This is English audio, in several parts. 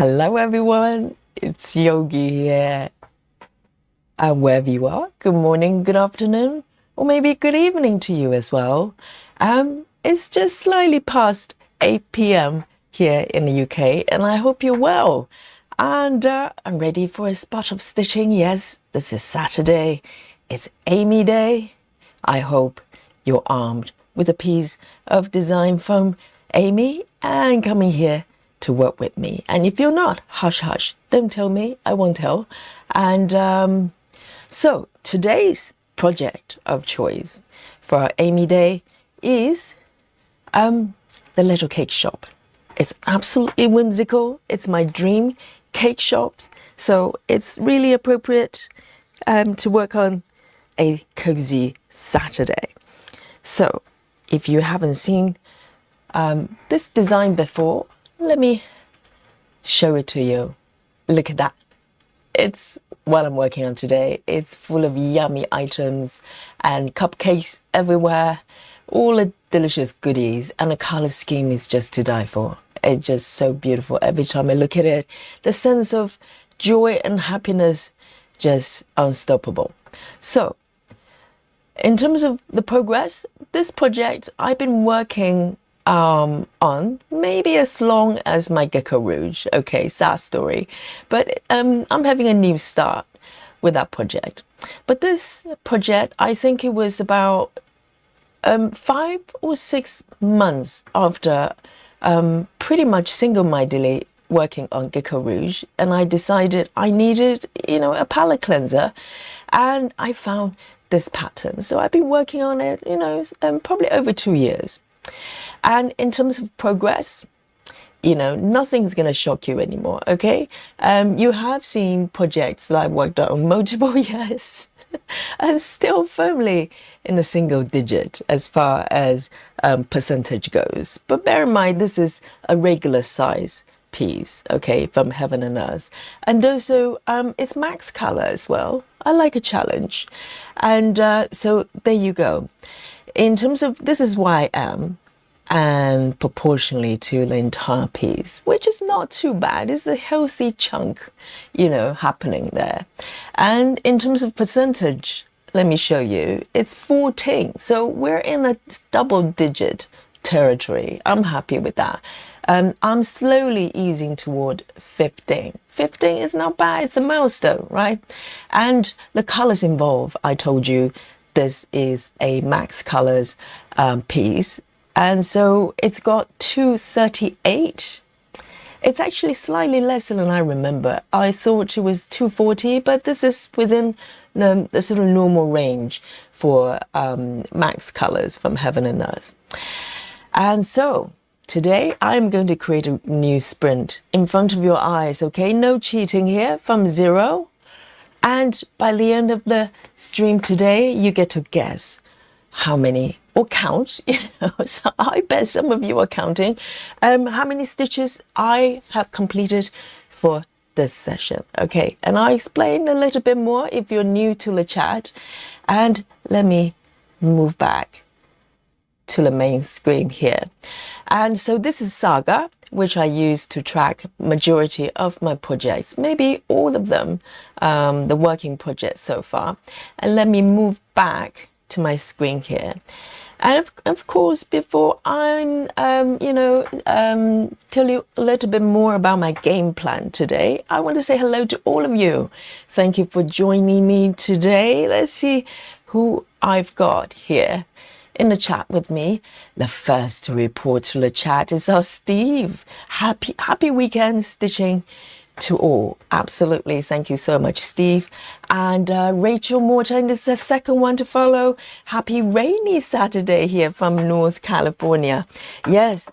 Hello everyone, it's Yogi here. And wherever you are, good morning, good afternoon, or maybe good evening to you as well. It's just slightly past 8 p.m. here in the UK, and I hope you're well. And I'm ready for a spot of stitching. Yes, this is Saturday. It's Aimee Day. I hope you're armed with a piece of design from Aimee and coming here to work with me. And if you're not, hush hush, don't tell me, I won't tell. And so today's project of choice for our Aimee Day is the little cake shop. It's absolutely whimsical. It's my dream cake shop, so it's really appropriate to work on a cozy Saturday. So if you haven't seen this design before, let me show it to you. Look at that. It's what I'm working on today. It's full of yummy items and cupcakes everywhere, all the delicious goodies, and the color scheme is just to die for. It's just so beautiful. Every time I look at it, the sense of joy and happiness just unstoppable. So in terms of the progress, this project I've been working on maybe as long as my Gecko Rouge. Okay, sad story, but I'm having a new start with that project. But this project, I think it was about 5 or 6 months after pretty much single-mindedly working on Gecko Rouge, and I decided I needed, a palette cleanser, and I found this pattern. So I've been working on it, probably over 2 years. And in terms of progress, nothing's going to shock you anymore, okay? You have seen projects that I've worked on multiple years and still firmly in a single digit as far as percentage goes. But bear in mind, this is a regular size piece, okay, from Heaven and Earth. And also, it's max color as well. I like a challenge. And so there you go. In terms of, this is why I am, and proportionally to the entire piece, which is not too bad. It's a healthy chunk, happening there. And in terms of percentage, let me show you, it's 14. So we're in a double digit territory. I'm happy with that. I'm slowly easing toward 15. 15 is not bad. It's a milestone, right? And the colors involved, I told you, this is a Max Colors piece. And so it's got 238. It's actually slightly less than I remember. I thought it was 240, but this is within the sort of normal range for Max Colors from Heaven and Earth. And so today I'm going to create a new sprint in front of your eyes, okay? No cheating here, from zero. And by the end of the stream today, you get to guess how many, or count, so I bet some of you are counting, how many stitches I have completed for this session, okay? And I'll explain a little bit more if you're new to the chat. And let me move back to the main screen here. And so this is Saga, which I use to track majority of my projects, maybe all of them, the working projects so far. And let me move back to my screen here. And of course, before I'm, tell you a little bit more about my game plan today, I want to say hello to all of you. Thank you for joining me today. Let's see who I've got here in the chat with me. The first to report to the chat is our Steve. Happy weekend stitching to all. Absolutely. Thank you so much, Steve. And Rachel Morton is the second one to follow. Happy rainy Saturday here from North California. Yes,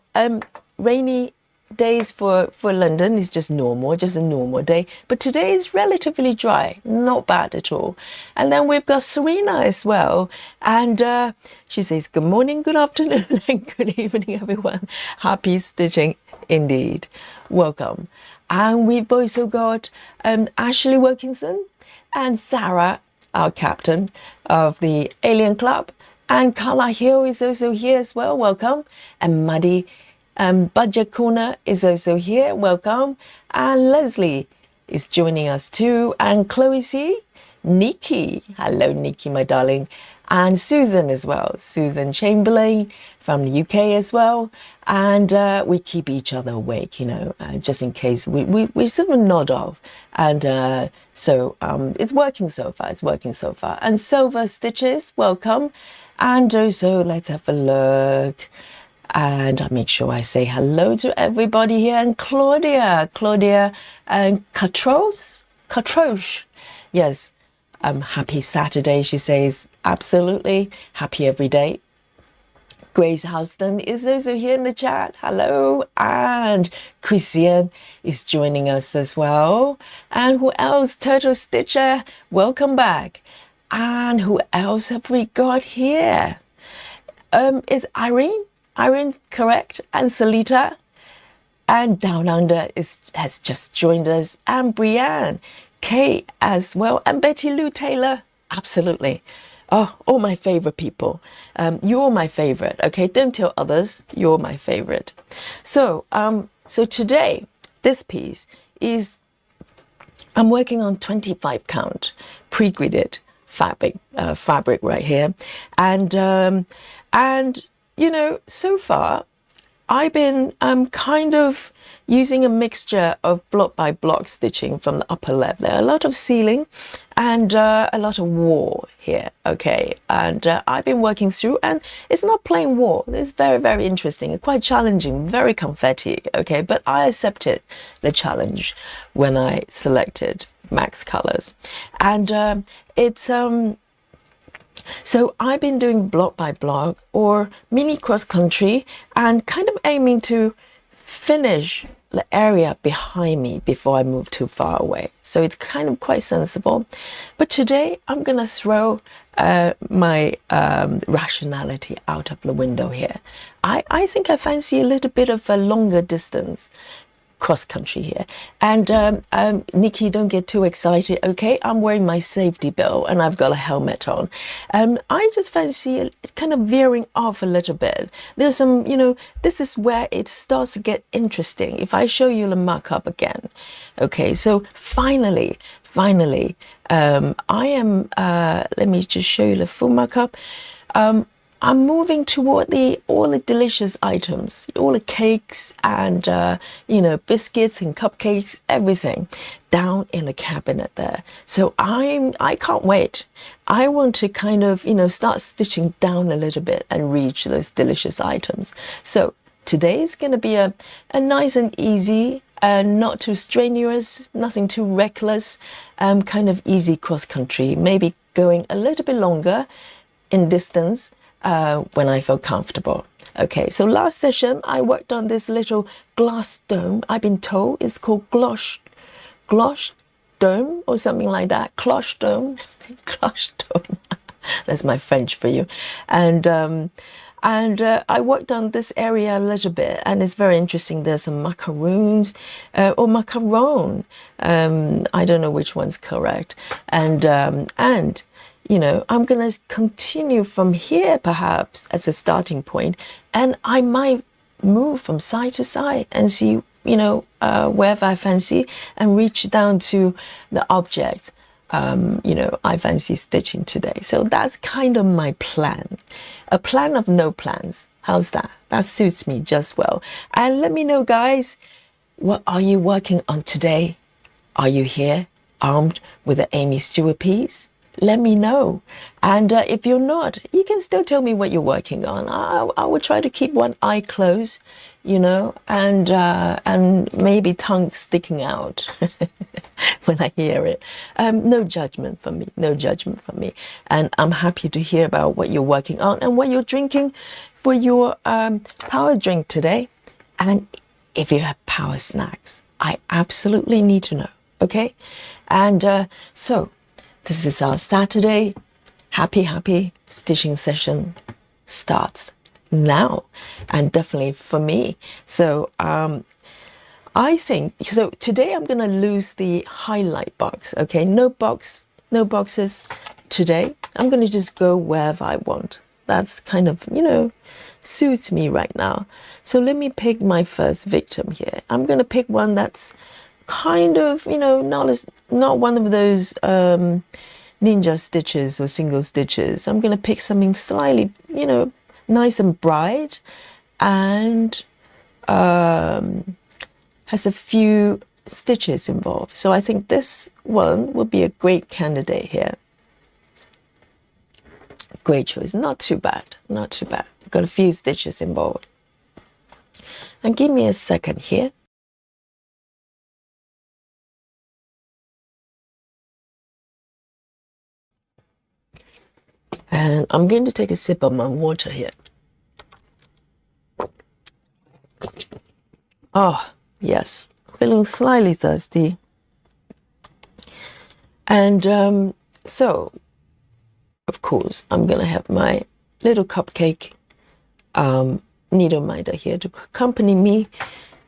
rainy days for London is just normal, just a normal day. But today is relatively dry, not bad at all. And then we've got Serena as well. And she says, good morning, good afternoon, and good evening, everyone. Happy stitching indeed. Welcome. And we've also got Ashley Wilkinson and Sarah, our captain of the Alien Club. And Carla Hill is also here as well. Welcome. And Maddie Budget Corner is also here. Welcome. And Leslie is joining us too. And Chloe C. Nikki. Hello, Nikki, my darling. And Susan as well. Susan Chamberlain from the UK as well. And we keep each other awake, just in case we sort of nod off. And so it's working so far. It's working so far. And Silver Stitches, welcome. And also, let's have a look. And I'll make sure I say hello to everybody here. And Claudia and Catroche. Yes. Happy Saturday, she says. Absolutely. Happy every day. Grace Houston is also here in the chat. Hello. And Christian is joining us as well. And who else? Turtle Stitcher, welcome back. And who else have we got here? Is Irene correct? And Salita. And Down Under has just joined us. And Brianne. Kate as well, and Betty Lou Taylor, absolutely. Oh, all my favorite people. You're my favorite, okay? Don't tell others, you're my favorite. So, so today, this piece is, I'm working on 25 count pre-gridded fabric right here. And so far, I've been kind of using a mixture of block by block stitching from the upper left. There are a lot of ceiling and a lot of wall here, okay? And I've been working through, and it's not plain wall. It's very, very interesting, quite challenging, very confetti, okay? But I accepted the challenge when I selected Max Colors. And so I've been doing block by block or mini cross country and kind of aiming to finish the area behind me before I move too far away. So it's kind of quite sensible. But today I'm going to throw my rationality out of the window here. I think I fancy a little bit of a longer distance cross country here. And Nikki, don't get too excited, okay? I'm wearing my safety belt and I've got a helmet on. I just fancy kind of veering off a little bit. There's some, this is where it starts to get interesting. If I show you the markup again. Okay, so finally, I am, let me just show you the full markup. I'm moving toward all the delicious items, all the cakes and, biscuits and cupcakes, everything down in the cabinet there. So I can't wait. I want to kind of, start stitching down a little bit and reach those delicious items. So today is going to be a nice and easy, not too strenuous, nothing too reckless, kind of easy cross country, maybe going a little bit longer in distance, when I feel comfortable. Okay, so last session I worked on this little glass dome. I've been told it's called gloss dome or something like that. Cloche dome. Cloche dome. That's my French for you. And I worked on this area a little bit, and it's very interesting. There's some macaroons or macaron. I don't know which one's correct. And I'm going to continue from here perhaps as a starting point, and I might move from side to side and see, wherever I fancy and reach down to the object, I fancy stitching today. So that's kind of my plan, a plan of no plans. How's that? That suits me just well. And let me know, guys, what are you working on today? Are you here armed with the Aimee Stewart piece? Let me know. And if you're not, you can still tell me what you're working on. I will try to keep one eye closed, and maybe tongue sticking out when I hear it. No judgment from me, no judgment from me. And I'm happy to hear about what you're working on and what you're drinking for your power drink today. And if you have power snacks, I absolutely need to know, okay? And so, this is our Saturday happy stitching session starts now, and definitely for me. So I think so. Today I'm gonna lose the highlight box. Okay, no boxes today. I'm gonna just go wherever I want. That's kind of suits me right now. So let me pick my first victim here. I'm going to pick one that's kind of, you know, not one of those ninja stitches or single stitches. I'm going to pick something slightly, you know, nice and bright, and has a few stitches involved. So I think this one would be a great candidate here. Great choice. Not too bad. Not too bad. Got a few stitches involved. And give me a second here. And I'm going to take a sip of my water here. Oh, yes. Feeling slightly thirsty. And so, of course, I'm going to have my little cupcake needle minder here to accompany me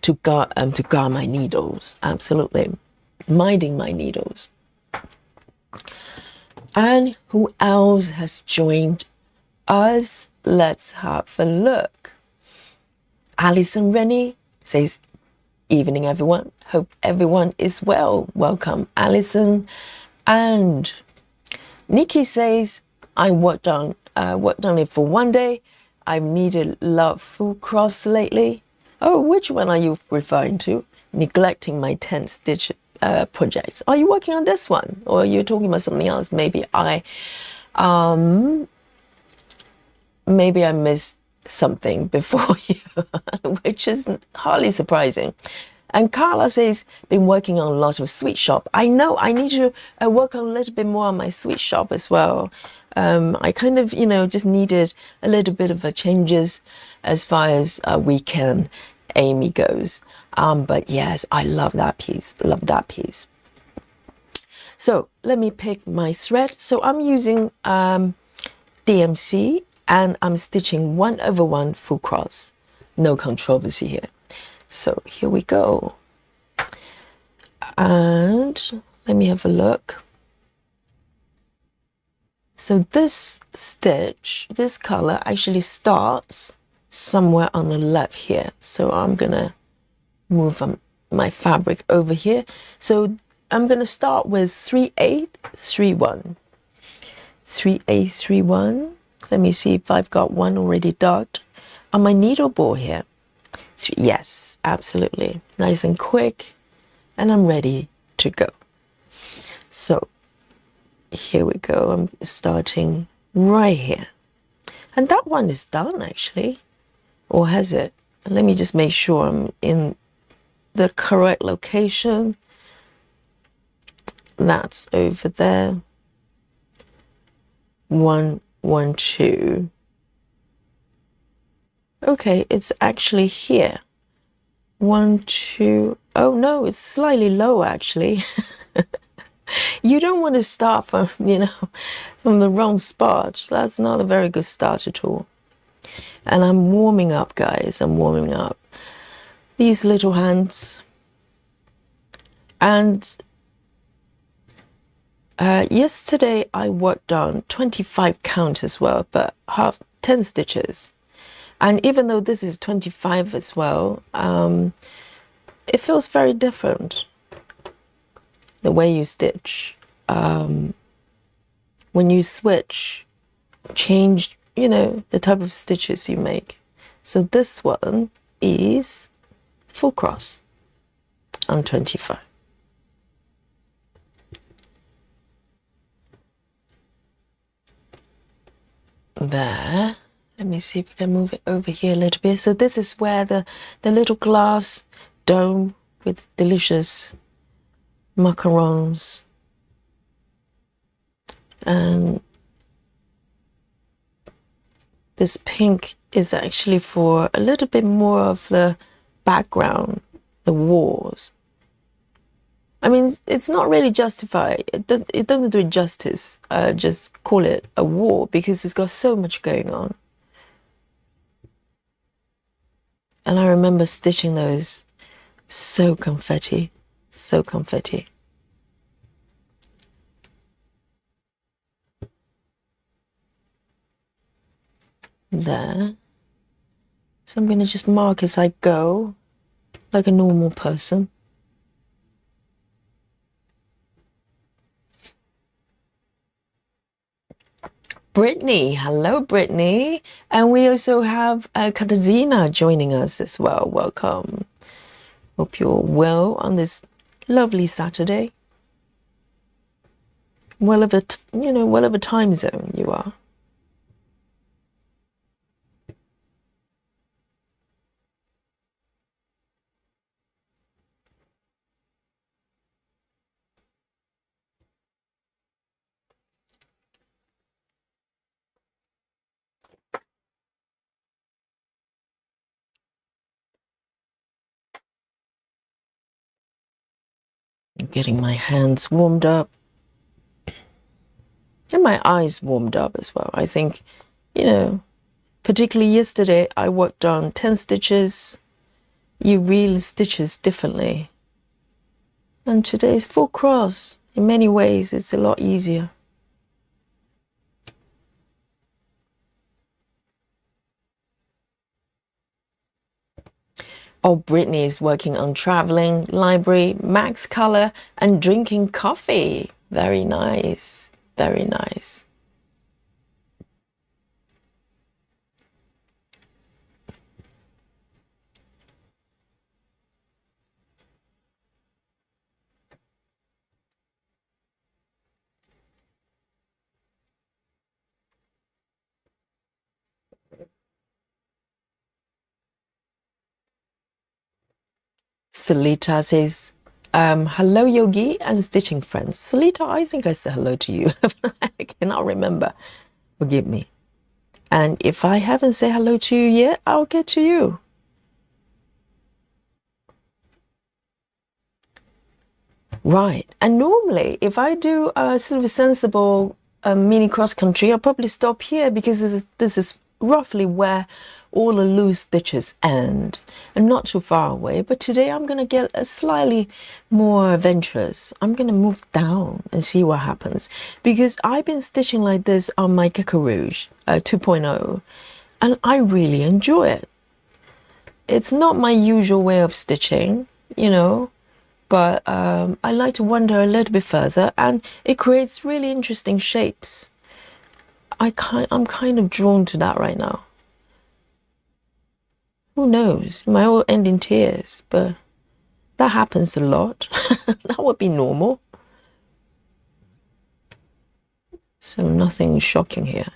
to guard my needles. Absolutely. Minding my needles. And who else has joined us? Let's have a look. Alison Rennie says, evening everyone. Hope everyone is well. Welcome, Alison. And Nikki says, I worked on it for one day. I've needed love full cross lately. Oh, which one are you referring to? Neglecting my 10 stitch projects. Are you working on this one, or are you talking about something else? Maybe I missed something before you, which is hardly surprising. And Carla says, been working on a lot of sweet shop. I know I need to work on a little bit more on my sweet shop as well. I kind of, you know, just needed a little bit of a changes as far as weekend Aimee goes. But yes, I love that piece. Love that piece. So let me pick my thread. So I'm using DMC, and I'm stitching 1/1 full cross. No controversy here. So here we go. And let me have a look. So this stitch, this color actually starts somewhere on the left here. So I'm gonna move my fabric over here. So I'm gonna start with 3/8, 3/1. 3/8, 3/1. Let me see if I've got one already dug on my needle ball here. Yes, absolutely. Nice and quick. And I'm ready to go. So here we go. I'm starting right here. And that one is done actually. Or has it? Let me just make sure I'm in the correct location. That's over there. 1, 1, 2. Okay, it's actually here. 1, 2. Oh no, it's slightly low actually. You don't want to start from, you know, from the wrong spot. That's not a very good start at all. And I'm warming up, guys. I'm warming up these little hands. And yesterday I worked on 25 count as well, but 10 stitches. And even though this is 25 as well, it feels very different. The way you stitch. When you switch, change, you know, the type of stitches you make. So this one is full cross on 25. There. Let me see if we can move it over here a little bit. So this is where the little glass dome with delicious macarons. And this pink is actually for a little bit more of the background, the walls. I mean, it's not really justified. It doesn't do it justice. Just call it a wall because it's got so much going on. And I remember stitching those so confetti, so confetti. There. So I'm going to just mark as I go, like a normal person. Brittany, hello Brittany. And we also have Katarzyna joining us as well. Welcome. Hope you're well on this lovely Saturday. Whatever, whatever time zone you are. Getting my hands warmed up and my eyes warmed up as well. I think, particularly yesterday, I worked on 10 stitches. You reel stitches differently. And today's full cross. In many ways, it's a lot easier. Oh, Brittany is working on traveling, library, max color, and drinking coffee. Very nice. Very nice. Salita says, hello, Yogi and stitching friends. Salita, I think I said hello to you. I cannot remember. Forgive me. And if I haven't said hello to you yet, I'll get to you. Right. And normally, if I do a sort of a sensible mini cross country, I'll probably stop here because this is roughly where all the loose stitches end and not too far away. But today I'm going to get a slightly more adventurous. I'm going to move down and see what happens because I've been stitching like this on my Gecko Rouge 2.0 and I really enjoy it. It's not my usual way of stitching, but I like to wander a little bit further and it creates really interesting shapes. I'm kind of drawn to that right now. Who knows? It might all end in tears, but that happens a lot. That would be normal. So nothing shocking here.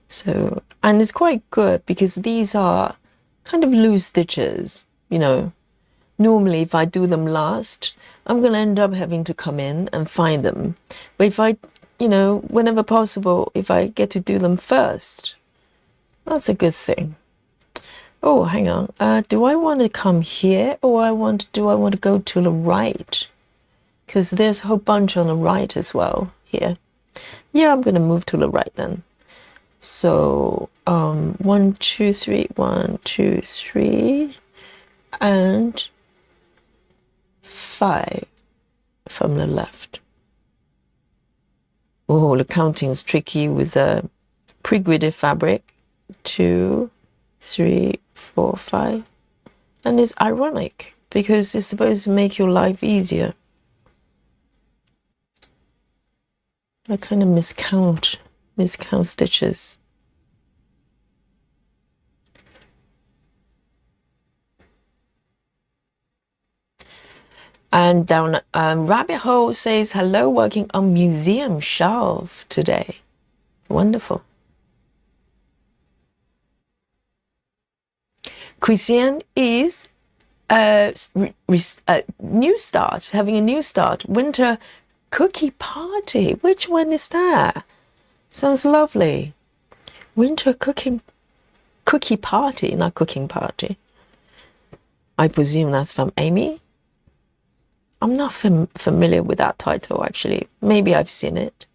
So, and it's quite good because these are kind of loose stitches, Normally, if I do them last, I'm going to end up having to come in and find them. But if I, whenever possible, if I get to do them first, that's a good thing. Oh, hang on. Do I want to come here or do I want to go to the right? Because there's a whole bunch on the right as well here. Yeah, I'm going to move to the right then. So, 1, 2, 3, 1, 2, 3, and 5 from the left. Oh, the counting is tricky with the pre-gridded fabric. 2, 3, 4, 5. And it's ironic because it's supposed to make your life easier. I kind of miscount stitches. And down Rabbit Hole says, hello, working on museum shelf today. Wonderful. Christian is new start, having a new start. Winter cookie party. Which one is that? Sounds lovely. Winter cookie party, not cooking party. I presume that's from Aimee. I'm not familiar with that title, actually. Maybe I've seen it.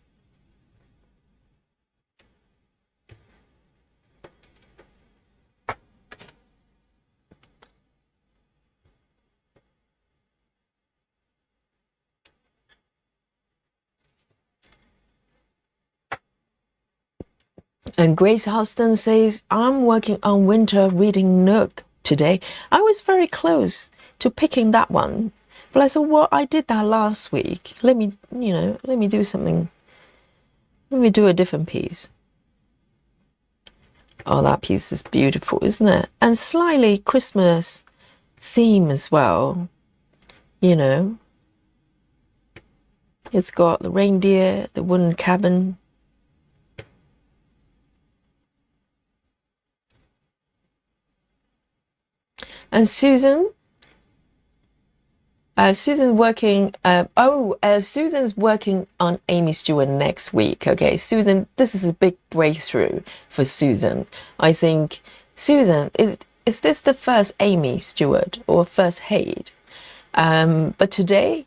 And Grace Houston says, I'm working on Winter Reading Nook today. I was very close to picking that one. But I thought, well, I did that last week. Let me do something. Let me do a different piece. Oh, that piece is beautiful, isn't it? And slightly Christmas theme as well. You know, it's got the reindeer, the wooden cabin. And Susan's working. Susan's working on Aimee Stewart next week. Okay, Susan, this is a big breakthrough for Susan. I think Susan is this the first Aimee Stewart or first Haid? But today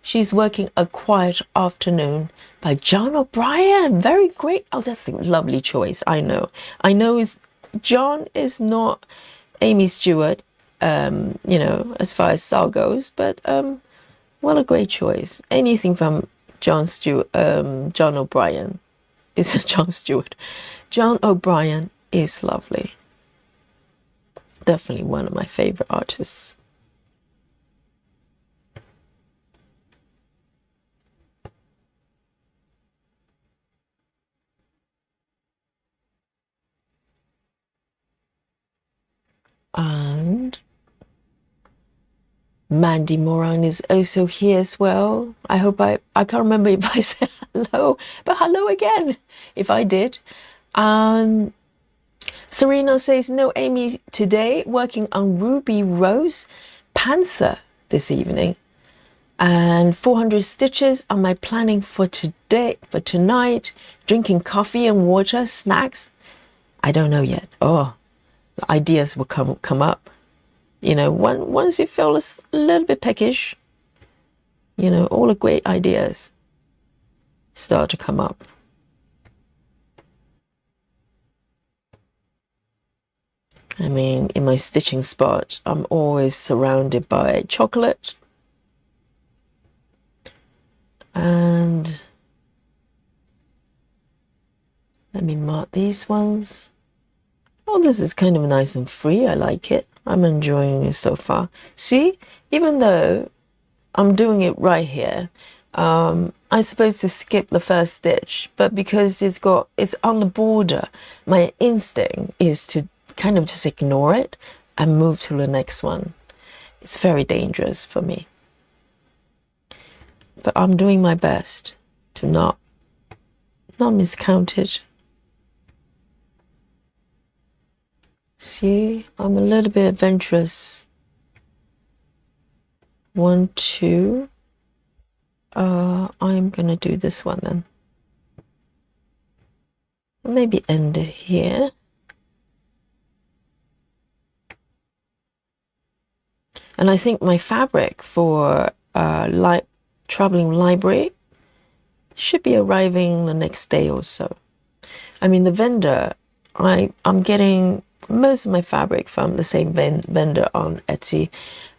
she's working A Quiet Afternoon by John O'Brien. Very great. Oh, that's a lovely choice. I know. John is not Aimee Stewart. As far as Saga goes, but what a great choice. Anything from John O'Brien is John Stewart. John O'Brien is lovely. Definitely one of my favorite artists. And Mandy Moran is also here as well. I hope I can't remember if I said hello, but hello again if I did. Serena says, no Aimee today, working on Ruby Rose Panther this evening. And 400 stitches on my planning for tonight, drinking coffee and water, snacks. I don't know yet. Oh, the ideas will come up. You know, once you feel a little bit peckish, you know, all the great ideas start to come up. I mean, in my stitching spot, I'm always surrounded by chocolate. And let me mark these ones. Oh, this is kind of nice and free. I like it. I'm enjoying it so far. See, even though I'm doing it right here, I'm supposed to skip the first stitch, but because it's on the border, my instinct is to kind of just ignore it and move to the next one. It's very dangerous for me. But I'm doing my best to not miscount it. See, I'm a little bit adventurous. 1, 2. I'm gonna do this one then. Maybe end it here. And I think my fabric for traveling library should be arriving the next day or so. I mean, the vendor, I'm getting most of my fabric from the same vendor on Etsy,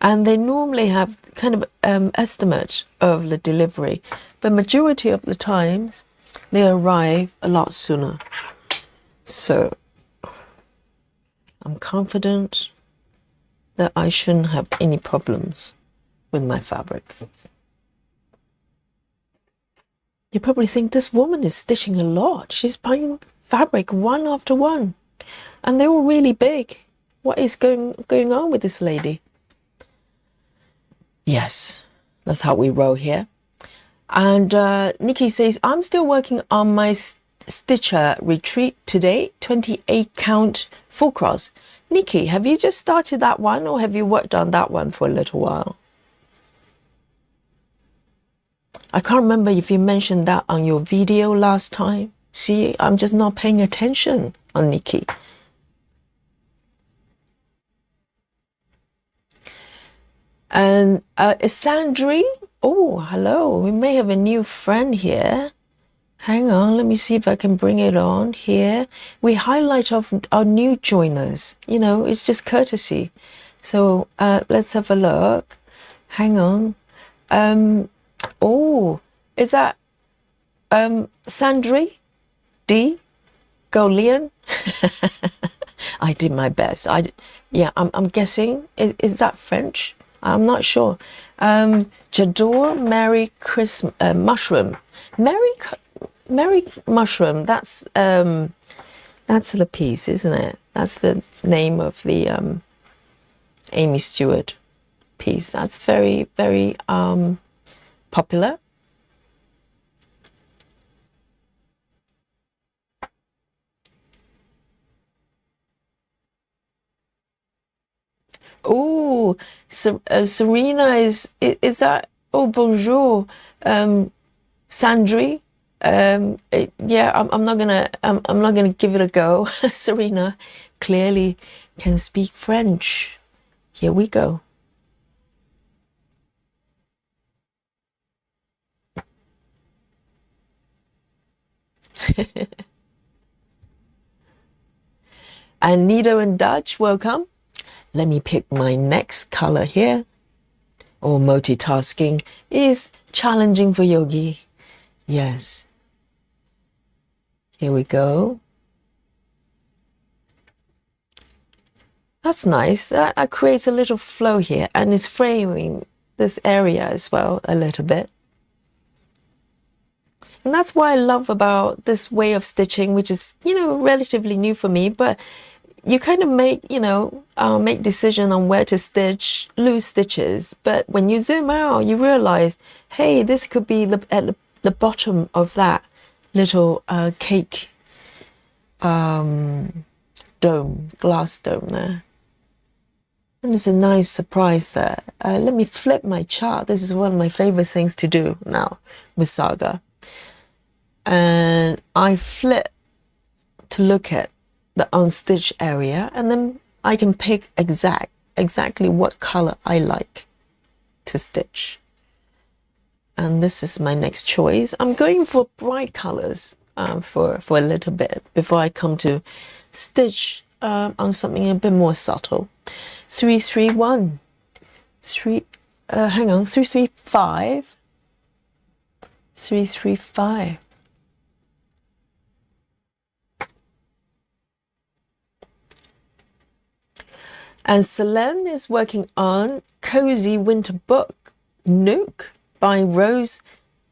and they normally have kind of estimate of the delivery, but majority of the times they arrive a lot sooner. So I'm confident that I shouldn't have any problems with my fabric. You probably think this woman is stitching a lot. She's buying fabric one after one. And they're all really big. What is going on with this lady? Yes, that's how we roll here. And Nikki says, I'm still working on my stitcher retreat today, 28 count full cross. Nikki, have you just started that one, or have you worked on that one for a little while? I can't remember if you mentioned that on your video last time. See, I'm just not paying attention on Nikki. And Sandri, oh, hello. We may have a new friend here. Hang on, let me see if I can bring it on here. We highlight our new joiners. You know, it's just courtesy. So let's have a look. Hang on. Oh, is that Sandri D? Go, Leon. I did my best. Yeah, I'm guessing. Is that French? I'm not sure. J'adore Merry Christmas mushroom. Merry mushroom. That's the piece, isn't it? That's the name of the Aimee Stewart piece. That's very, very popular. Oh, Serena is that? Oh, bonjour, Sandri. Yeah, I'm not gonna give it a go. Serena clearly can speak French. Here we go. And Nido and Dutch, welcome. Let me pick my next color here. Oh, multitasking is challenging for Yogi. Yes. Here we go. That's nice. That creates a little flow here and it's framing this area as well a little bit. And that's what I love about this way of stitching, which is, relatively new for me, but you kind of make, make decision on where to stitch loose stitches. But when you zoom out, you realize, hey, this could be at the bottom of that little cake dome, glass dome there. And it's a nice surprise there. Let me flip my chart. This is one of my favorite things to do now with Saga. And I flip to look at the unstitched area, and then I can pick exactly what color I like to stitch. And this is my next choice. I'm going for bright colors for a little bit before I come to stitch on something a bit more subtle. 331. Hang on, 335. 335. And Selene is working on Cozy Winter Book, Nook by Rose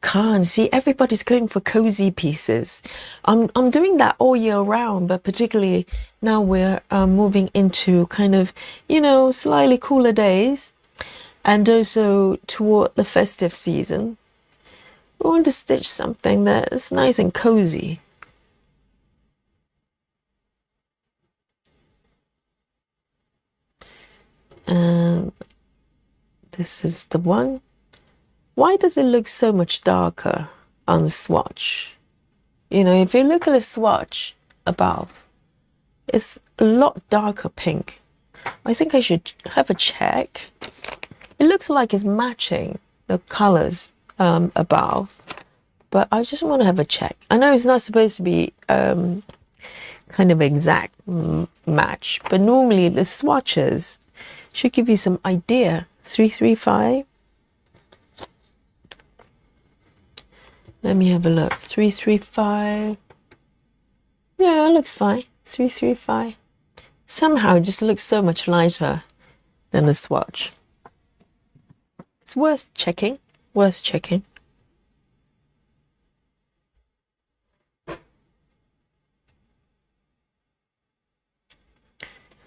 Khan. See, everybody's going for cozy pieces. I'm doing that all year round, but particularly now we're moving into kind of, slightly cooler days and also toward the festive season. I want to stitch something that is nice and cozy. And this is the one. Why does it look so much darker on the swatch? If you look at the swatch above, it's a lot darker pink. I think I should have a check. It looks like it's matching the colors above, but I just want to have a check. I know it's not supposed to be kind of exact match, but normally the swatches should give you some idea. 335. Let me have a look. 335. Yeah, it looks fine. 335. Somehow it just looks so much lighter than the swatch. It's worth checking. Worth checking.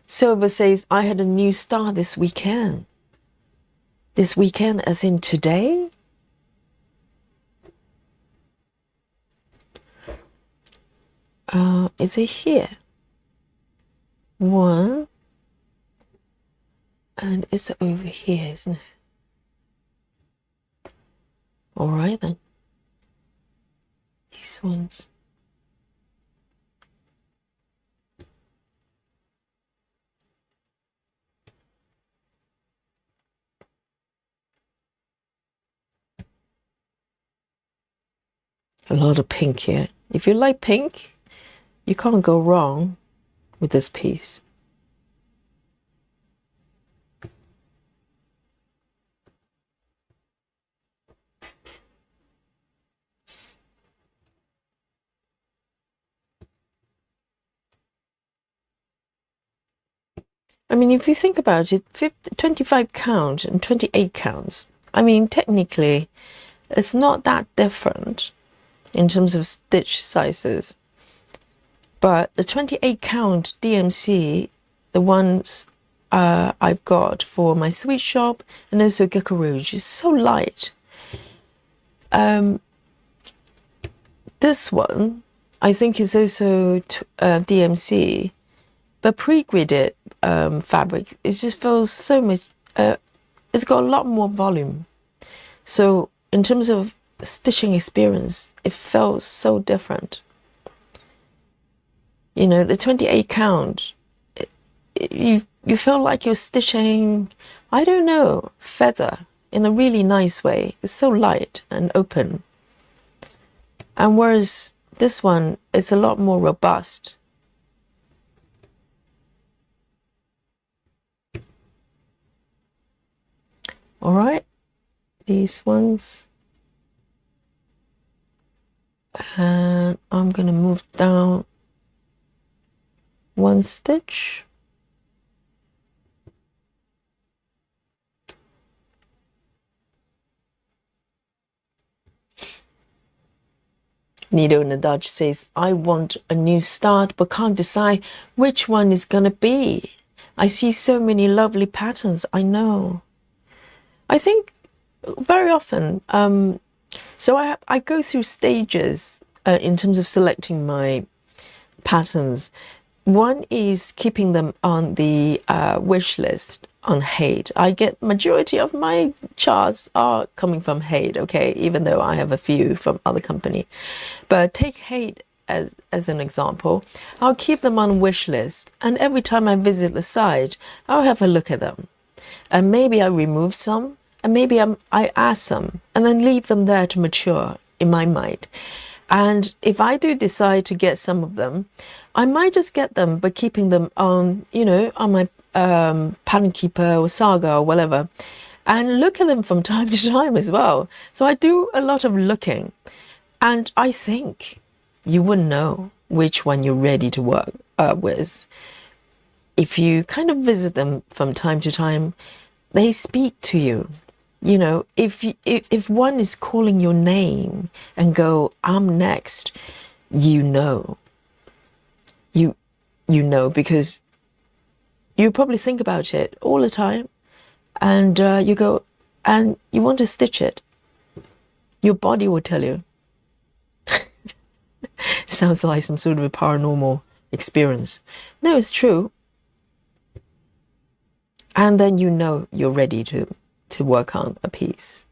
Silver says, I had a new start this weekend. This weekend as in today? Is it here? One. And it's over here, isn't it? All right then. These ones. A lot of pink here. If you like pink, you can't go wrong with this piece. I mean, if you think about it, 25 count and 28 counts. I mean, technically, it's not that different in terms of stitch sizes. But the 28 count DMC, the ones I've got for my sweet shop and also Gecko Rouge, is so light. This one, I think, is also DMC, but pre-gridded fabric. It just feels so much. It's got a lot more volume. So in terms of stitching experience, it felt so different. You know, the 28 count, you feel like you're stitching, I don't know, feather in a really nice way. It's so light and open. And whereas this one, it's a lot more robust. All right, these ones. And I'm gonna move down one stitch. Needle in the Dutch says, I want a new start, but can't decide which one is gonna be. I see so many lovely patterns, I know. I think very often, so I go through stages in terms of selecting my patterns. One is keeping them on the wish list on Hate. I get majority of my charts are coming from Hate, okay, even though I have a few from other company. But take Hate as an example. I'll keep them on wish list, and every time I visit the site, I'll have a look at them. And maybe I remove some, and maybe I add some, and then leave them there to mature in my mind. And if I do decide to get some of them, I might just get them, but keeping them on, you know, on my Pattern Keeper or Saga or whatever, and look at them from time to time as well. So I do a lot of looking, and I think you wouldn't know which one you're ready to work with. If you kind of visit them from time to time, they speak to you. You know, if one is calling your name and go, I'm next, you know. You know, because you probably think about it all the time, and you go, and you want to stitch it. Your body will tell you. Sounds like some sort of a paranormal experience. No, it's true. And then you know you're ready to work on a piece.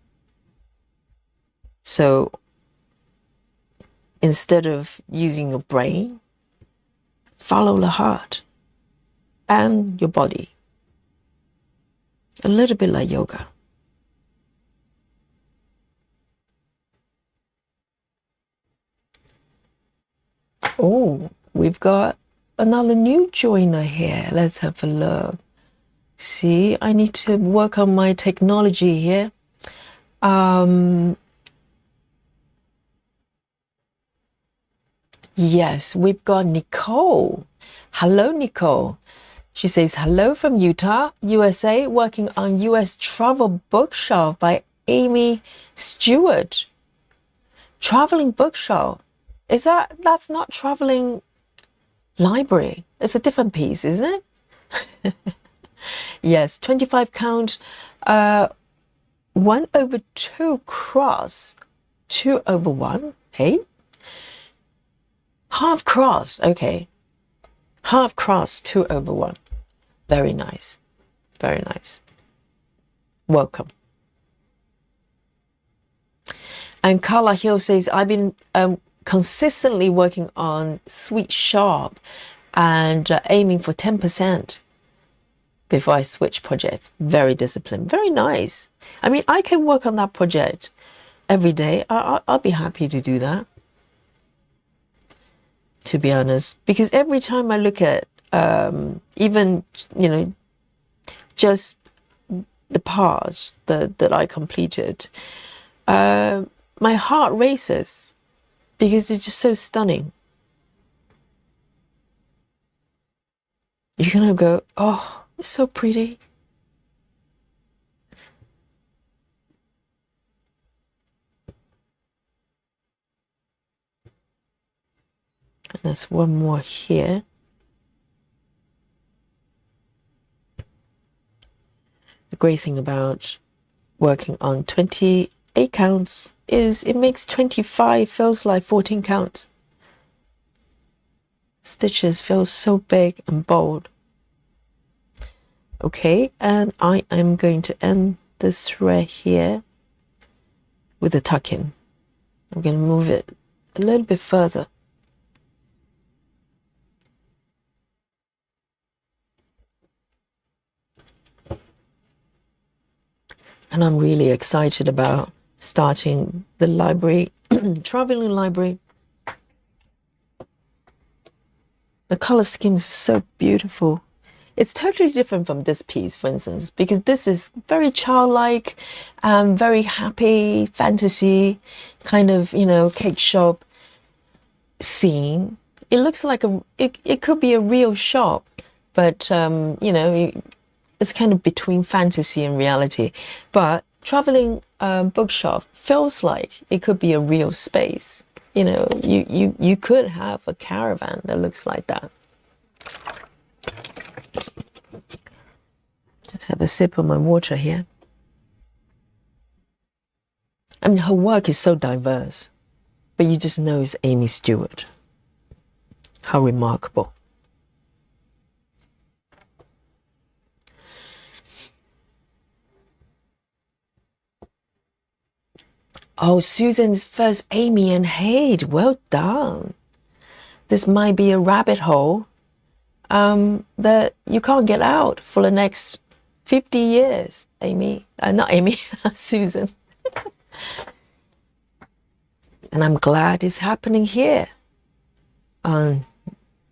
So instead of using your brain, follow the heart and your body. A little bit like yoga. Oh, we've got another new joiner here. Let's have a look. See, I need to work on my technology here. Yes, we've got Nicole. Hello, Nicole. She says, hello from Utah, USA, working on US Travel Bookshelf by Aimee Stewart. Traveling bookshelf. That's not traveling library. It's a different piece, isn't it? Yes, 25 count, 1/2 cross, 2/1, hey? Half cross, okay. Half cross, 2/1. Very nice, very nice. Welcome. And Carla Hill says, I've been consistently working on Sweet Sharp and aiming for 10%. Before I switch projects. Very disciplined, very nice. I mean, I can work on that project every day. I'll be happy to do that, to be honest, because every time I look at even, you know, just the parts that I completed, my heart races because it's just so stunning. You're gonna go, oh, It's so pretty. And there's one more here. The great thing about working on 28 counts is it makes 25 feels like 14 counts. Stitches feel so big and bold. Okay, and I am going to end this thread here with a tuck in. I'm going to move it a little bit further. And I'm really excited about starting the library, traveling library. The color schemes are so beautiful. It's totally different from this piece, for instance, because this is very childlike, very happy, fantasy, kind of, you know, cake shop scene. It looks like it could be a real shop, but, you know, it's kind of between fantasy and reality. But traveling bookshop feels like it could be a real space. You know, you could have a caravan that looks like that. Just have a sip of my water here. I mean, her work is so diverse, but you just know it's Aimee Stewart. How remarkable. Oh, Susan's first Aimee and Hade. Well done. This might be a rabbit hole that you can't get out for the next 50 years, Aimee. Not Aimee, Susan. And I'm glad it's happening here on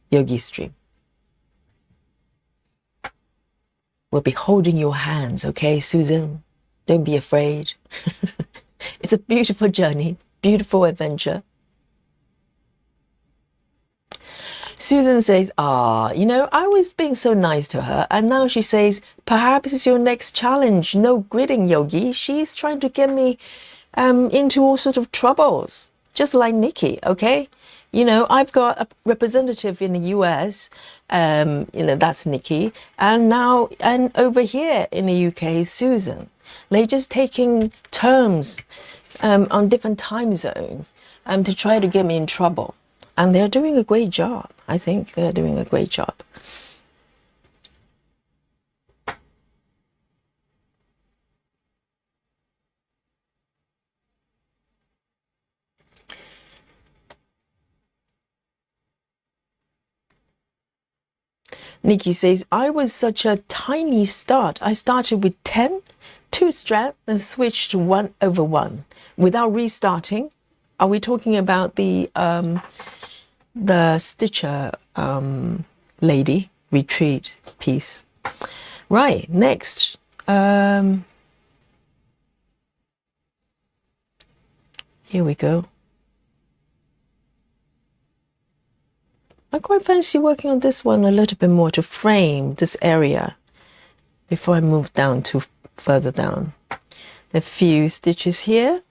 Yogi Stream. We'll be holding your hands, okay, Susan? Don't be afraid. It's a beautiful journey, beautiful adventure. Susan says, you know, I was being so nice to her, and now she says, perhaps it's your next challenge. No gritting, Yogi. She's trying to get me into all sorts of troubles, just like Nikki, okay? You know, I've got a representative in the US, you know, that's Nikki, and now, and over here in the UK, Susan. They're just taking turns on different time zones to try to get me in trouble. And they're doing a great job. I think they're doing a great job. Nikki says, I was such a tiny start. I started with 2 strands and switched to 1/1 without restarting. Are we talking about the Stitcher lady retreat piece? Right, next. Here we go. I quite fancy working on this one a little bit more to frame this area before I move down to further down. A few stitches here.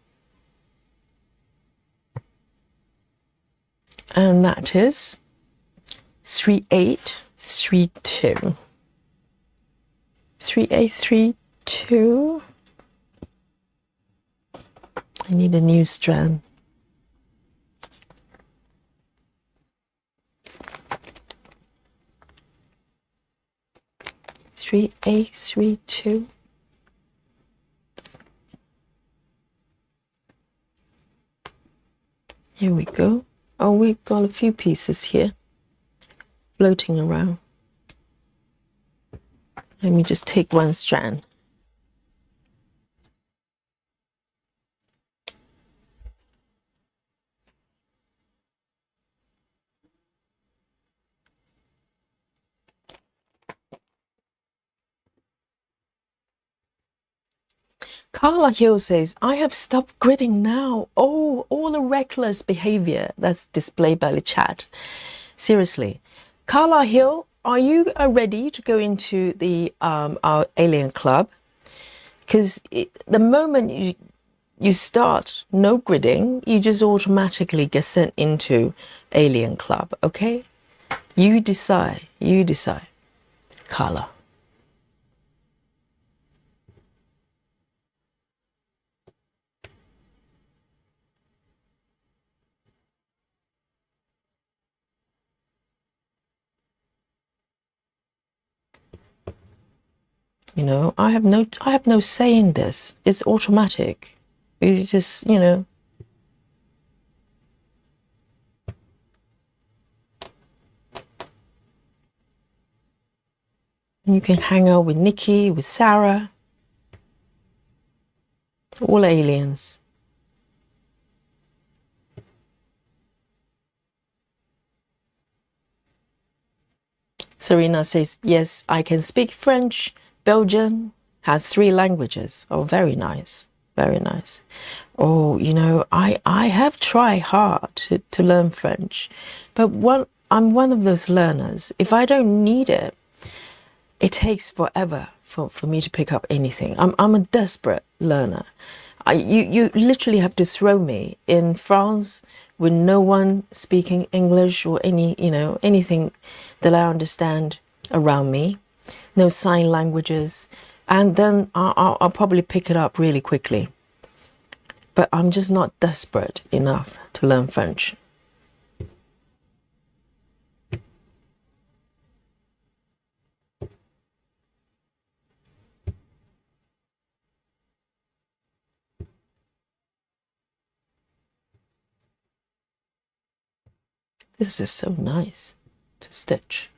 And that is 3832. 3832. I need a new strand. 3832. Here we go. Oh, we've got a few pieces here floating around. Let me just take one strand. Carla Hill says, I have stopped gritting now. Oh, all the reckless behavior that's displayed by the chat. Seriously. Carla Hill, are you ready to go into the our alien club? Because the moment you start no gridding, you just automatically get sent into alien club. Okay, you decide. You decide. Color. You know, I have no say in this. It's automatic. You just, you know. You can hang out with Nikki, with Sarah, all aliens. Serena says, yes, I can speak French. Belgian has 3 languages. Oh, very nice. Very nice. Oh, you know, I have tried hard to learn French, but I'm one of those learners. If I don't need it, it takes forever for me to pick up anything. I'm a desperate learner. You literally have to throw me in France with no one speaking English or anything that I understand around me, no sign languages, and then I'll probably pick it up really quickly. But I'm just not desperate enough to learn French. This is so nice to stitch.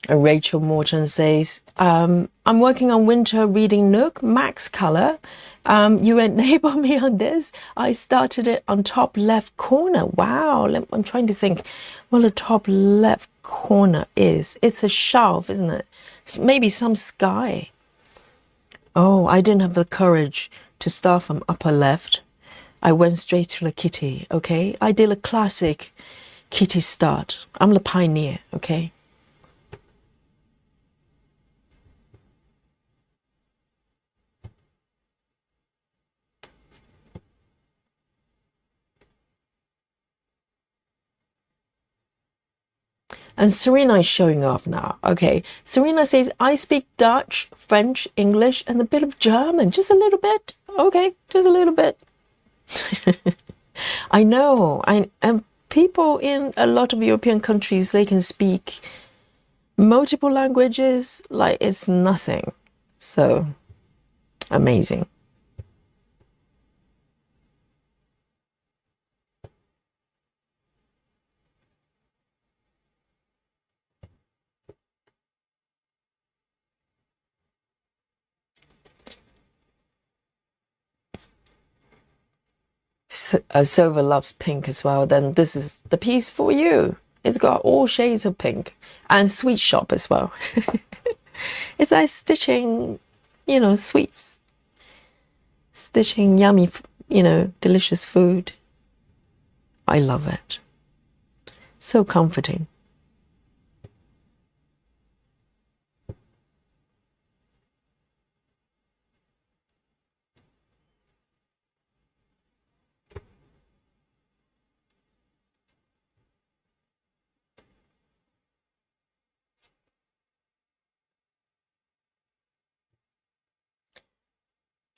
Rachel Morton says, I'm working on winter reading Nook, Max Color. You enable me on this. I started it on top left corner. Wow, I'm trying to think what the top left corner is. It's a shelf, isn't it? It's maybe some sky. Oh, I didn't have the courage to start from upper left. I went straight to the kitty, okay? I did a classic kitty start. I'm the pioneer, okay? And Serena is showing off now. Okay, Serena says, I speak Dutch, French, English, and a bit of German. Just a little bit. Okay, just a little bit. I know. And people in a lot of European countries, they can speak multiple languages like it's nothing. So amazing. Silver loves pink as well. Then this is the piece for you. It's got all shades of pink and sweet shop as well. It's like stitching, you know, sweets, stitching yummy, you know, delicious food. I love it. So comforting.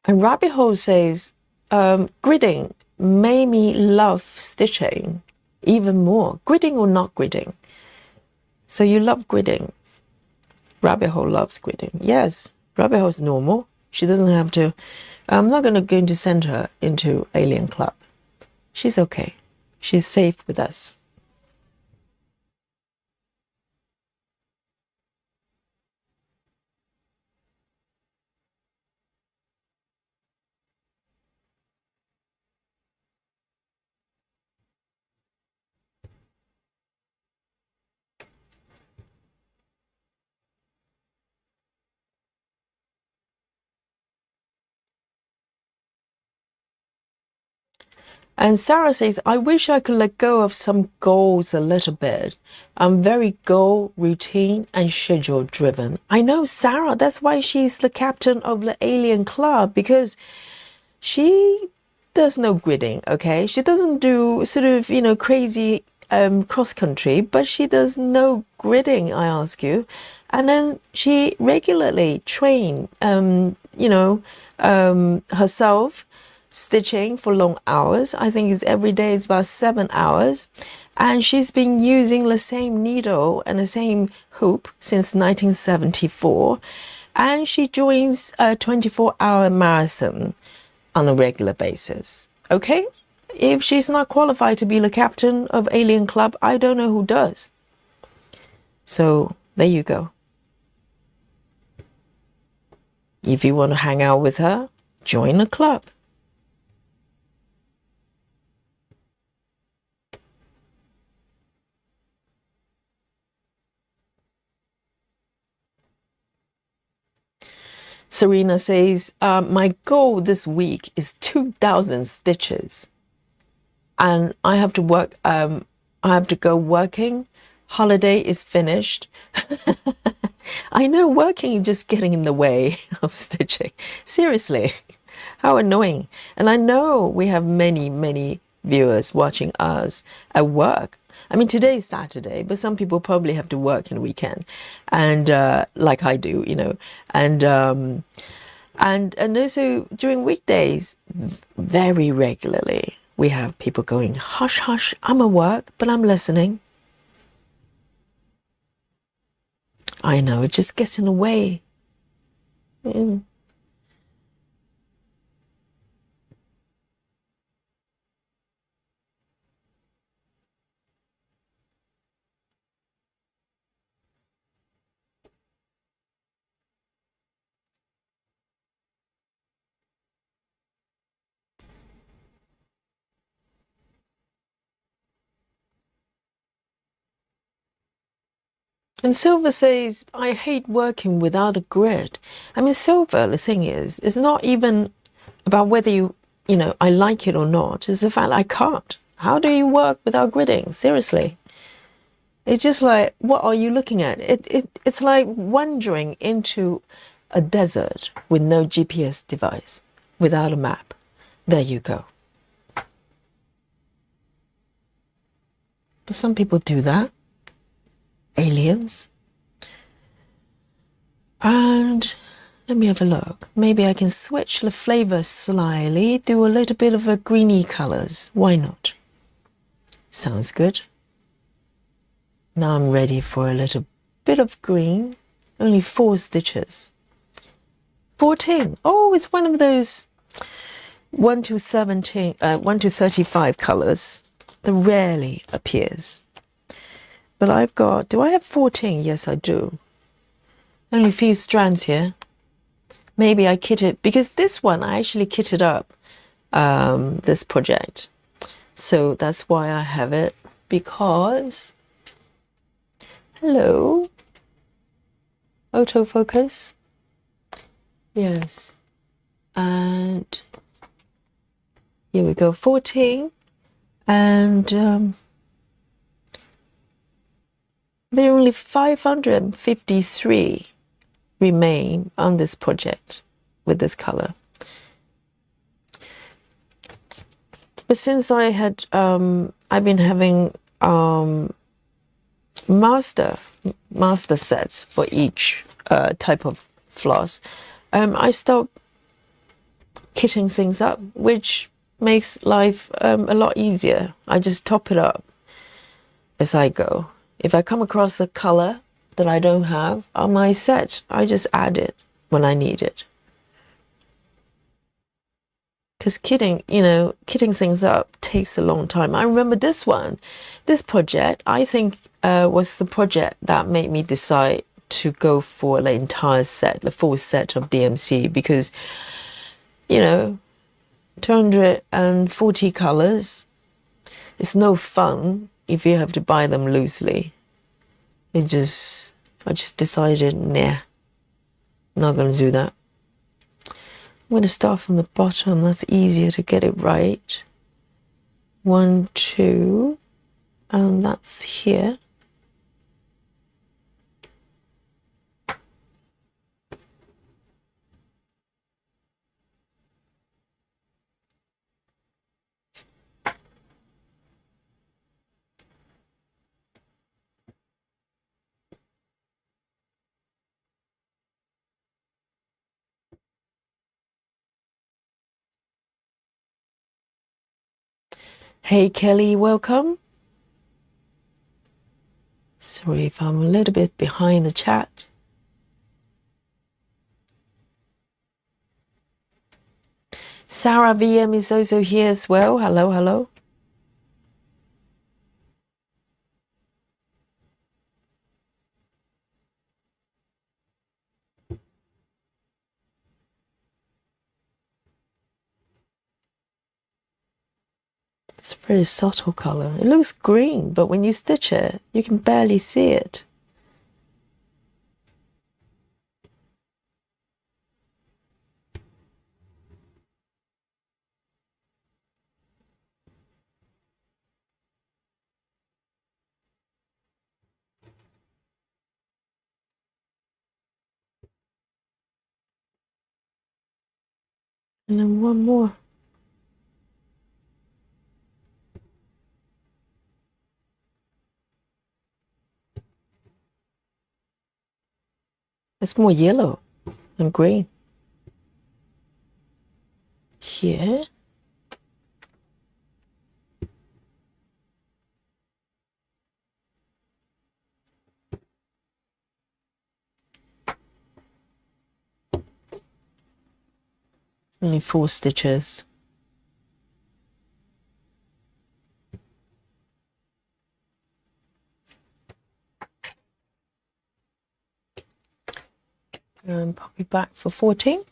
And Rabbit Hole says, gridding made me love stitching even more. Gridding or not gridding? So you love gridding. Rabbit Hole loves gridding. Yes, Rabbit Hole's normal. She doesn't have to. I'm not going to send her into Alien Club. She's okay. She's safe with us. And Sarah says, I wish I could let go of some goals a little bit. I'm very goal, routine, and schedule driven. I know Sarah, that's why she's the captain of the Alien Club, because she does no gridding, okay? She doesn't do sort of, crazy cross country, but she does no gridding, I ask you. And then she regularly train, herself stitching for long hours. I think it's every day it's about 7 hours. And she's been using the same needle and the same hoop since 1974. And she joins a 24-hour marathon on a regular basis. Okay? If she's not qualified to be the captain of Alien Club, I don't know who does. So there you go. If you want to hang out with her, join the club. Serena says, my goal this week is 2,000 stitches. And I have to work, I have to go working. Holiday is finished. I know working is just getting in the way of stitching. Seriously, how annoying. And I know we have many viewers watching us at work. I mean, today is Saturday, but some people probably have to work in the weekend, and like I do, and also during weekdays, very regularly, we have people going, hush, hush, I'm at work, but I'm listening. I know, it just gets in the way. And Silver says, I hate working without a grid. I mean, Silver, the thing is, it's not even about whether I like it or not. It's the fact I can't. How do you work without gridding? Seriously. It's just like, what are you looking at? It's like wandering into a desert with no GPS device, without a map. There you go. But some people do that. Aliens. And let me have a look. Maybe I can switch the flavor slightly, do a little bit of a greeny colors. Why not? Sounds good. Now I'm ready for a little bit of green. Only 4 stitches. 14. Oh, it's one of those 1 to 35 colors that rarely appears. But I've got, do I have 14? Yes, I do. Only a few strands here. Maybe I kitted, because this one I actually kitted up this project. So that's why I have it, because, hello, autofocus. Yes. And here we go, 14. And there are only 553 remain on this project with this color. But since I had, I've been having master sets for each type of floss, I stopped kitting things up, which makes life a lot easier. I just top it up as I go. If I come across a color that I don't have on my set, I just add it when I need it. Because kitting things up takes a long time. I remember this project, I think was the project that made me decide to go for the entire set, the full set of DMC, because, 240 colors, it's no fun if you have to buy them loosely. I just decided, nah, not gonna do that. I'm gonna start from the bottom, that's easier to get it right. 1, 2, and that's here. Hey Kelly, welcome. Sorry if I'm a little bit behind the chat. Sarah VM is also here as well. Hello, hello. It's a very subtle color. It looks green, but when you stitch it, you can barely see it. And then one more. It's more yellow than green. Here. Only 4 stitches. And pop it back for 14.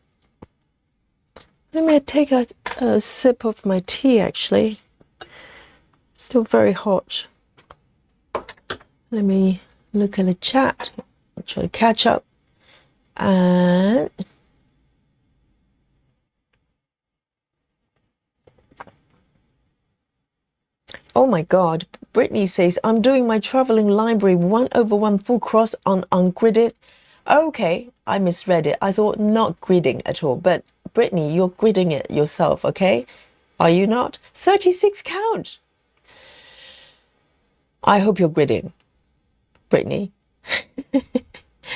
Let me take a sip of my tea, actually. Still very hot. Let me look at the chat. I'll try to catch up. And oh my God, Brittany says, I'm doing my traveling library 1/1 full cross on ungridded. Okay, I misread it. I thought not gridding at all. But Brittany, you're gridding it yourself, okay? Are you not? 36 count. I hope you're gridding, Brittany.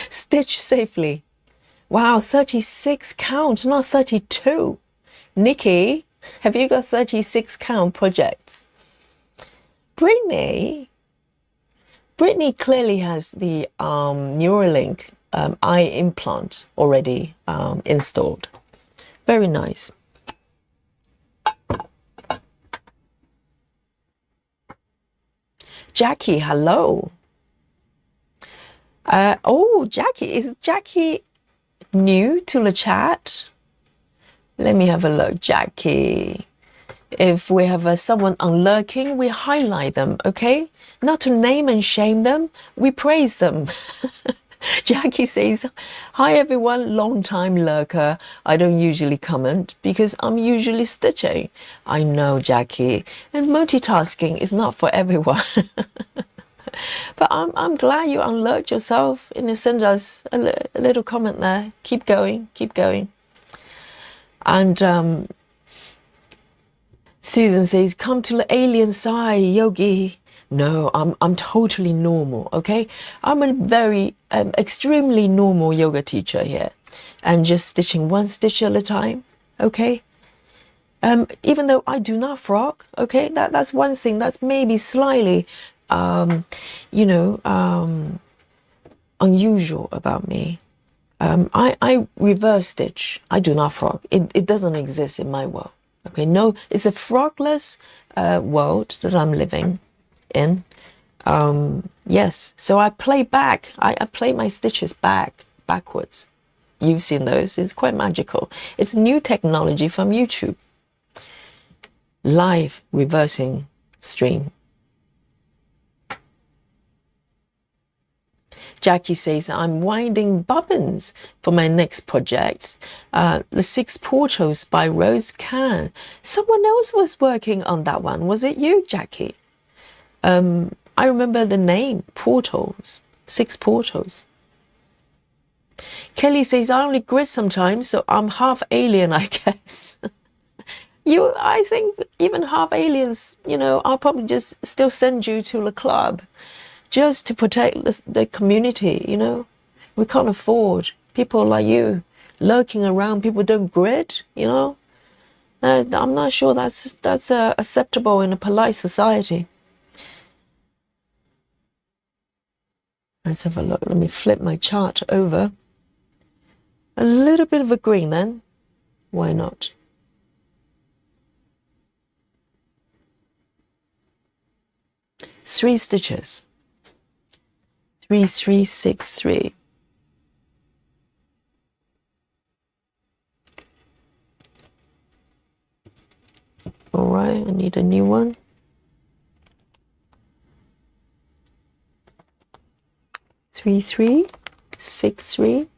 Stitch safely. Wow, 36 count, not 32. Nikki, have you got 36 count projects? Brittany clearly has the Neuralink eye implant already installed. Very nice. Jackie, hello. Oh, Jackie, is Jackie new to the chat? Let me have a look, Jackie. If we have someone unlurking, we highlight them, okay? Not to name and shame them, we praise them. Jackie says, hi everyone, long time lurker. I don't usually comment because I'm usually stitching. I know, Jackie, and multitasking is not for everyone. But I'm glad you unlurked yourself and you send us a little comment there. Keep going, keep going. And Susan says, come to the alien side, Yogi. No, I'm totally normal, okay? I'm a very extremely normal yoga teacher here, and just stitching 1 stitch at a time, okay? Even though I do not frog, okay? That's one thing that's maybe slightly, unusual about me. I reverse stitch. I do not frog. It doesn't exist in my world. Okay, no, it's a frogless world that I'm living in. Yes, so I play back. I play my stitches backwards. You've seen those. It's quite magical. It's new technology from YouTube. Live reversing stream. Jackie says, I'm winding bobbins for my next project. The 6 Portals by Rose Can. Someone else was working on that one. Was it you, Jackie? I remember the name, Portals. 6 Portals. Kelly says, I only grit sometimes, so I'm half alien, I guess. I think even half aliens, I'll probably just still send you to the club just to protect the community, We can't afford people like you lurking around. People don't grit, I'm not sure that's acceptable in a polite society. Let's have a look. Let me flip my chart over. A little bit of a green then. Why not? Three stitches. 3, 3, 6, 3. All right, I need a new one. 3, 3, 6, 3.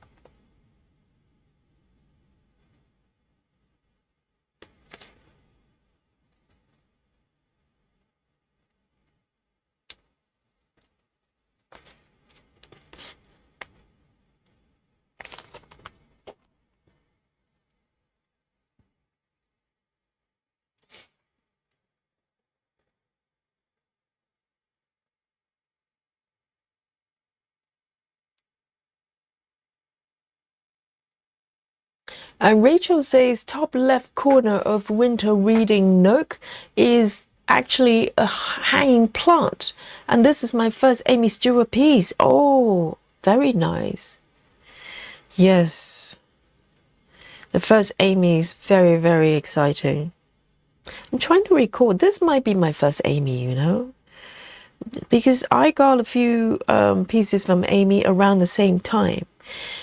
And Rachel says top left corner of winter reading nook is actually a hanging plant. And this is my first Aimee Stewart piece. Oh, very nice. Yes. The first Aimee is very, very exciting. I'm trying to recall. This might be my first Aimee, because I got a few pieces from Aimee around the same time.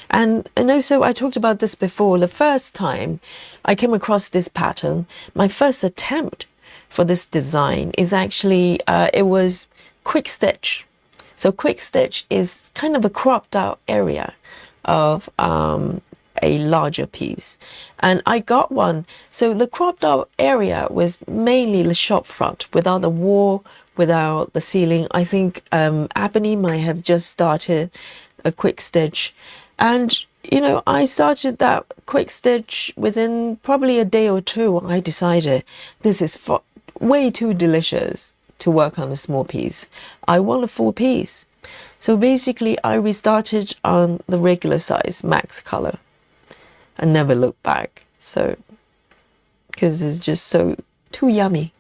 And also, I talked about this before. The first time I came across this pattern, my first attempt for this design is actually, it was quick stitch. So quick stitch is kind of a cropped out area of a larger piece. And I got one. So the cropped out area was mainly the shop front, without the wall, without the ceiling. I think Aimee might have just started a quick stitch. And, I started that quick stitch within probably a day or two. I decided this is way too delicious to work on a small piece. I want a full piece. So basically, I restarted on the regular size max color and never looked back. So, because it's just too yummy.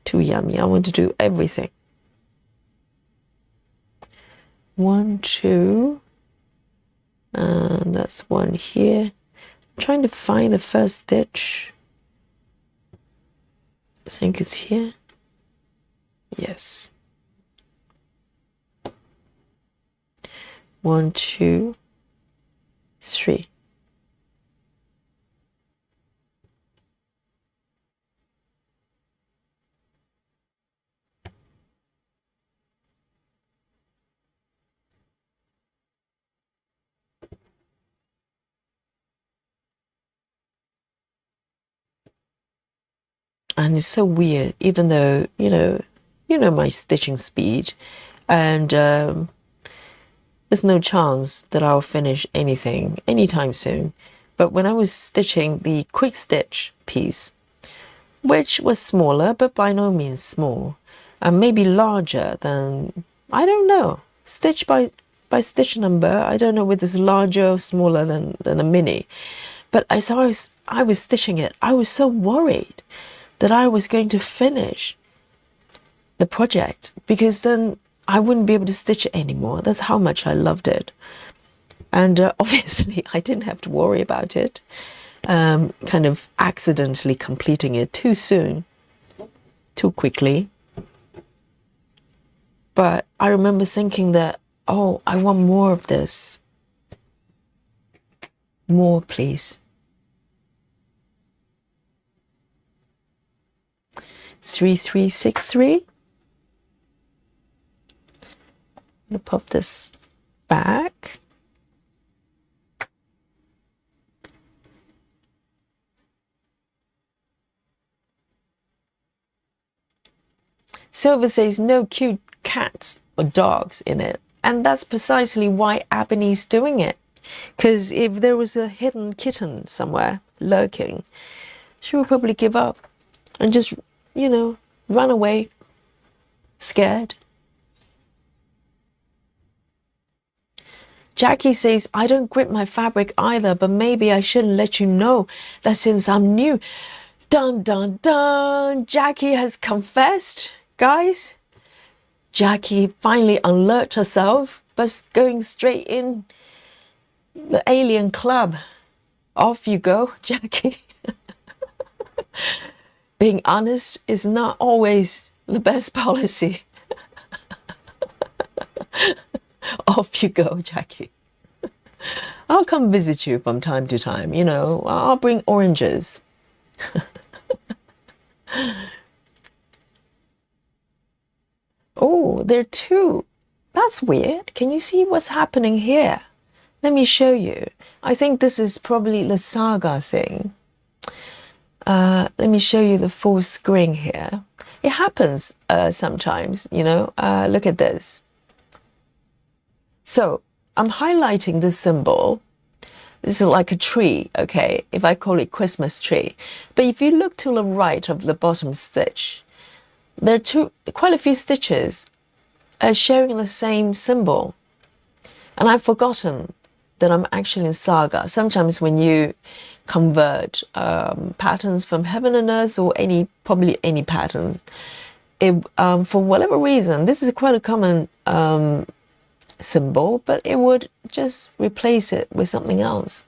Too yummy. I want to do everything. 1, 2. And that's one here. I'm trying to find the first stitch. I think it's here. Yes. 1, 2, 3. And it's so weird, even though, my stitching speed, and there's no chance that I'll finish anything anytime soon. But when I was stitching the quick stitch piece, which was smaller, but by no means small, and maybe larger than, I don't know, stitch by stitch number, I don't know whether it's larger or smaller than a mini. But as I was stitching it, I was so worried that I was going to finish the project, because then I wouldn't be able to stitch it anymore. That's how much I loved it. And obviously I didn't have to worry about it, kind of accidentally completing it too soon, too quickly. But I remember thinking that, oh, I want more of this. More, please. 3, 3, 6, 3. I'm gonna pop this back. Silver says no cute cats or dogs in it. And that's precisely why Aimee's doing it. Because if there was a hidden kitten somewhere lurking, she would probably give up and just, you know, run away, scared. Jackie says, I don't grip my fabric either, but maybe I shouldn't let you know that since I'm new. Dun, dun, dun. Jackie has confessed. Guys, Jackie finally alerted herself, but going straight in the alien club. Off you go, Jackie. Being honest is not always the best policy. Off you go, Jackie. I'll come visit you from time to time, you know. I'll bring oranges. Oh, there are two. That's weird. Can you see what's happening here? Let me show you. I think this is probably the Saga thing. Let me show you the full screen here. It happens sometimes, you know. Look at this. So I'm highlighting this symbol. This is like a tree, okay, if I call it Christmas tree. But if you look to the right of the bottom stitch, there are quite a few stitches sharing the same symbol. And I've forgotten that I'm actually in Saga. Sometimes when you convert patterns from heaven and earth or probably any pattern, for whatever reason, this is quite a common symbol, but it would just replace it with something else.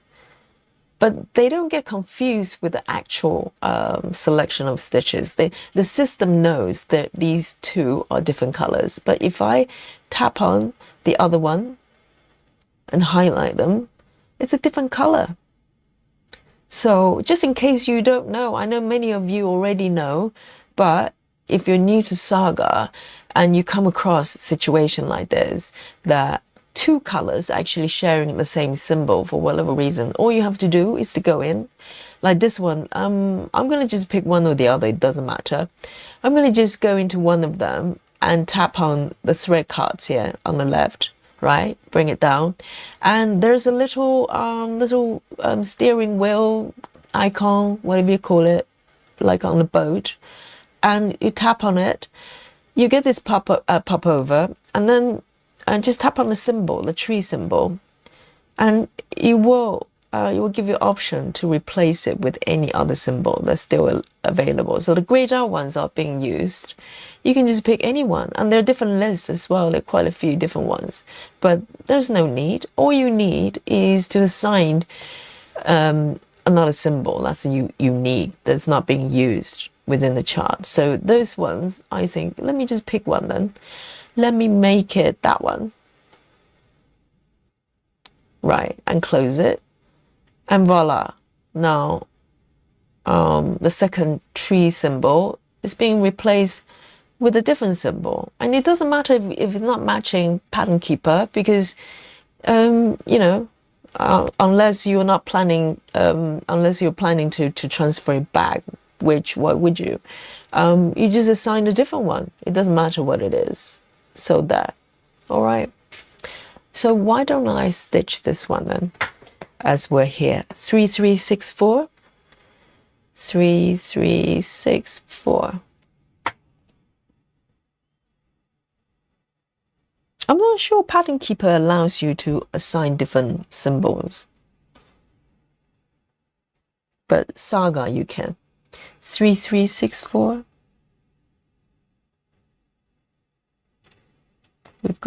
But they don't get confused with the actual selection of stitches. The system knows that these two are different colors. But if I tap on the other one and highlight them, it's a different color. So just in case you don't know, I know many of you already know, but if you're new to Saga and you come across a situation like this, that two colors actually sharing the same symbol for whatever reason, all you have to do is to go in, like this one. I'm going to just pick one or the other, it doesn't matter. I'm going to just go into one of them and tap on the thread cards here on the left, right? Bring it down. And there's a little steering wheel icon, whatever you call it, like on a boat. And you tap on it, you get this pop over, and then just tap on the symbol, the tree symbol, and it will give you an option to replace it with any other symbol that's still available. So the grayed out ones are being used. You can just pick any one, and there are different lists as well. There are quite a few different ones, but there's no need. All you need is to assign another symbol that's unique, that's not being used within the chart. So those ones, I think, let me just pick one then. Let me make it that one. Right, and close it. And voila. Now, the second tree symbol is being replaced with a different symbol. And it doesn't matter if it's not matching Pattern Keeper, because, you know, unless you're not planning, unless you're planning to transfer it back, which, why would you? You just assign a different one. It doesn't matter what it is. So that, all right. So why don't I stitch this one then, as we're here? 3 3 6 4, 3 3 6 4. I'm not sure Pattern Keeper allows you to assign different symbols, but Saga you can. 3 3 6 4. We've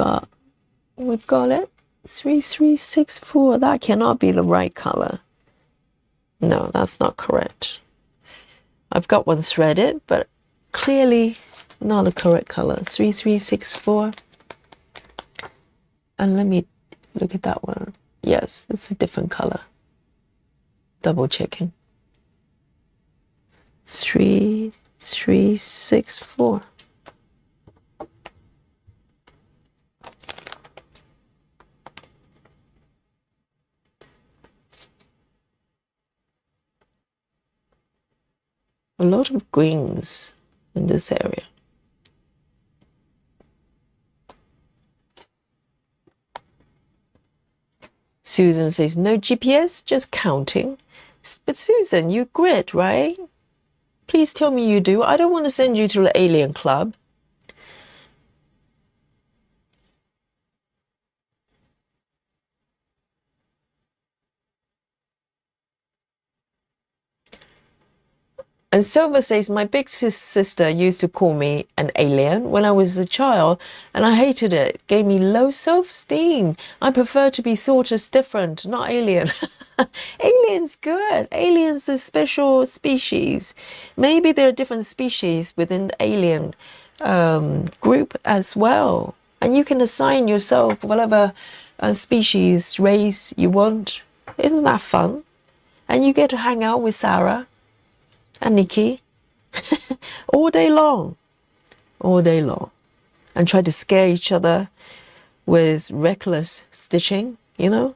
got it. 3 3 6 4. That cannot be the right color. No, that's not correct. I've got one threaded, but clearly not the correct color. 3 3 6 4. And let me look at that one. Yes, it's a different color. Double checking. 3 3 6 4. A lot of greens in this area. Susan says, no GPS, just counting. But Susan, you grid, right? Please tell me you do. I don't want to send you to the alien club. And Silver says, my big sister used to call me an alien when I was a child, and I hated it. It gave me low self-esteem. I prefer to be thought as different, not alien. Alien's good. Alien's a special species. Maybe there are different species within the alien group as well. And you can assign yourself whatever species, race you want. Isn't that fun? And you get to hang out with Sarah and Nikki all day long, and try to scare each other with reckless stitching, you know.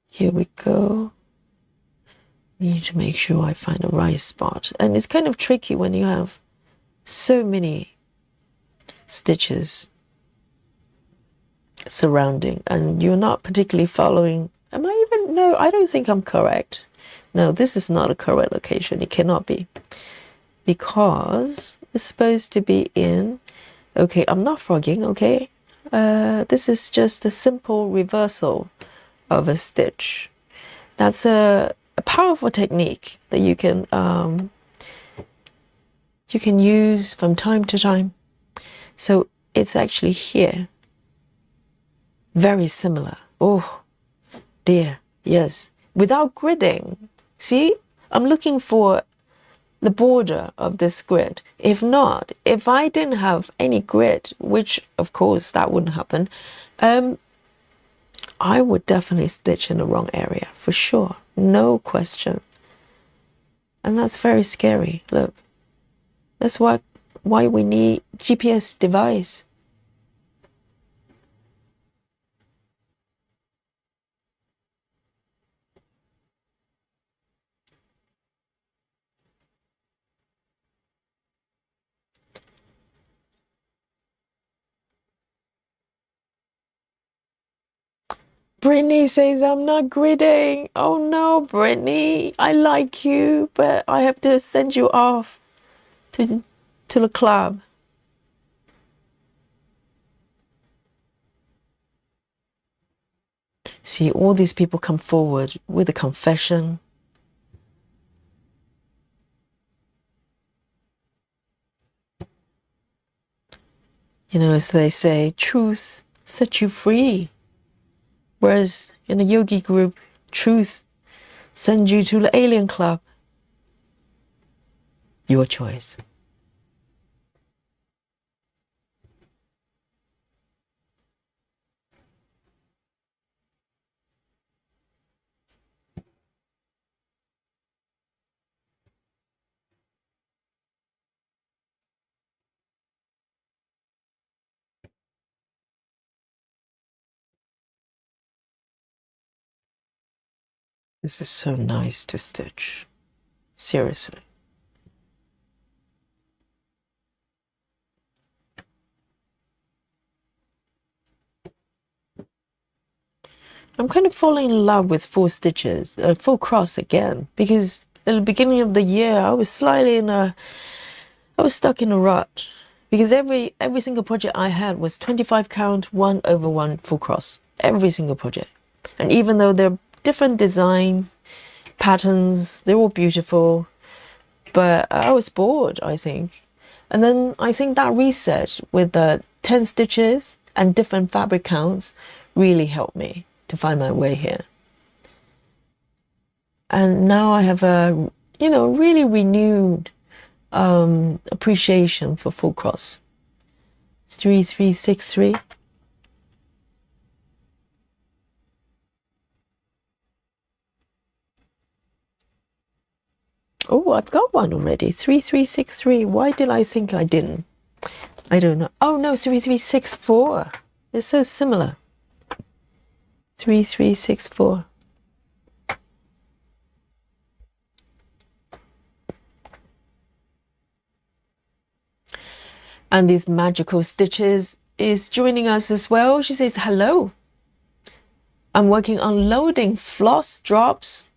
Here we go. Need to make sure I find the right spot, and it's kind of tricky when you have so many stitches surrounding and you're not particularly following. Am I even? No, I don't think I'm correct. No, this is not a correct location. It cannot be, because it's supposed to be in. Okay, I'm not frogging. Okay, this is just a simple reversal of a stitch. That's a powerful technique that you can use from time to time. So it's actually here. Very similar. Oh dear, yes. Without gridding. See, I'm looking for the border of this grid. If not, if I didn't have any grid, which of course that wouldn't happen, I would definitely stitch in the wrong area, for sure. No question. And that's very scary. Look, that's why we need GPS device. Brittany says I'm not gridding. Oh no, Brittany, I like you, but I have to send you off to the club. See, all these people come forward with a confession. You know, as they say, truth sets you free. Whereas in the yogi group, truth sends you to the alien club. Your choice. This is so nice to stitch. Seriously. I'm kind of falling in love with full stitches, full cross again, because at the beginning of the year, I was stuck in a rut, because every single project I had was 25 count, 1/1 full cross, every single project. And even though they're different design patterns, they're all beautiful, but I was bored, I think. And then I think that reset with the 10 stitches and different fabric counts really helped me to find my way here. And now I have a, really renewed appreciation for full cross. 3363. Oh, I've got one already. 3363. Why did I think I didn't? I don't know. Oh no, 3364. They're so similar. 3364. And these magical stitches is joining us as well. She says, hello. I'm working on loading floss drops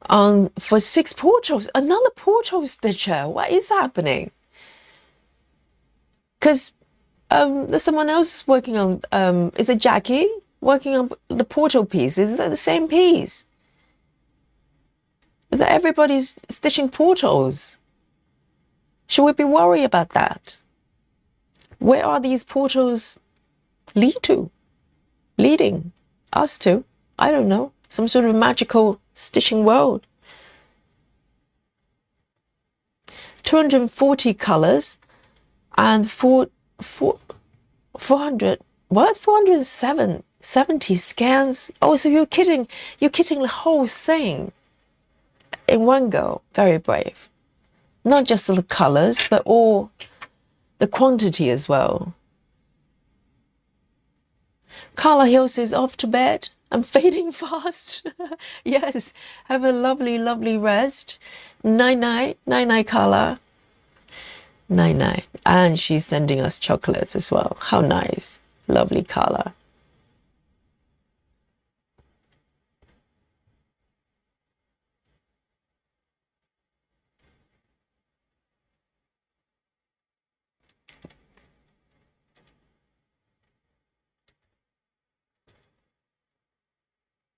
on for 6 portals. Another portal stitcher. What is happening? Because there's someone else working on, is it Jackie? Working on the portal piece. Is that the same piece? Is that everybody's stitching portals? Should we be worried about that? Where are these portals leading us to? I don't know. Some sort of magical stitching world. 240 colors and 400, what? 470 scans. Oh, so you're kitting the whole thing in one go. Very brave. Not just the colors, but all the quantity as well. Carla Hills is off to bed. I'm fading fast. Yes, have a lovely, lovely rest. Night-night, night-night, Carla. Night-night. And she's sending us chocolates as well. How nice. Lovely Carla.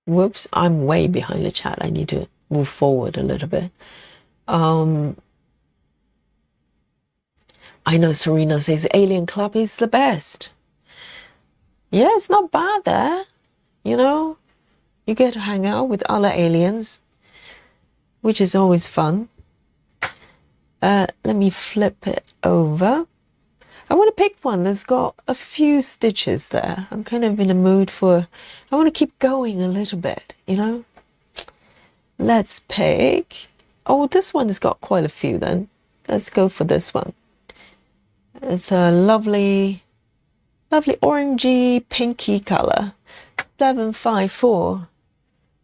Whoops, I'm way behind the chat. I need to move forward a little bit. I know Serena says Alien Club is the best. Yeah, it's not bad there. You know, you get to hang out with other aliens, which is always fun. Let me flip it over. I want to pick one that's got a few stitches there. I'm kind of in a mood for, I want to keep going a little bit, you know. Let's pick, oh, this one has got quite a few then. Let's go for this one. It's a lovely, lovely orangey, pinky color. 754.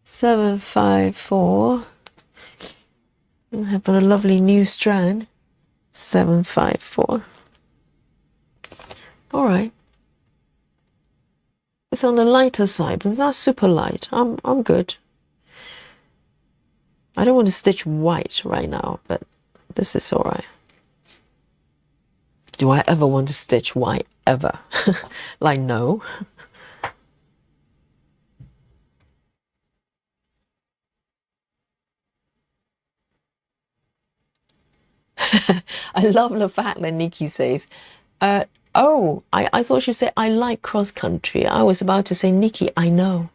754. I have a lovely new strand. 754. All right. It's on the lighter side, but it's not super light. I'm good. I don't want to stitch white right now, but this is all right. Do I ever want to stitch white? Ever? Like, no. I love the fact that Nikki says, oh, I thought she said, I like cross country. I was about to say, Nikki, I know.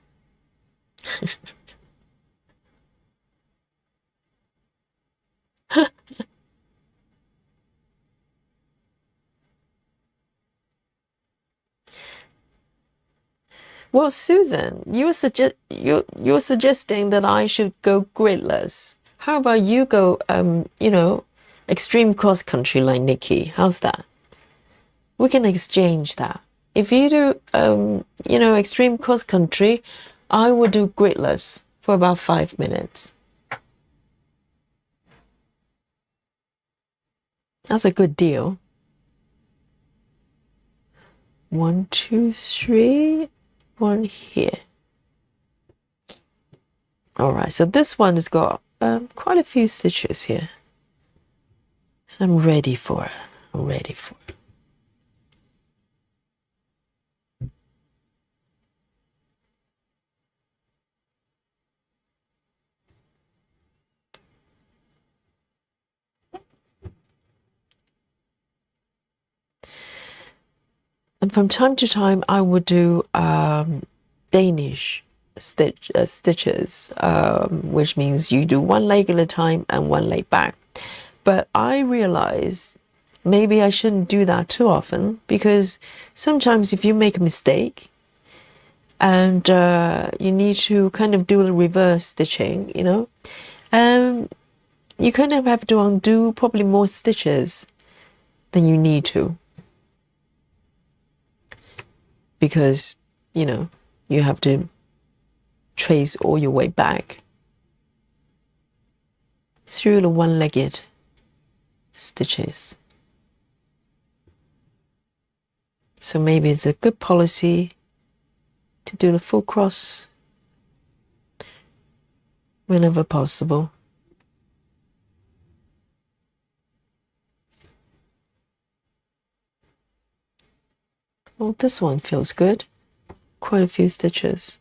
Well, Susan, you're suggesting that I should go griddless. How about you go, you know, extreme cross country like Nikki? How's that? We can exchange that. If you do, you know, extreme cross country, I will do griddless for about 5 minutes. That's a good deal. 1, 2, 3, 1 here. All right, so this one has got quite a few stitches here. So I'm ready for it. I'm ready for it. And from time to time, I would do Danish stitches, which means you do one leg at a time and one leg back. But I realize maybe I shouldn't do that too often, because sometimes if you make a mistake and you need to kind of do a reverse stitching, you know, you kind of have to undo probably more stitches then you need to. Because, you know, you have to trace all your way back through the one-legged stitches. So maybe it's a good policy to do the full cross whenever possible. Well, this one feels good. Quite a few stitches.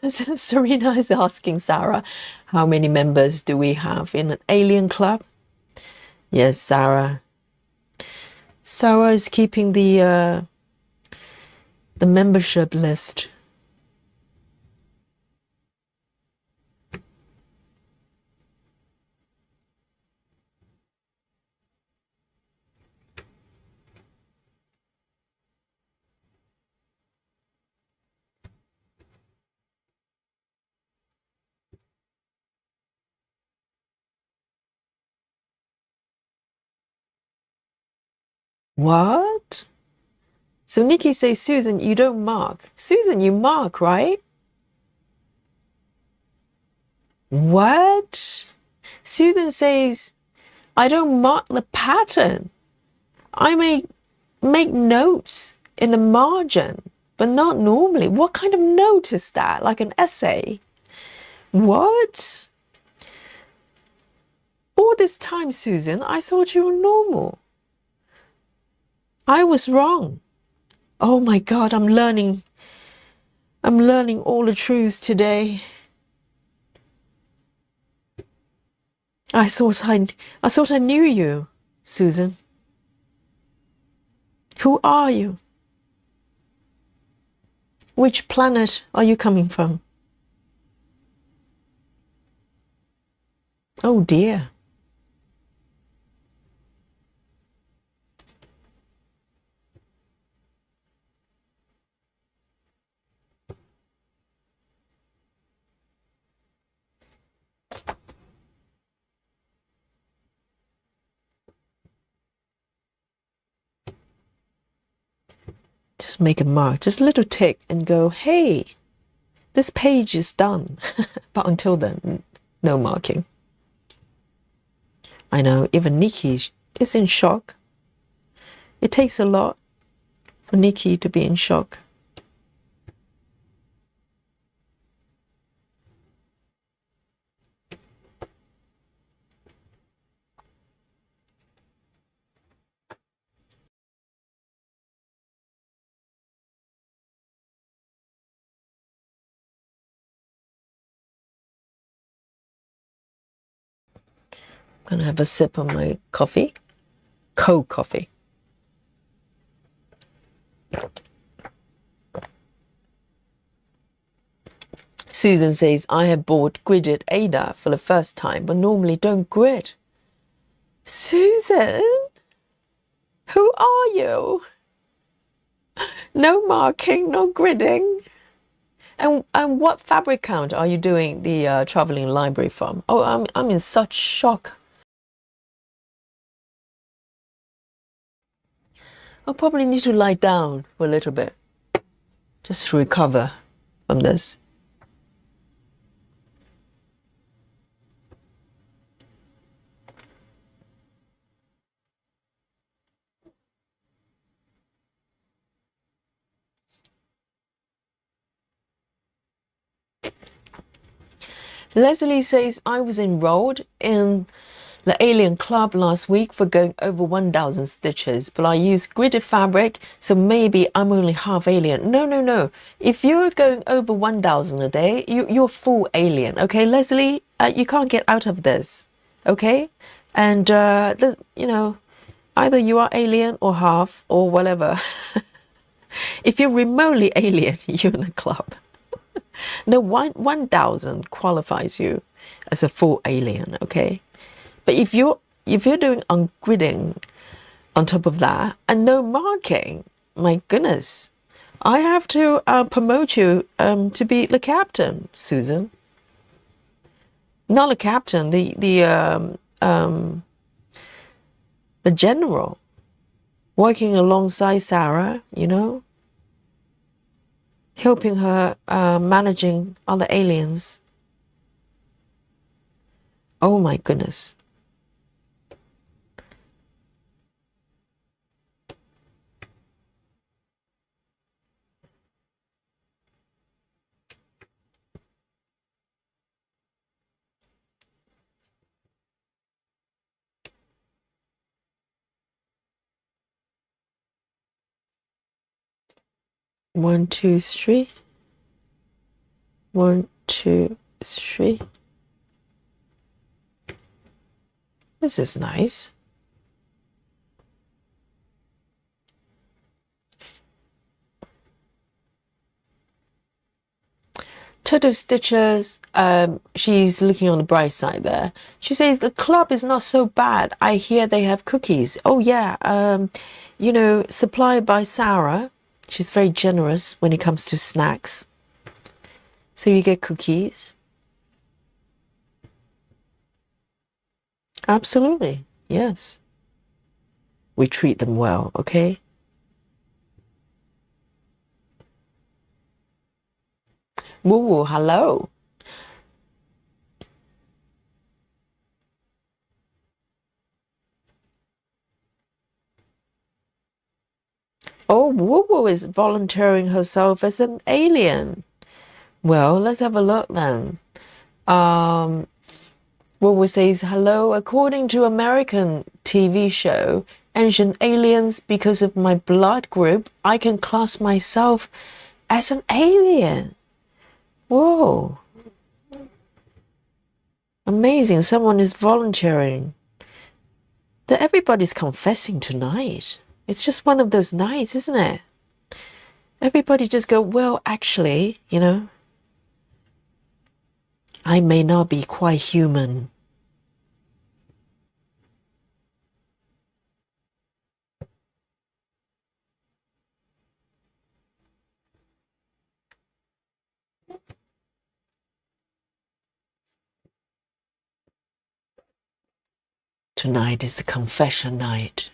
Serena is asking Sarah, how many members do we have in an alien club? Yes, Sarah. Sarah is keeping the membership list. What? So Nikki says, Susan, you don't mark. Susan, you mark, right? What? Susan says, I don't mark the pattern. I may make notes in the margin, but not normally. What kind of note is that? Like an essay? What? All this time, Susan, I thought you were normal. I was wrong. Oh my God, I'm learning all the truths today. I thought I knew you, Susan. Who are you? Which planet are you coming from? Oh dear. Just make a mark, just a little tick and go, hey, this page is done. But until then, no marking. I know, even Nikki is in shock. It takes a lot for Nikki to be in shock. I'm gonna have a sip of my coffee, cold coffee. Susan says, I have bought gridded Ada for the first time, but normally don't grid. Susan, who are you? No marking, no gridding. And what fabric count are you doing the traveling library from? Oh, I'm in such shock. I'll probably need to lie down for a little bit, just to recover from this. Leslie says, I was enrolled in the Alien Club last week for going over 1,000 stitches, but I used gridded fabric, so maybe I'm only half alien. No. If you're going over 1,000 a day, you're full alien, okay? Leslie, you can't get out of this, okay? And, you know, either you are alien or half or whatever. If you're remotely alien, you're in a club. No, 1,000 qualifies you as a full alien, okay? But if you're doing ungridding on top of that, and no marking. My goodness. I have to promote you to be the captain, Susan. Not the captain, the general, working alongside Sarah, you know, helping her managing other aliens. Oh my goodness. One, two, three. 1, 2, 3. This is nice. Turtle Stitches, she's looking on the bright side there. She says the club is not so bad. I hear they have cookies. Oh yeah, you know, supplied by Sarah. She's very generous when it comes to snacks. So you get cookies. Absolutely, yes. We treat them well, okay? Woo woo, hello. Oh, Woo Woo is volunteering herself as an alien. Well, let's have a look then. Woo Woo says, hello, according to American TV show, Ancient Aliens, because of my blood group, I can class myself as an alien. Whoa. Amazing, someone is volunteering. Everybody's confessing tonight. It's just one of those nights, isn't it? Everybody just go, well, actually, you know, I may not be quite human. Tonight is a confession night.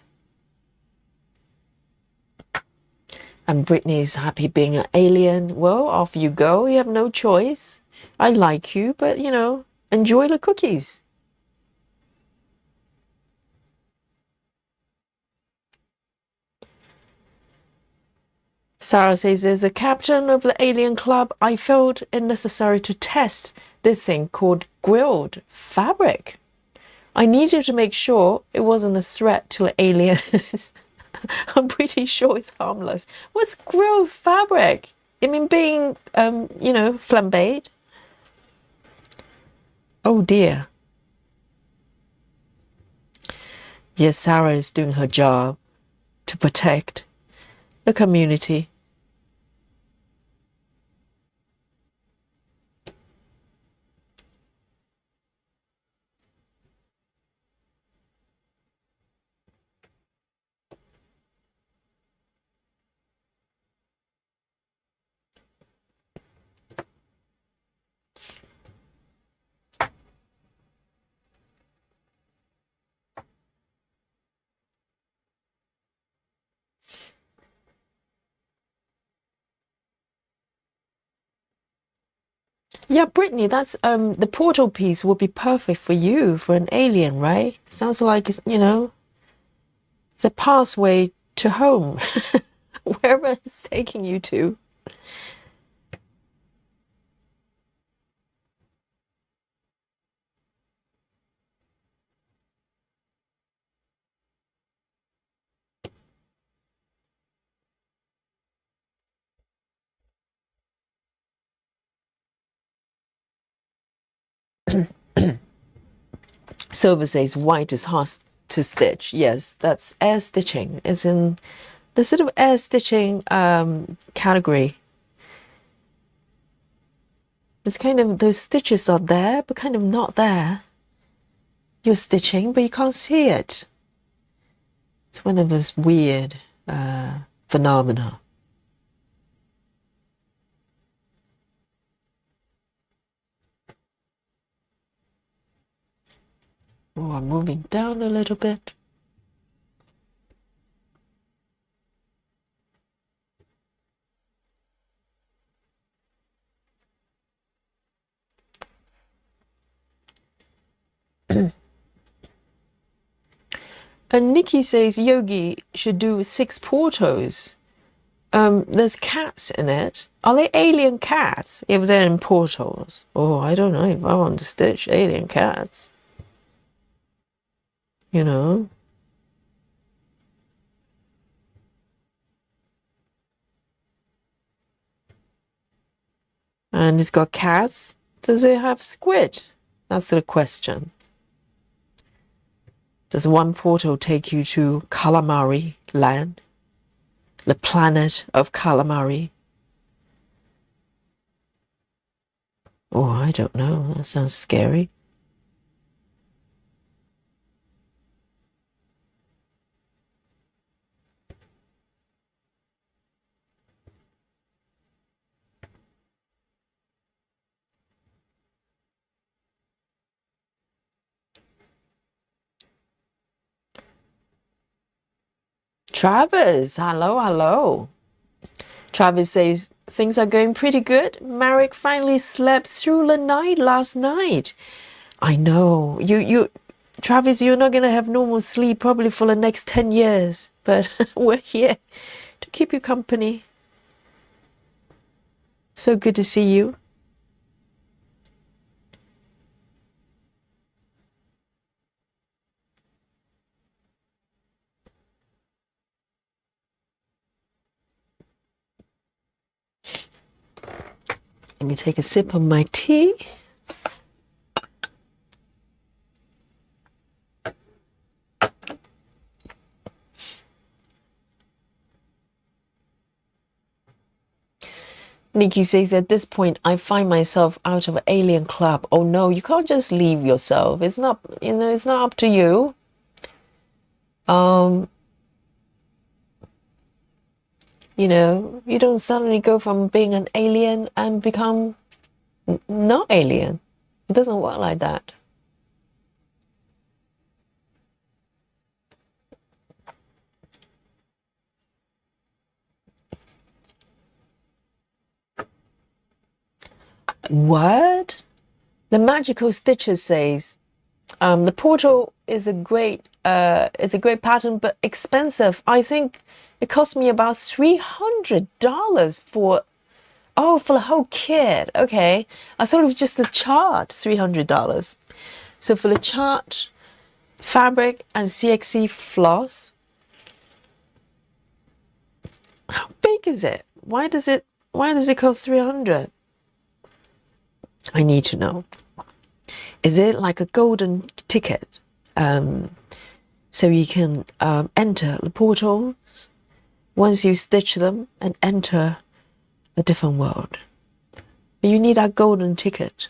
And Brittany's happy being an alien. Well, off you go. You have no choice. I like you, but, you know, enjoy the cookies. Sarah says, as a captain of the alien club, I felt it necessary to test this thing called grilled fabric. I needed to make sure it wasn't a threat to the aliens. I'm pretty sure it's harmless. What's grilled fabric? I mean, being, you know, flambéed. Oh dear. Yes, Sarah is doing her job to protect the community. Yeah, Brittany, that's the portal piece would be perfect for you, for an alien, right? Sounds like it's, you know, it's a pathway to home, wherever it's taking you to. Silver says white is hard to stitch. Yes, that's air stitching. It's in the sort of air stitching category. It's kind of, those stitches are there, but kind of not there. You're stitching, but you can't see it. It's one of those weird phenomena. Oh, I'm moving down a little bit. And Nikki says Yogi should do 6 portos. There's cats in it. Are they alien cats if they're in portals? Oh, I don't know if I want to stitch alien cats. You know? And it's got cats. Does it have squid? That's the question. Does one portal take you to calamari land? The planet of calamari? Oh, I don't know. That sounds scary. Travis, hello. Travis says, things are going pretty good. Marek finally slept through the night last night. I know. Travis, you're not going to have normal sleep probably for the next 10 years. But we're here to keep you company. So good to see you. Let me take a sip of my tea. Nikki says, at this point, I find myself out of an alien club. Oh no, you can't just leave yourself. It's not, it's not up to you. You don't suddenly go from being an alien and become not alien. It doesn't work like that. What? The Magical Stitches says, the portal is a great pattern, but expensive. I think it cost me about $300 for the whole kit. Okay. I thought it was just the chart, $300. So for the chart, fabric and CXC floss, how big is it? Why does it cost $300? I need to know. Is it like a golden ticket? So you can enter the portals once you stitch them and enter a different world. But you need that golden ticket.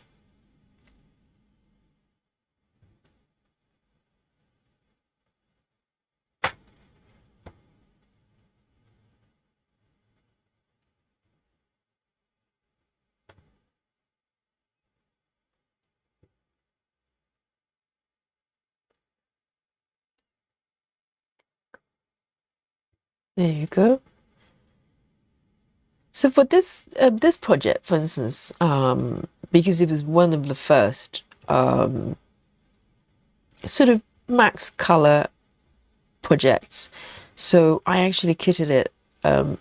There you go. So for this project, for instance, because it was one of the first sort of max color projects, so I actually kitted it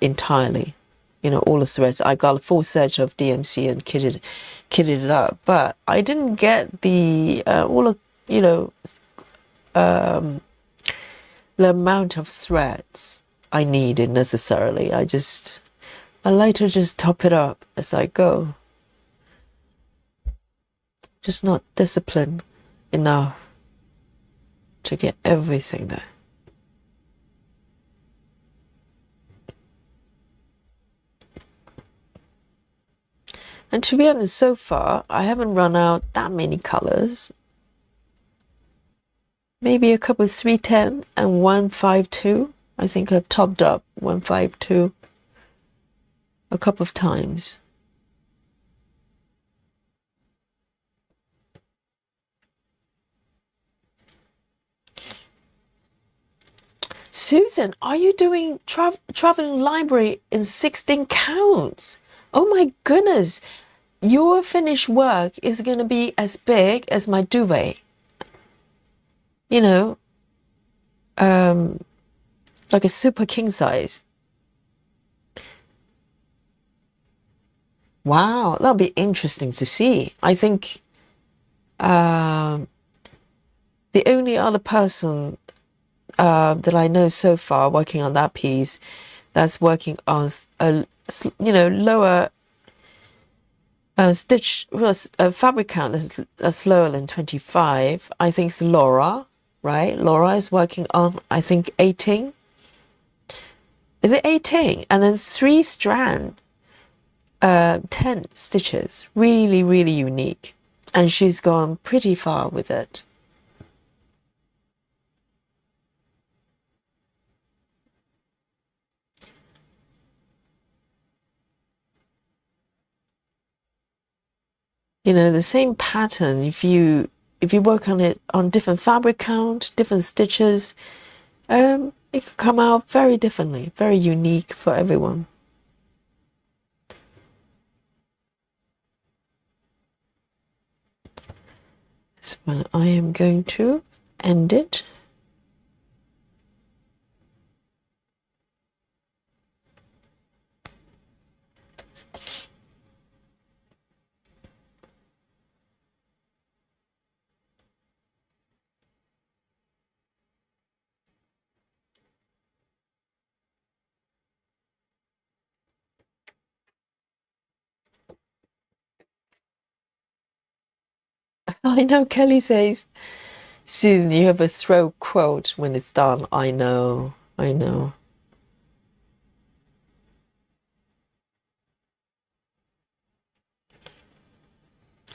entirely. All the threads. I got a full set of DMC and kitted it up, but I didn't get the the amount of threads I needed necessarily. I like to just top it up as I go. Just not disciplined enough to get everything there. And to be honest, so far, I haven't run out that many colors. maybe a couple of 310 and 152. I think I've topped up 152 a couple of times. Susan, are you doing traveling library in 16 counts? Oh my goodness. Your finished work is going to be as big as my duvet. You know, like a super king size. Wow, that'll be interesting to see. I think the only other person that I know so far working on that piece that's working on a lower stitch fabric count that's lower than 25. I think it's Laura, right? Laura is working on, I think, 18. Is it 18? And then 3 strand, 10 stitches. Really, really unique. And she's gone pretty far with it. You know, the same pattern, if you work on it on different fabric count, different stitches, it could come out very differently, very unique for everyone. So when I am going to end it. I know Kelly says, Susan, you have a throat quote when it's done. I know, I know.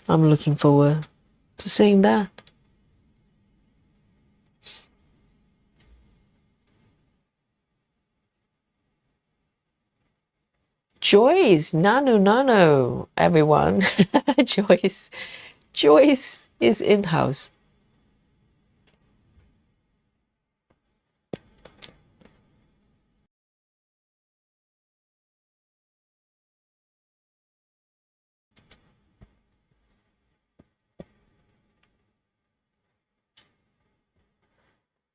I'm looking forward to seeing that. Joyce, nano, everyone. Joyce is in-house.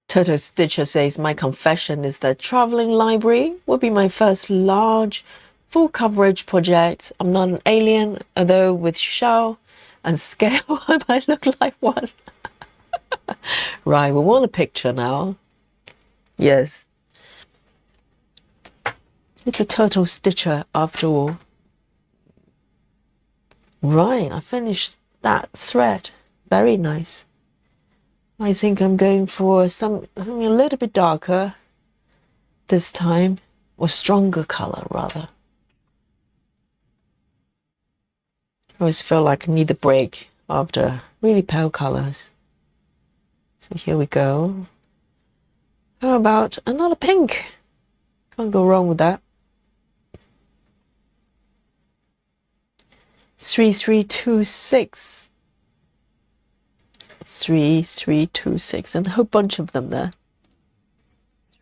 Toto Stitcher says, my confession is that traveling library will be my first large, full coverage project. I'm not an alien, although with shell and scale, I might look like one. Right, we want a picture now. Yes. It's a turtle stitcher after all. Right, I finished that thread. Very nice. I think I'm going for something a little bit darker this time, or stronger color rather. I always feel like I need a break after really pale colors. So here we go. How about another pink? Can't go wrong with that. 3326. 3326, and a whole bunch of them there.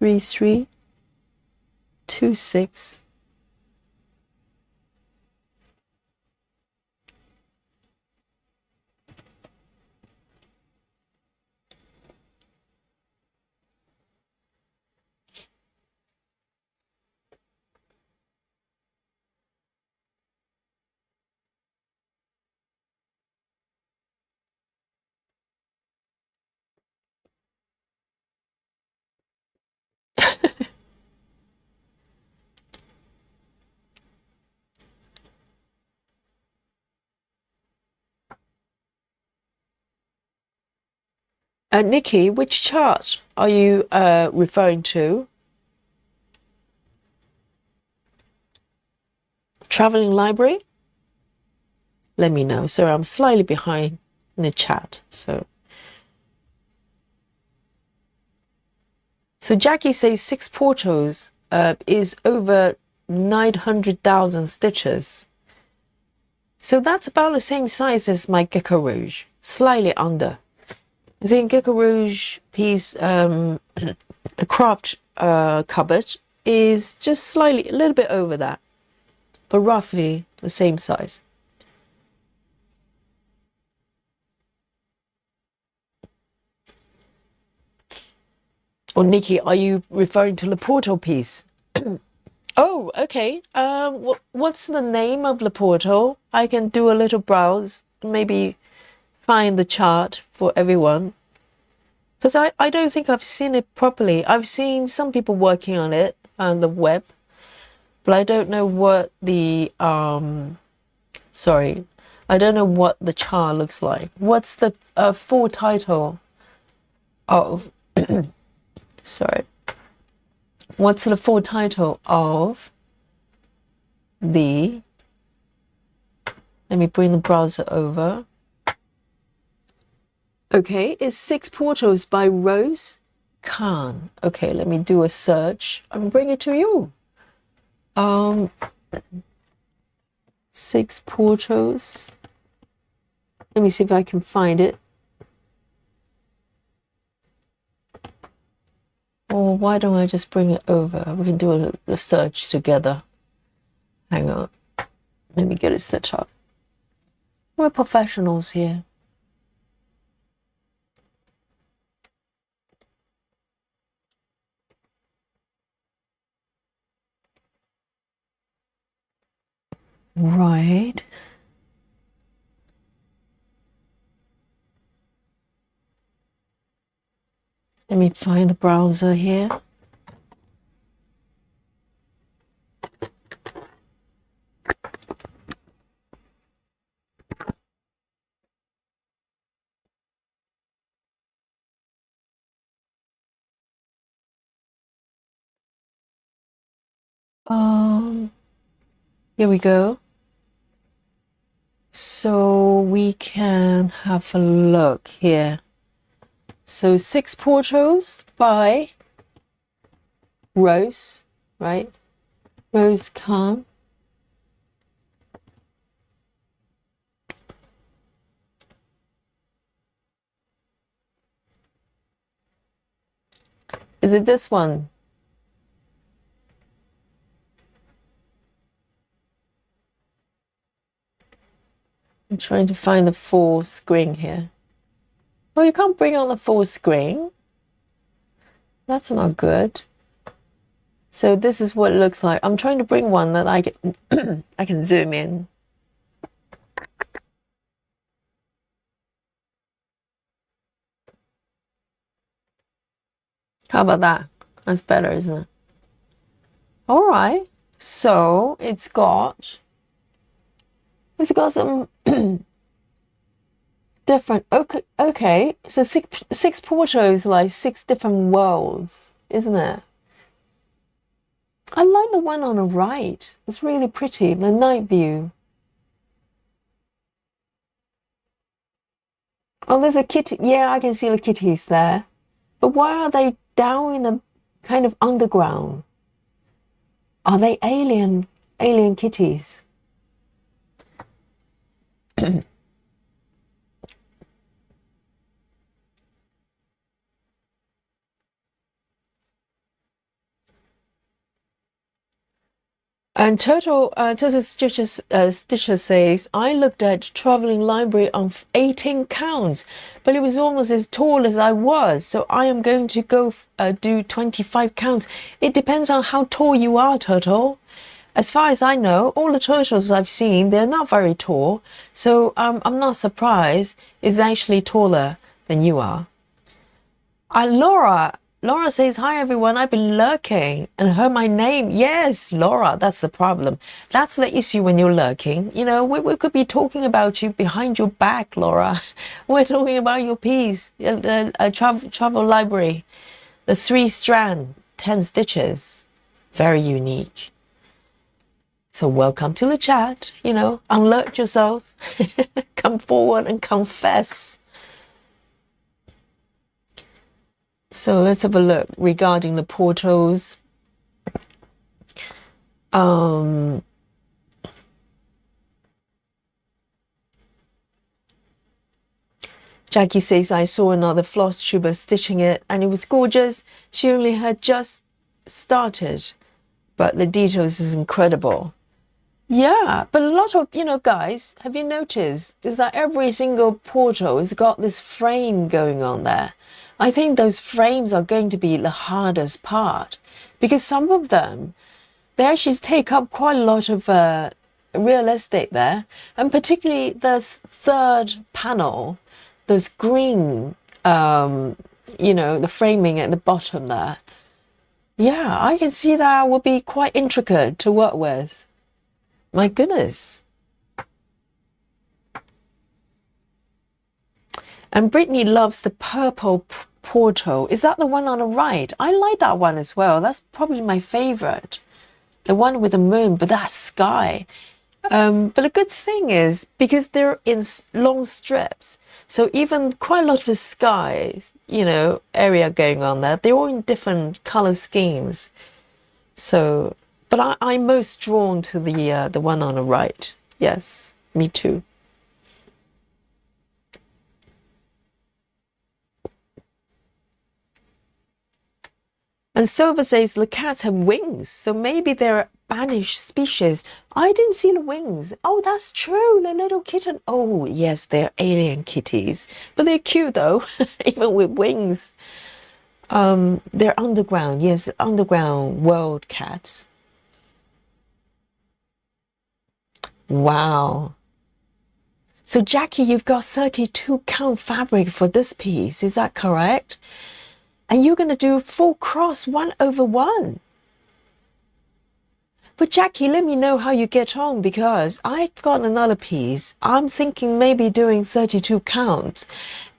3326. Nikki, which chart are you referring to? Traveling library? Let me know. Sorry, I'm slightly behind in the chat. So So Jackie says 6 portos is over 900,000 stitches. So that's about the same size as my Gecko Rouge, slightly under. I think Gecko Rouge piece, the craft cupboard, is just slightly, a little bit over that, but roughly the same size. Or Nikki, are you referring to the Porto piece? Oh, okay. What's the name of the Porto? I can do a little browse, maybe find the chart for everyone. Because I don't think I've seen it properly. I've seen some people working on it on the web, but I don't know what the sorry, I don't know what the chart looks like. What's the full title of sorry, what's the full title of the, let me bring the browser over. Okay, it's 6 Portos by Rose Khan. Okay, let me do a search and bring it to you. 6 Portos. Let me see if I can find it. Or why don't I just bring it over? We can do a search together. Hang on. Let me get it set up. We're professionals here. Right. Let me find the browser here. Here we go. So we can have a look here. So 6 Portos by Rose, right? Rose Khan. Is it this one? I'm trying to find the full screen here. Oh, you can't bring on the full screen. That's not good. So this is what it looks like. I'm trying to bring one that I can I can zoom in. How about that? That's better, isn't it? All right. So it's got some different. Okay. So six portos, like 6 different worlds, isn't it? I like the one on the right. It's really pretty. The night view. Oh, there's a kitty. Yeah, I can see the kitties there. But why are they down in the kind of underground? Are they alien kitties? And Turtle Stitcher says, I looked at traveling library on 18 counts, but it was almost as tall as I was. So I am going to go do 25 counts. It depends on how tall you are, Turtle. As far as I know, all the turtles I've seen, they're not very tall. So I'm not surprised it's actually taller than you are. Laura says, hi everyone, I've been lurking and heard my name. Yes, Laura, that's the problem. That's the issue when you're lurking. You know, we could be talking about you behind your back, Laura. We're talking about your piece, the travel library, the 3-strand, 10 stitches. Very unique. So welcome to the chat, you know, unlurk yourself, come forward and confess. So let's have a look regarding the portals. Jackie says, I saw another floss tuber stitching it and it was gorgeous. She only had just started, but the details is incredible. Yeah, but a lot of, guys, have you noticed is that every single portal has got this frame going on there? I think those frames are going to be the hardest part because some of them, they actually take up quite a lot of real estate there. And particularly the third panel, those green, the framing at the bottom there. Yeah, I can see that would be quite intricate to work with. My goodness. And Brittany loves the purple portal. Is that the one on the right? I like that one as well. That's probably my favorite. The one with the moon, but that sky. But the good thing is, because they're in long strips, so even quite a lot of the skies, area going on there, they're all in different color schemes. So, but I'm most drawn to the one on the right. Yes, me too. And Silver says the cats have wings, so maybe they're banished species. I didn't see the wings. Oh, that's true. The little kitten. Oh, yes, they're alien kitties, but they're cute though, even with wings. They're underground. Yes, underground world cats. Wow. So Jackie, you've got 32 count fabric for this piece. Is that correct? And you're going to do full cross 1/1. But Jackie, let me know how you get on because I got another piece. I'm thinking maybe doing 32 counts.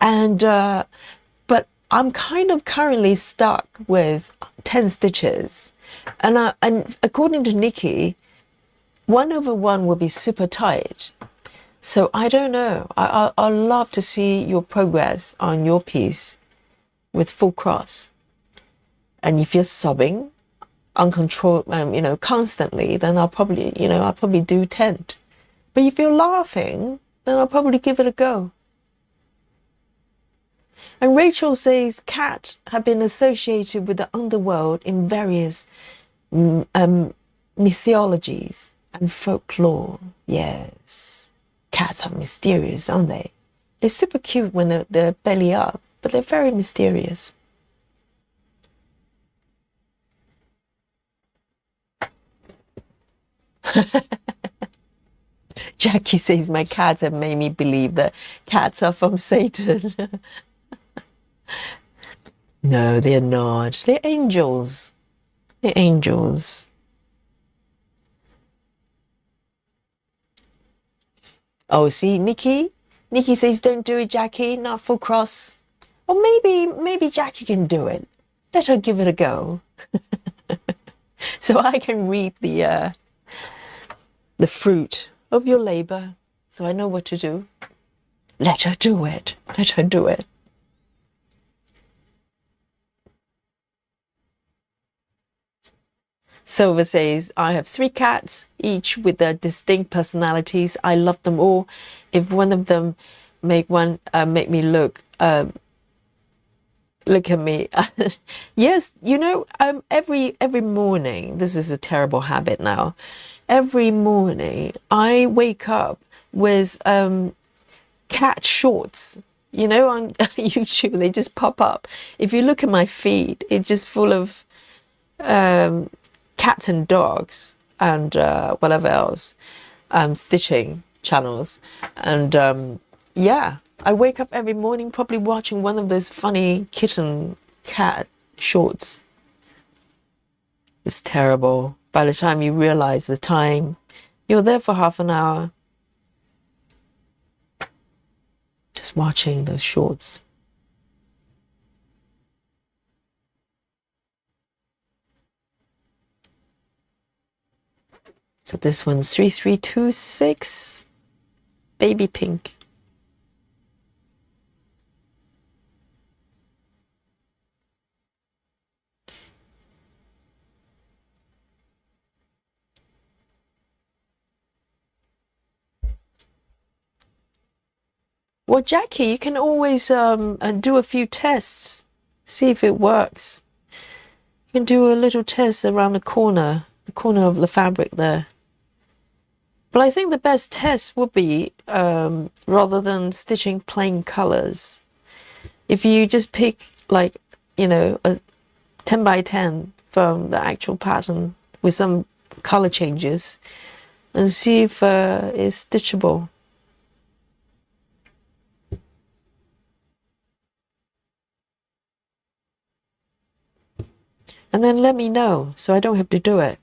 And, but I'm kind of currently stuck with 10 stitches. And according to Nikki, 1/1 will be super tight. So I don't know. I'd love to see your progress on your piece with full cross. And if you're sobbing uncontrolled, constantly, then I'll probably do 10. But if you're laughing, then I'll probably give it a go. And Rachel says cats have been associated with the underworld in various mythologies and folklore. Yes, cats are mysterious, aren't they? They're super cute when they're belly up, but they're very mysterious. Jackie says my cats have made me believe that cats are from Satan. No, they're not. They're angels. They're angels. Oh, see, Nikki says don't do it, Jackie, not full cross. Or maybe Jackie can do it. Let her give it a go. So I can reap the fruit of your labor. So I know what to do. Let her do it. Let her do it. Silver says, I have 3 cats, each with their distinct personalities. I love them all. If one of them make me look at me. Yes, every morning, this is a terrible habit now. Every morning I wake up with cat shorts. On YouTube, they just pop up. If you look at my feed, it's just full of cats and dogs and whatever else, stitching channels. And yeah, I wake up every morning probably watching one of those funny kitten cat shorts. It's terrible. By the time you realize the time, you're there for half an hour just watching those shorts. So this one's 3326, baby pink. Well, Jackie, you can always do a few tests, see if it works. You can do a little test around the corner of the fabric there. But I think the best test would be, rather than stitching plain colors, if you just pick like, a 10 by 10 from the actual pattern with some color changes and see if it's stitchable. And then let me know so I don't have to do it.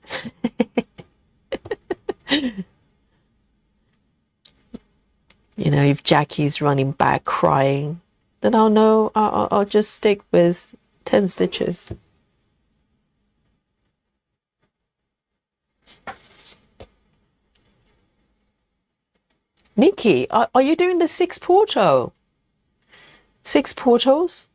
If Jackie's running back crying, then I'll know I'll just stick with 10 stitches. Nikki, are you doing the 6 portal? 6 portals?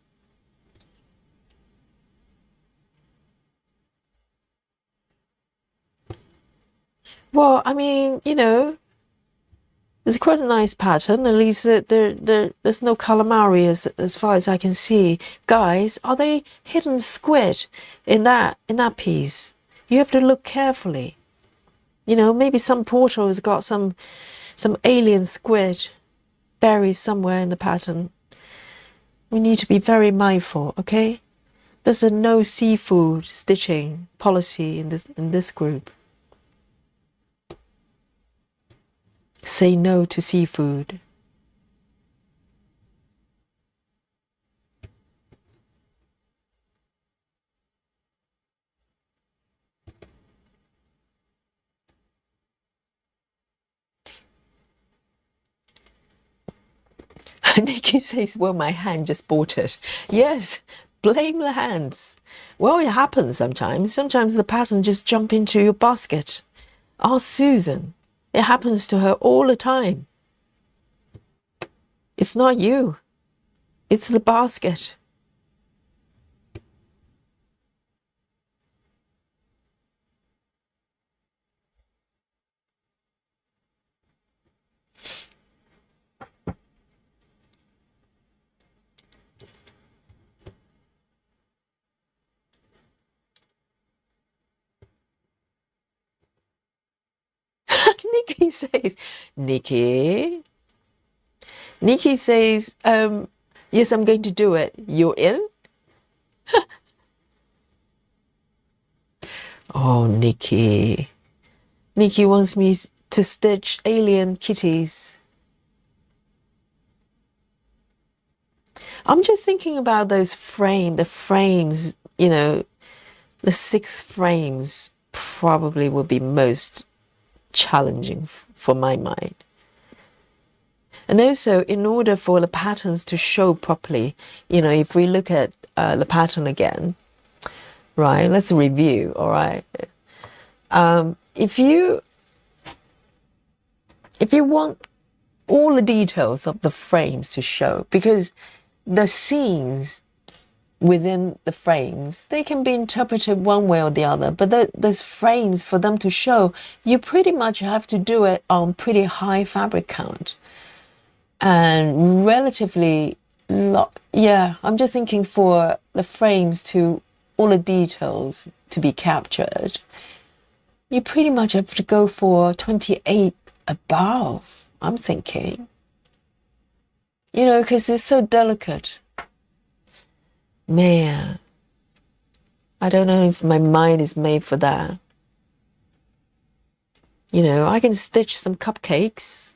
Well, I mean, it's quite a nice pattern. At least there's no calamari as far as I can see. Guys, are they hidden squid in that piece? You have to look carefully. Maybe some portal has got some alien squid buried somewhere in the pattern. We need to be very mindful, okay? There's a no seafood stitching policy in this group. Say no to seafood. Nikki says, well, my hand just bought it. Yes, blame the hands. Well, it happens sometimes. Sometimes the pattern just jump into your basket. Ask Susan. It happens to her all the time. It's not you. It's the basket. Nikki says, Nikki says, yes, I'm going to do it. You're in? Oh, Nikki. Nikki wants me to stitch alien kitties. I'm just thinking about the frames, the 6 frames probably would be most challenging for my mind. And also, in order for the patterns to show properly, if we look at the pattern again, right, let's review, all right? If you want all the details of the frames to show, because the scenes within the frames, they can be interpreted one way or the other, but those frames, for them to show, you pretty much have to do it on pretty high fabric count and relatively I'm just thinking for the frames to all the details to be captured, you pretty much have to go for 28 above, I'm thinking, because it's so delicate. Man, I don't know if my mind is made for that. I can stitch some cupcakes.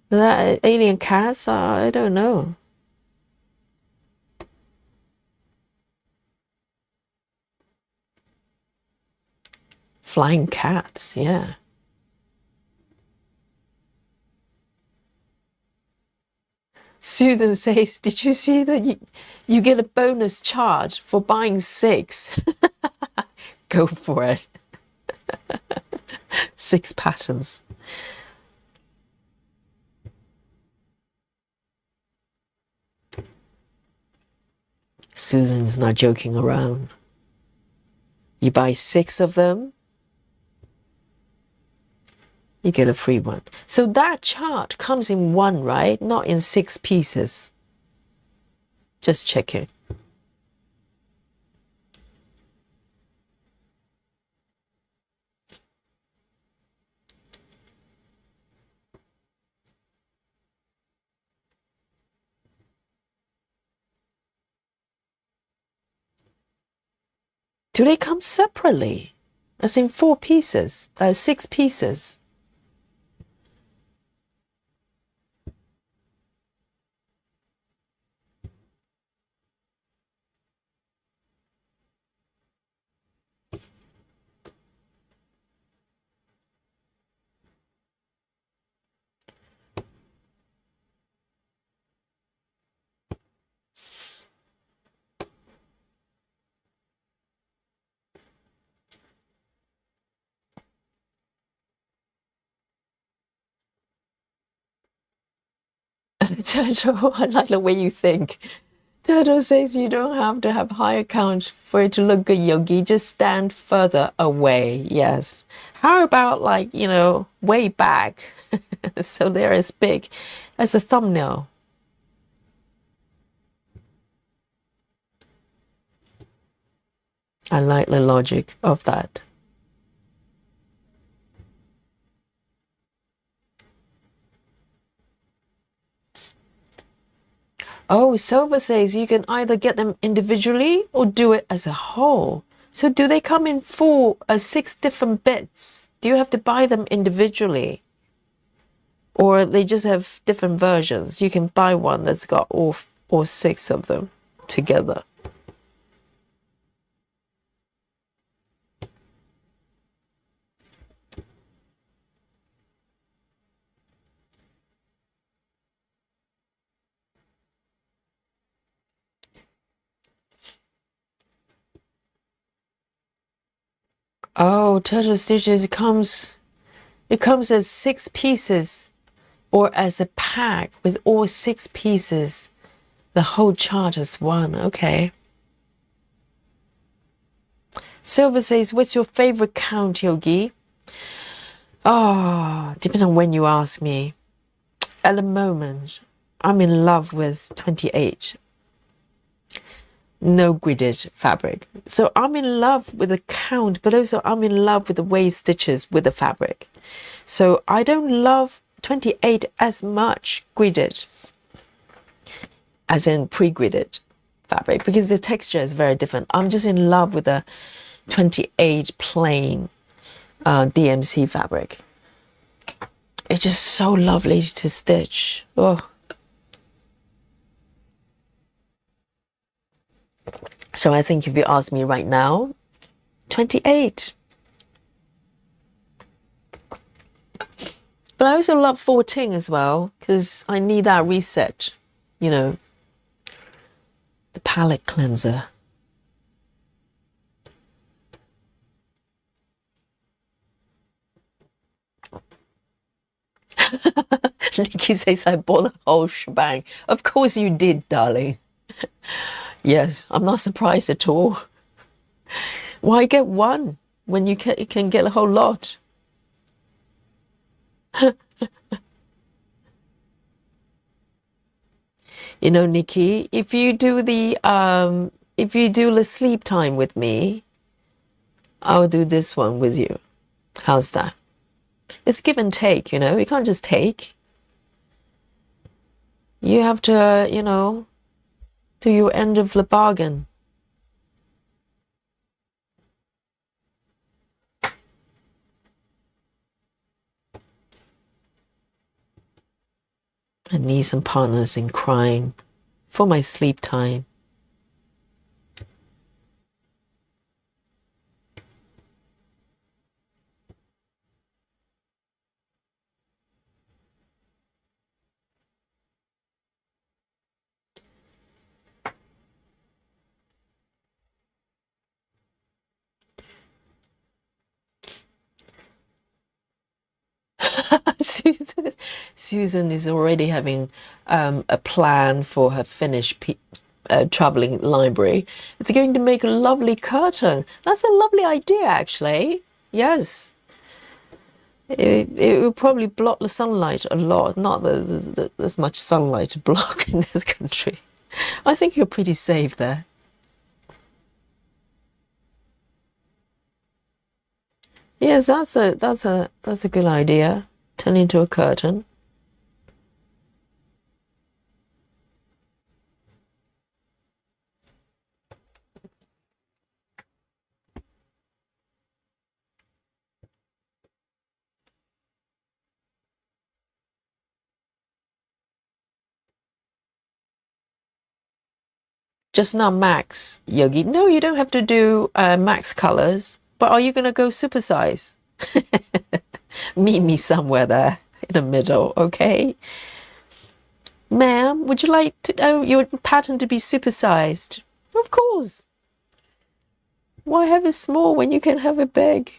But that alien cats, I don't know. Flying cats, yeah. Susan says, did you see that you get a bonus charge for buying 6? Go for it. 6 patterns. Susan's not joking around. You buy 6 of them, you get a free one. So that chart comes in one, right? Not in 6 pieces. Just checking. Do they come separately? As in 4 pieces, 6 pieces? Turtle, I like the way you think. Turtle says you don't have to have high account for it to look good, Yogi. Just stand further away. Yes. How about, like, you know, way back? So they're as big as a thumbnail. I like the logic of that. Oh, Silver says you can either get them individually or do it as a whole. So do they come in 6 different bits? Do you have to buy them individually? Or they just have different versions? You can buy one that's got all 6 of them together. Oh, Turtle Stitches, it comes as 6 pieces or as a pack with all 6 pieces. The whole chart is one. Okay. Silver says, what's your favorite count, Yogi? Oh, depends on when you ask me. At the moment, I'm in love with 28. No gridded fabric. So I'm in love with the count, but also I'm in love with the waist stitches with the fabric. So I don't love 28 as much gridded, as in pre-gridded fabric, because the texture is very different. I'm just in love with the 28 plain DMC fabric. It's just so lovely to stitch. Oh. So I think if you ask me right now, 28. But I also love 14 as well, because I need that reset, you know, the palette cleanser. Nikki says, I bought the whole shebang. Of course you did, darling. Yes, I'm not surprised at all. Why get one when you can get a whole lot? You know, Nikki, if you do the sleep time with me, I'll do this one with you. How's that? It's give and take, you know. You can't just take. You have to, you know, do your end of the bargain. I need some partners in crime for my sleep time. Susan is already having a plan for her Finnish traveling library. It's going to make a lovely curtain. That's a lovely idea, actually. Yes. It will probably block the sunlight a lot. Not that there's much sunlight to block in this country. I think you're pretty safe there. Yes, that's a good idea. Turn into a curtain. Just not max, Yogi. No, you don't have to do max colors. But are you gonna go supersize? Meet me somewhere there in the middle, okay? Ma'am, would you like your pattern to be supersized? Of course. Why have it small when you can have it big?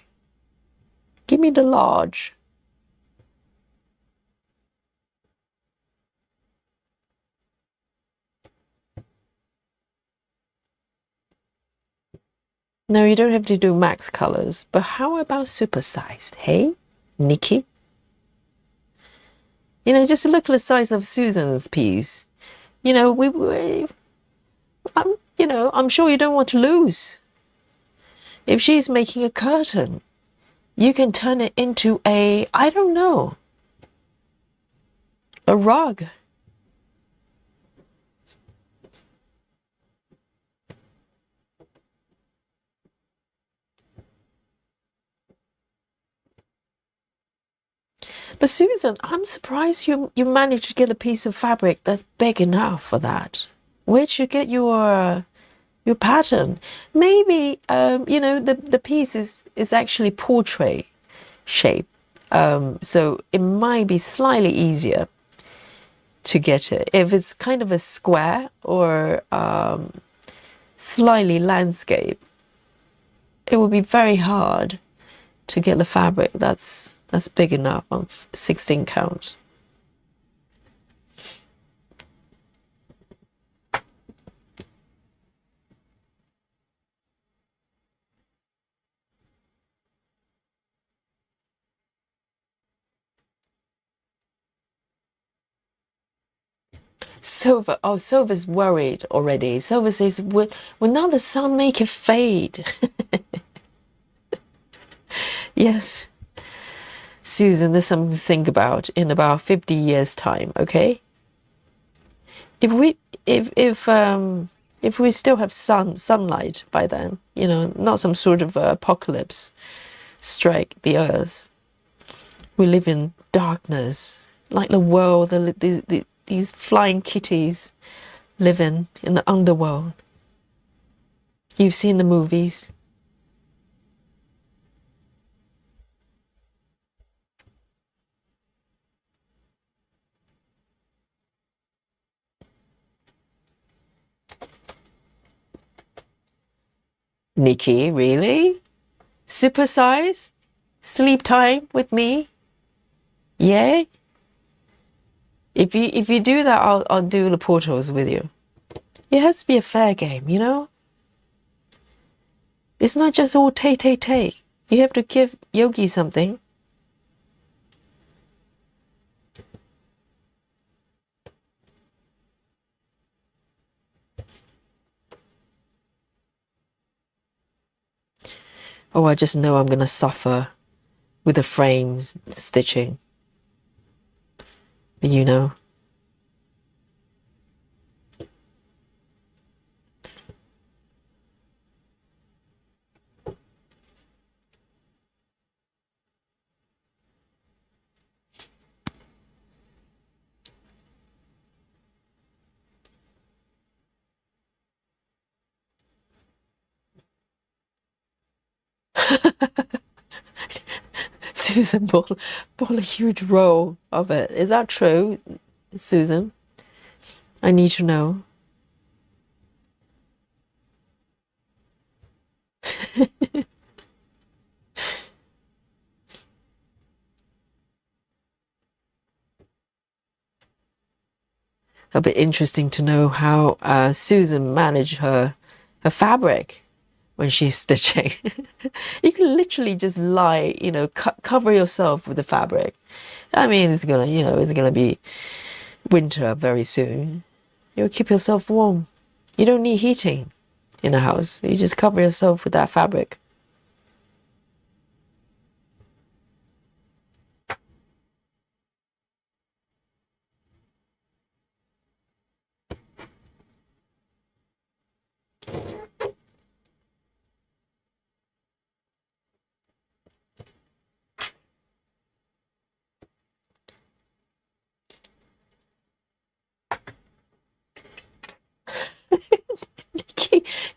Give me the large. No, you don't have to do max colors, but how about supersized? Hey, Nikki? You know, just look at the size of Susan's piece. You know, I'm sure you don't want to lose. If she's making a curtain, you can turn it into I don't know, a rug. But Susan, I'm surprised you managed to get a piece of fabric that's big enough for that. Where'd you get your pattern? Maybe the piece is actually portrait shape, so it might be slightly easier to get it. If it's kind of a square or slightly landscape, it would be very hard to get the fabric that's big enough on 16 count. Silver, oh, Silver's worried already. Silver says, will not the sun make it fade? Yes. Susan, there's something to think about in about 50 years' time, okay? If we still have sunlight by then, you know, not some sort of apocalypse strike the earth. We live in darkness, like the world, these flying kitties living in the underworld. You've seen the movies. Nikki, really? Supersize? Sleep time with me? Yay? If you do that, I'll do the portals with you. It has to be a fair game, you know? It's not just all take. You have to give Yogi something. Oh, I just know I'm gonna suffer with the frame stitching. But you know. Susan bought a huge roll of it. Is that true, Susan? I need to know. It'll be interesting to know how Susan managed her fabric when she's stitching. You can literally just lie, you know, cover yourself with the fabric. I mean, it's gonna, you know, it's gonna be winter very soon. You'll keep yourself warm. You don't need heating in a house. You just cover yourself with that fabric.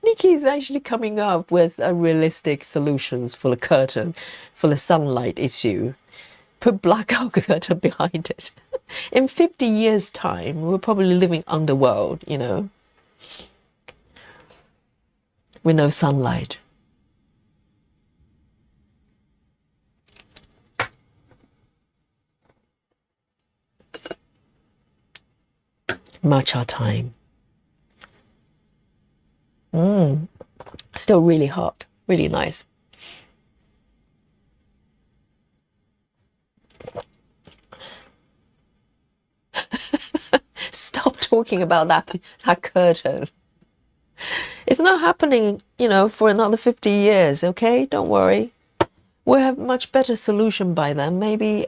Nikki's actually coming up with a realistic solutions for the curtain, for the sunlight issue. Put blackout curtain behind it. In 50 years' time, we're probably living underworld, you know, with no sunlight. Matcha time. Still really hot, really nice. Stop talking about that curtain. It's not happening, you know, for another 50 years, okay? Don't worry. We'll have much better solution by then. Maybe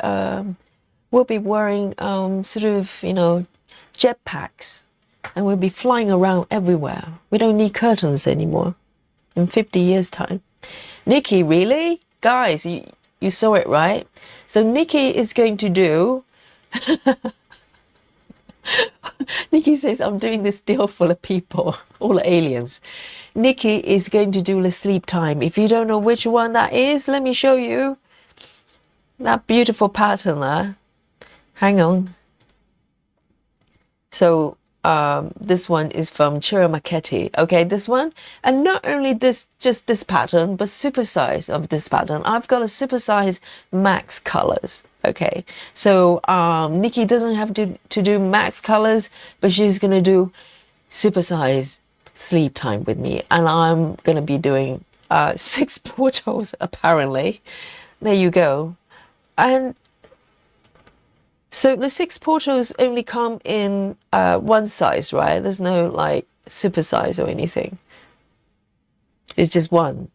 we'll be wearing sort of, you know, jetpacks, and we'll be flying around everywhere. We don't need curtains anymore in 50 years' time. Nikki, really? Guys, you saw it, right? So Nikki is going to do... Nikki says, I'm doing this deal full of people, all the aliens. Nikki is going to do the sleep time. If you don't know which one that is, let me show you. That beautiful pattern there. Hang on. So this one is from Chiramaketi. Okay, this one. And not only just this pattern, but supersize of this pattern. I've got a supersize max colors. Okay, so Nikki doesn't have to do max colors, but she's going to do supersize sleep time with me. And I'm going to be doing 6 portals, apparently. There you go. And so the 6 portals only come in one size, right? There's no like super size or anything. It's just one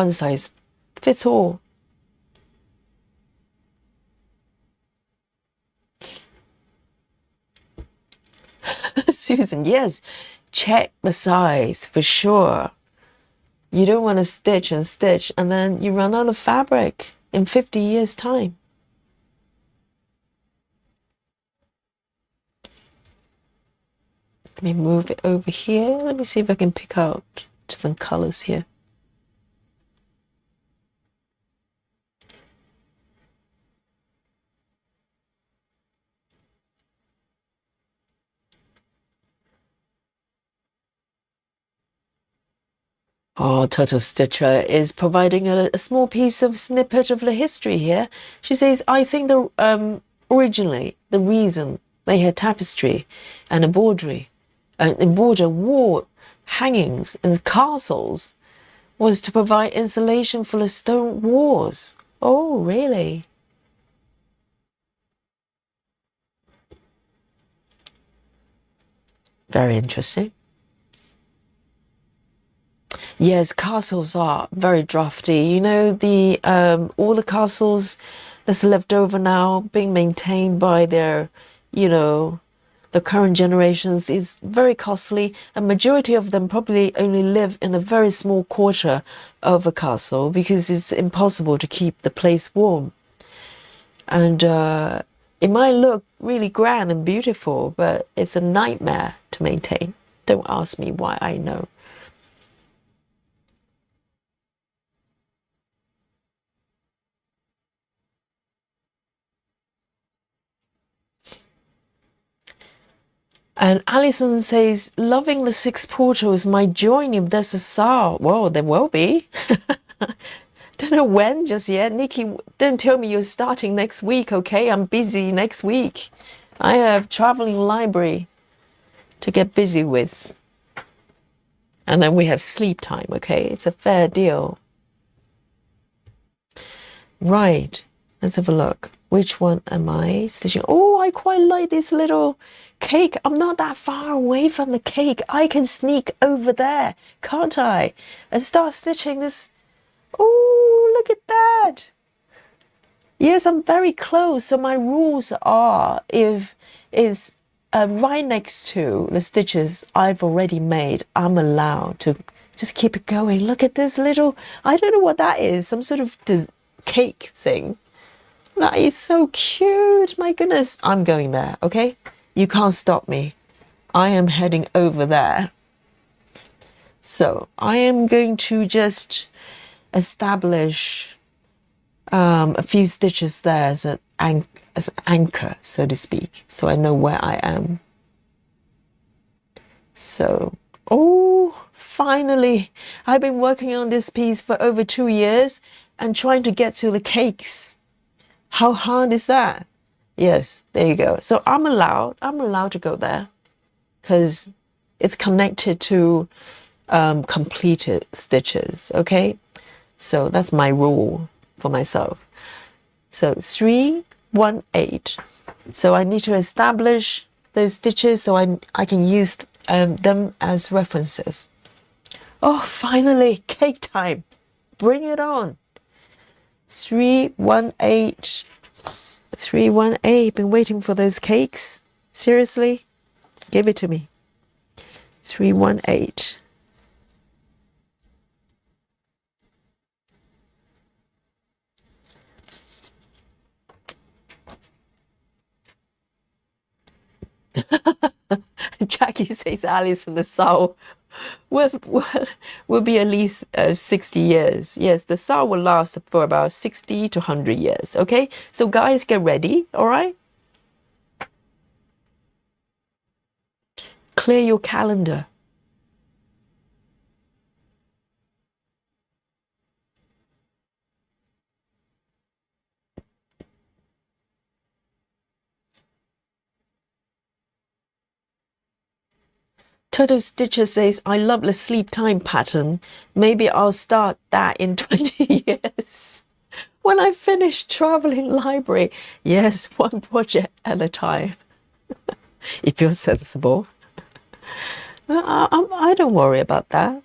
size fits all. Susan, yes, check the size for sure. You don't want to stitch and then you run out of fabric in 50 years' time. Let me move it over here. Let me see if I can pick out different colors here. Oh, Turtle Stitcher is providing a small piece of snippet of the history here. She says, I think originally the reason they had tapestry and embroidery and border wall hangings and castles was to provide insulation for the stone walls. Oh, really? Very interesting. Yes, castles are very drafty. You know, the all the castles that's left over now being maintained by their, you know, the current generations is very costly. A majority of them probably only live in a very small quarter of a castle because it's impossible to keep the place warm. And it might look really grand and beautiful, but it's a nightmare to maintain. Don't ask me why, I know. And Alison says, loving the 6 portals, might join if there's a SAR. Well, there will be. Don't know when just yet. Nikki, don't tell me you're starting next week, okay? I'm busy next week. I have traveling library to get busy with. And then we have sleep time, okay? It's a fair deal. Right, let's have a look. Which one am I stitching? Oh, I quite like this little cake. I'm not that far away from the cake. I can sneak over there, can't I? And start stitching this. Oh, look at that. Yes, I'm very close. So my rules are, if it's right next to the stitches I've already made, I'm allowed to just keep it going. Look at this little, I don't know what that is, some sort of cake thing. That is so cute. My goodness. I'm going there, okay? You can't stop me. I am heading over there. So I am going to just establish a few stitches there as an anchor, so to speak, so I know where I am. So, oh, finally, I've been working on this piece for over 2 years and trying to get to the cakes. How hard is that? Yes, there you go. So I'm allowed to go there because it's connected to completed stitches, okay? So that's my rule for myself. So 3, 1, 8. So I need to establish those stitches so I can use them as references. Oh, finally, cake time. Bring it on. 3, 1, 8. 3, 1, 8. Been waiting for those cakes. Seriously? Give it to me. 3, 1, 8. Jackie says Alice in the Soul will be at least 60 years. Yes, the Soul will last for about 60 to 100 years. Okay, so guys, get ready. All right, clear your calendar. Turtle Stitcher says, I love the sleep time pattern. Maybe I'll start that in 20 years. When I finish traveling library. Yes, one project at a time. If you're sensible. I don't worry about that.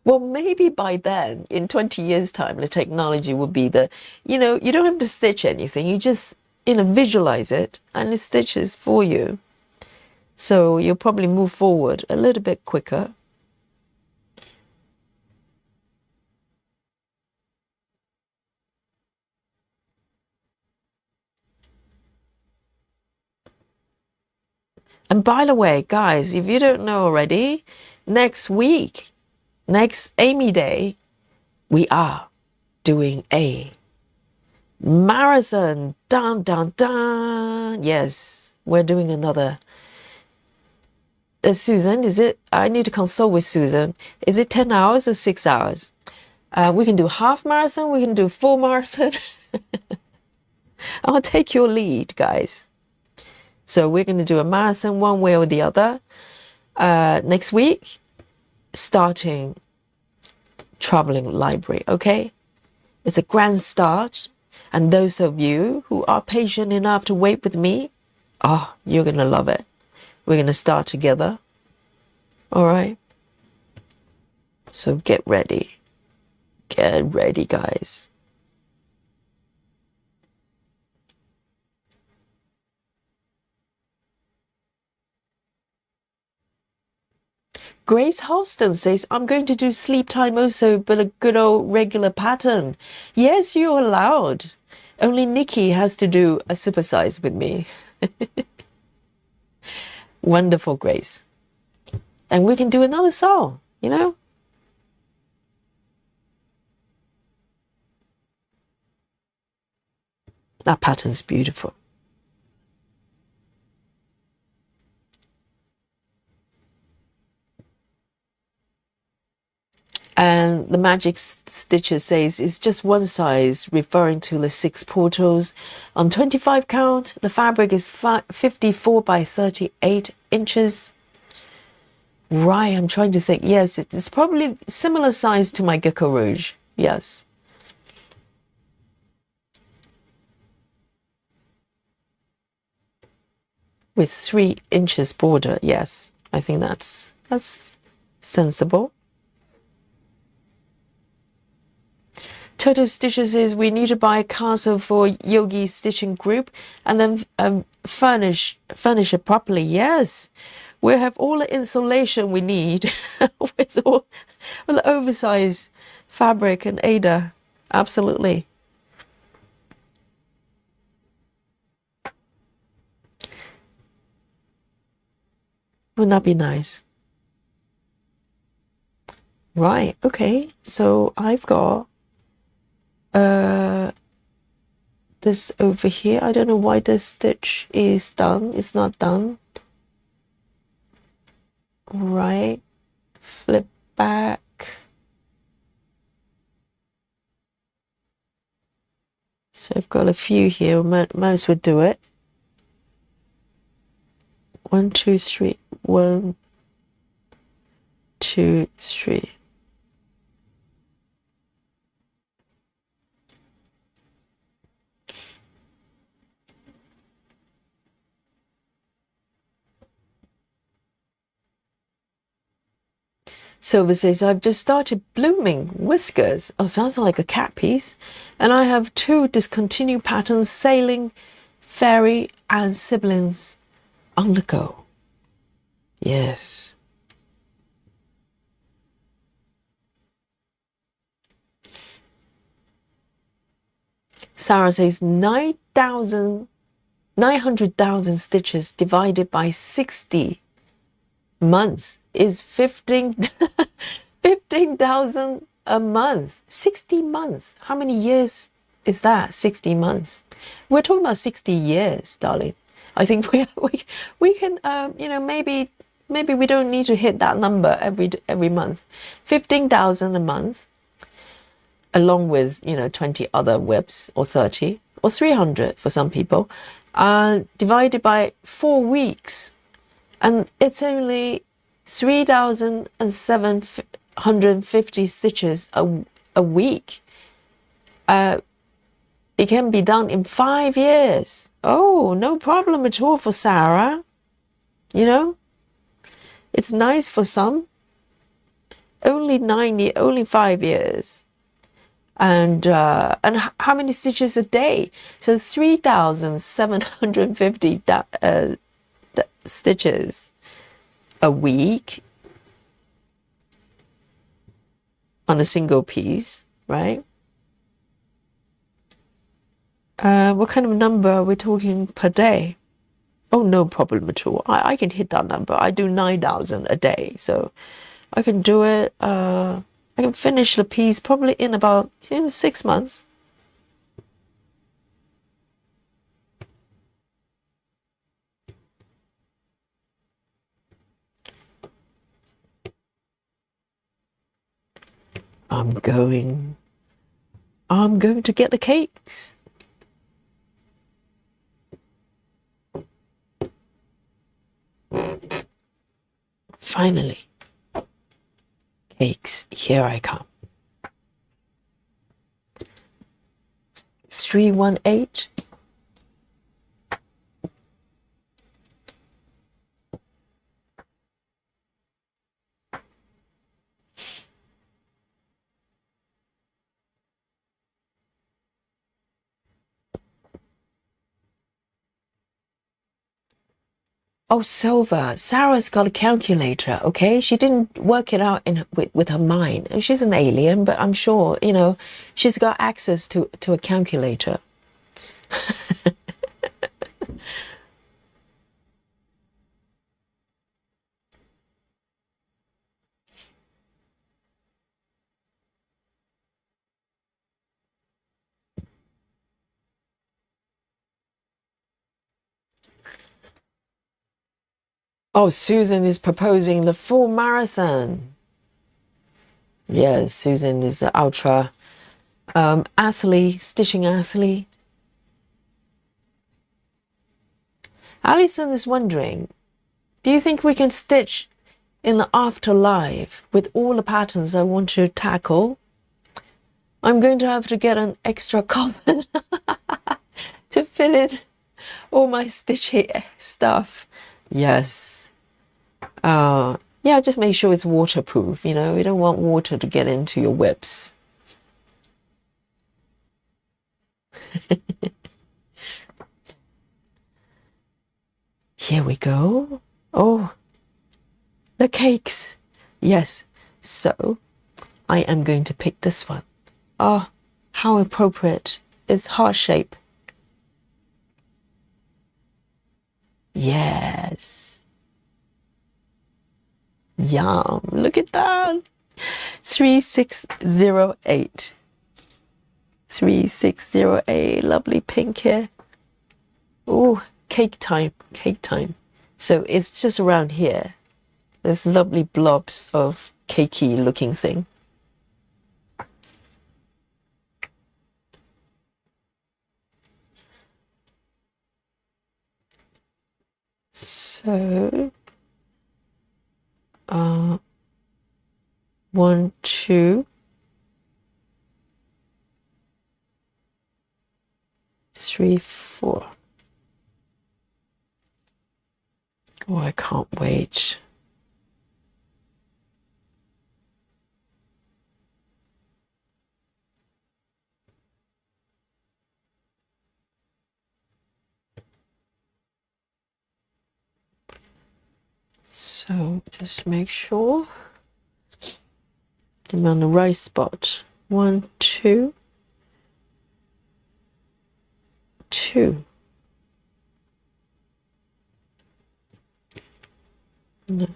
Well, maybe by then, in 20 years' time, the technology will be you don't have to stitch anything. You just, visualize it and it stitches for you. So you'll probably move forward a little bit quicker. And by the way, guys, if you don't know already, next week, next Aimee Day, we are doing a marathon. Dun, dun, dun. Yes, we're doing another. Susan, is it? I need to consult with Susan. Is it 10 hours or 6 hours? We can do half marathon. We can do full marathon. I'll take your lead, guys. So we're going to do a marathon one way or the other next week, starting traveling library, okay? It's a grand start. And those of you who are patient enough to wait with me, you're going to love it. We're going to start together. All right? So get ready. Get ready, guys. Grace Holston says, I'm going to do sleep time also, but a good old regular pattern. Yes, you're allowed. Only Nikki has to do a supersize with me. Wonderful, Grace. And we can do another song, That pattern's beautiful. And the magic stitcher says it's just one size, referring to the 6 portals. On 25 count, the fabric is 54 by 38 inches. Right, I'm trying to think. Yes, it's probably similar size to my Gecko Rouge. Yes. With 3 inches border. Yes, I think that's sensible. Total Stitches is we need to buy a castle for Yogi stitching group and then furnish it properly. Yes, we have all the insulation we need with all the oversized fabric and Ada. Absolutely. Wouldn't that be nice? Right, okay. So I've got this over here. I don't know why this stitch is done. It's not done. Right. Flip back. So I've got a few here. Might as well do it. 1, 2, 3. 1, 2, 3. Silver says, I've just started blooming whiskers. Oh, sounds like a cat piece. And I have 2 discontinued patterns, Sailing, Fairy, and Siblings on the go. Yes. Sarah says 900,000 stitches divided by 60 months is 15,000 a month. 60 months. How many years is that? 60 months. We're talking about 60 years, darling. I think we can maybe we don't need to hit that number every month. 15,000 a month, along with 20 other WIPs, or 30 or 300 for some people, divided by 4 weeks, and it's only 3,750 stitches a week. It can be done in 5 years. Oh, no problem at all for Sarah. It's nice for some. Only 5 years. And how many stitches a day? So 3,750 stitches a week on a single piece, right? What kind of number are we talking per day? Oh, no problem at all. I can hit that number. I do 9,000 a day, so I can do it. I can finish the piece probably in about 6 months. I'm going to get the cakes. Finally, cakes, here I come. 318. Oh, Silver. Sarah's got a calculator, okay? She didn't work it out with her mind. And she's an alien, but I'm sure, she's got access to a calculator. Oh, Susan is proposing the full marathon. Yes, Susan is an ultra athlete, stitching athlete. Alison is wondering, do you think we can stitch in the afterlife with all the patterns I want to tackle? I'm going to have to get an extra coffin to fill in all my stitching stuff. Yes. Yeah, just make sure it's waterproof, you know. We don't want water to get into your whips. Here we go. Oh, the cakes. Yes. So, I am going to pick this one. Oh, how appropriate. It's heart shape. Yes. Yum. Look at that. 3608. 3608. Lovely pink here. Oh, cake time. Cake time. So it's just around here. There's lovely blobs of cakey looking thing. So, 1, 2, 3, 4. Oh, I can't wait. So just make sure I'm on the right spot. 1, 2, 2. No.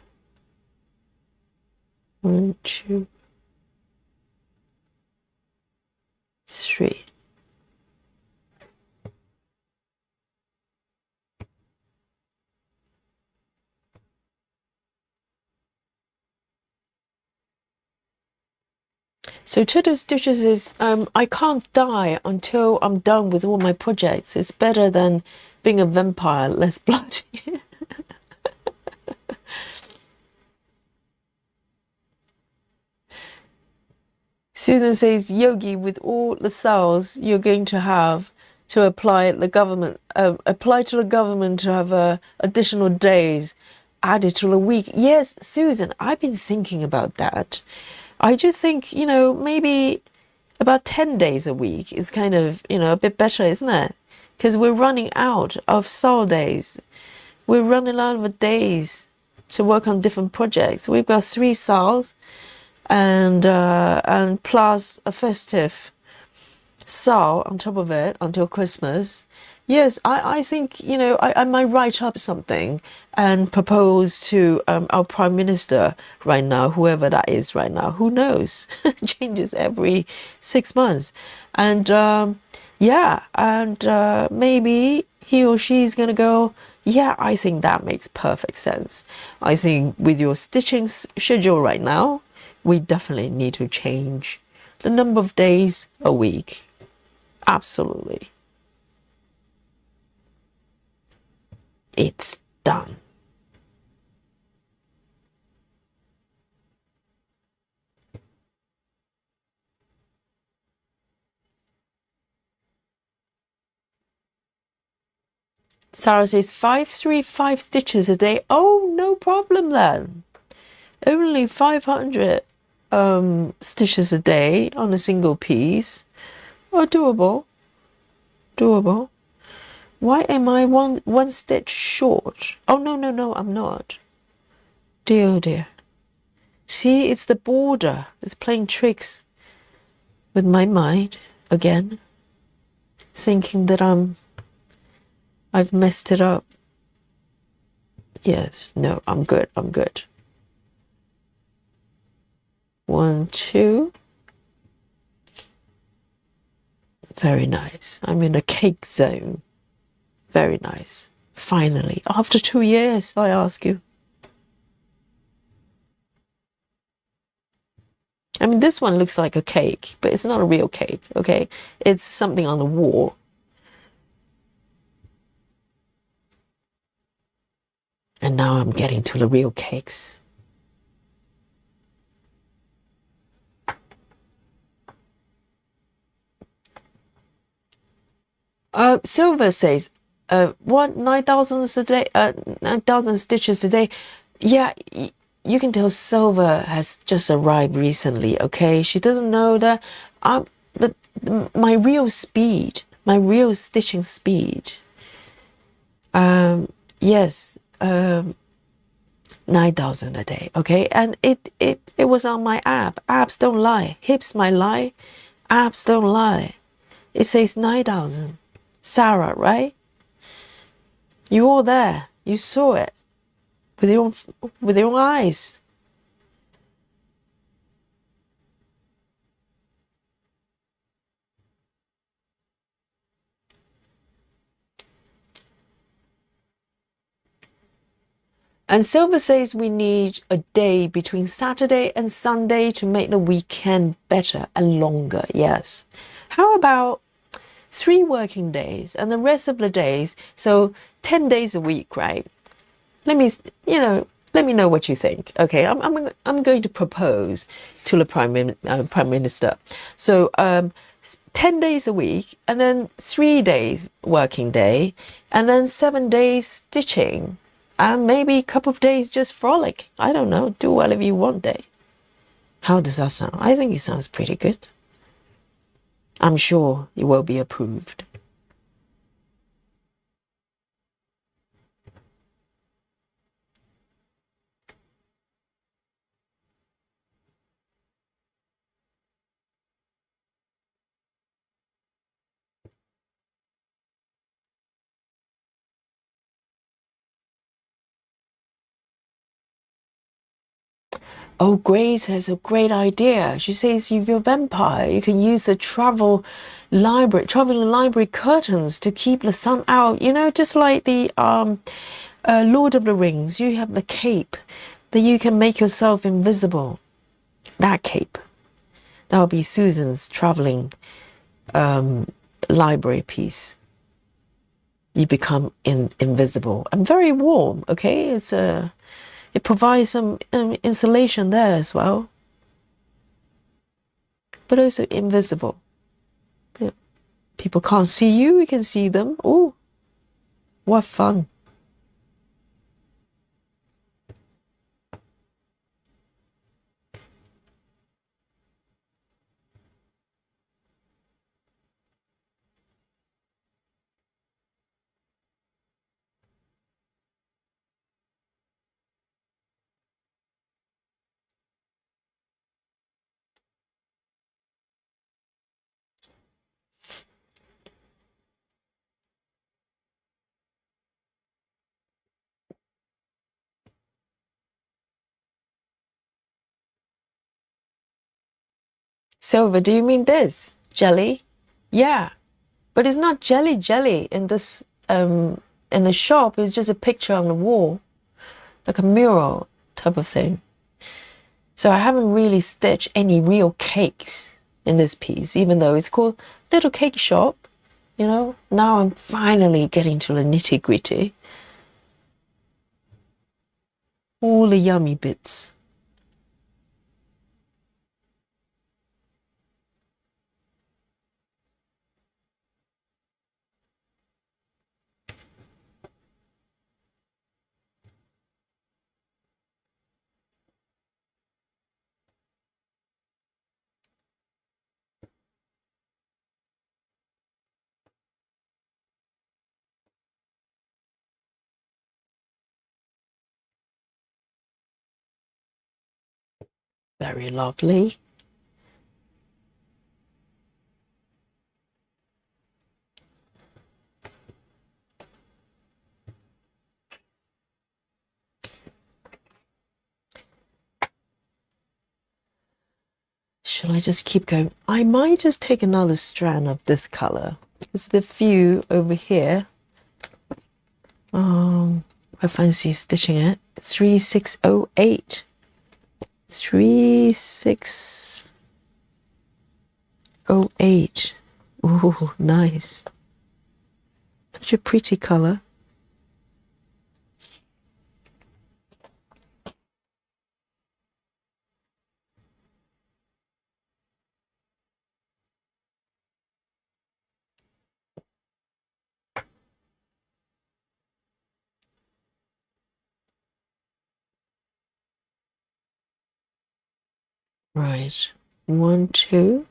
1, 2, 3. So turtle stitches is I can't die until I'm done with all my projects. It's better than being a vampire, less bloody. Susan says, Yogi, with all the cells you're going to have to apply to the government to have additional days added to the week. Yes, Susan, I've been thinking about that. I do think, you know, maybe about 10 days a week is kind of, you know, a bit better, isn't it? Because we're running out of soul days. We're running out of days to work on different projects. We've got 3 souls and plus a festive soul on top of it until Christmas. Yes, I think, you know, I might write up something and propose to our Prime Minister right now, whoever that is right now. Who knows? Changes every 6 months. And yeah, and maybe he or she is going to go, yeah, I think that makes perfect sense. I think with your stitching schedule right now, we definitely need to change the number of days a week. Absolutely. It's done. Sarah says 535 stitches a day. Oh, no problem then. Only 500 stitches a day on a single piece. Oh, doable. Doable. Why am I one stitch short? Oh, no, I'm not. Dear, oh dear. See, it's the border. It's playing tricks with my mind again. Thinking that I've messed it up. Yes, no, I'm good. 1, 2. Very nice. I'm in a cake zone. Very nice. Finally, after 2 years, I ask you. I mean, this one looks like a cake, but it's not a real cake, okay? It's something on the wall. And now I'm getting to the real cakes. Silver says, what, 9,000 a day, 9,000 stitches a day? Yeah, you can tell Silver has just arrived recently, okay? She doesn't know that my real speed, my real stitching speed. Yes, 9,000 a day, okay? And it was on my app. Apps don't lie. Hips might lie. Apps don't lie. It says 9,000. Sarah, right? You all there. You saw it with your own eyes. And Silver says we need a day between Saturday and Sunday to make the weekend better and longer. Yes. How about 3 working days and the rest of the days, so 10 days a week, right? Let me know what you think. Okay, I'm going to propose to the Prime Minister. So 10 days a week, and then 3 days working day, and then 7 days stitching, and maybe a couple of days just frolic. I don't know, do whatever you want day. How does that sound? I think it sounds pretty good. I'm sure it will be approved. Oh, Grace has a great idea. She says if you're a vampire, you can use the traveling library curtains to keep the sun out. You know, just like the Lord of the Rings, you have the cape that you can make yourself invisible. That cape. That will be Susan's traveling library piece. You become invisible and very warm, okay? It provides some insulation there as well, but also invisible. Yeah. People can't see you, you can see them. Oh, what fun. Silver, do you mean this? Jelly? Yeah, but it's not jelly in this in the shop. It's just a picture on the wall, like a mural type of thing. So I haven't really stitched any real cakes in this piece, even though it's called Little Cake Shop. You know, now I'm finally getting to the nitty gritty. All the yummy bits. Very lovely. Should I just keep going? I might just take another strand of this color. There's the few over here. I fancy stitching it. 3608. 3608. Ooh, nice. Such a pretty color. Right. 1, 2,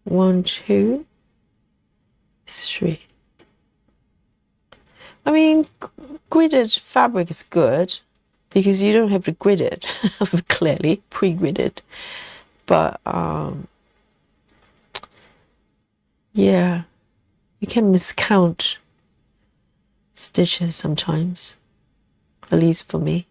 1, 2, 3. I mean, gridded fabric is good because you don't have to grid it, clearly, pre-gridded. But, yeah, you can miscount stitches sometimes, at least for me.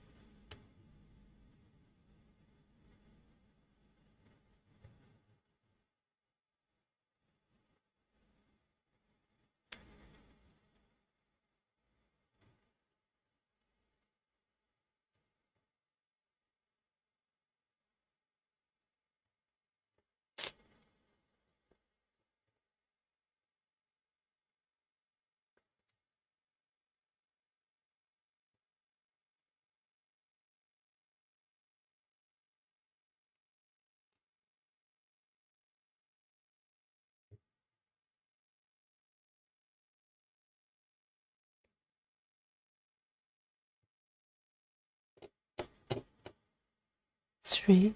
Three.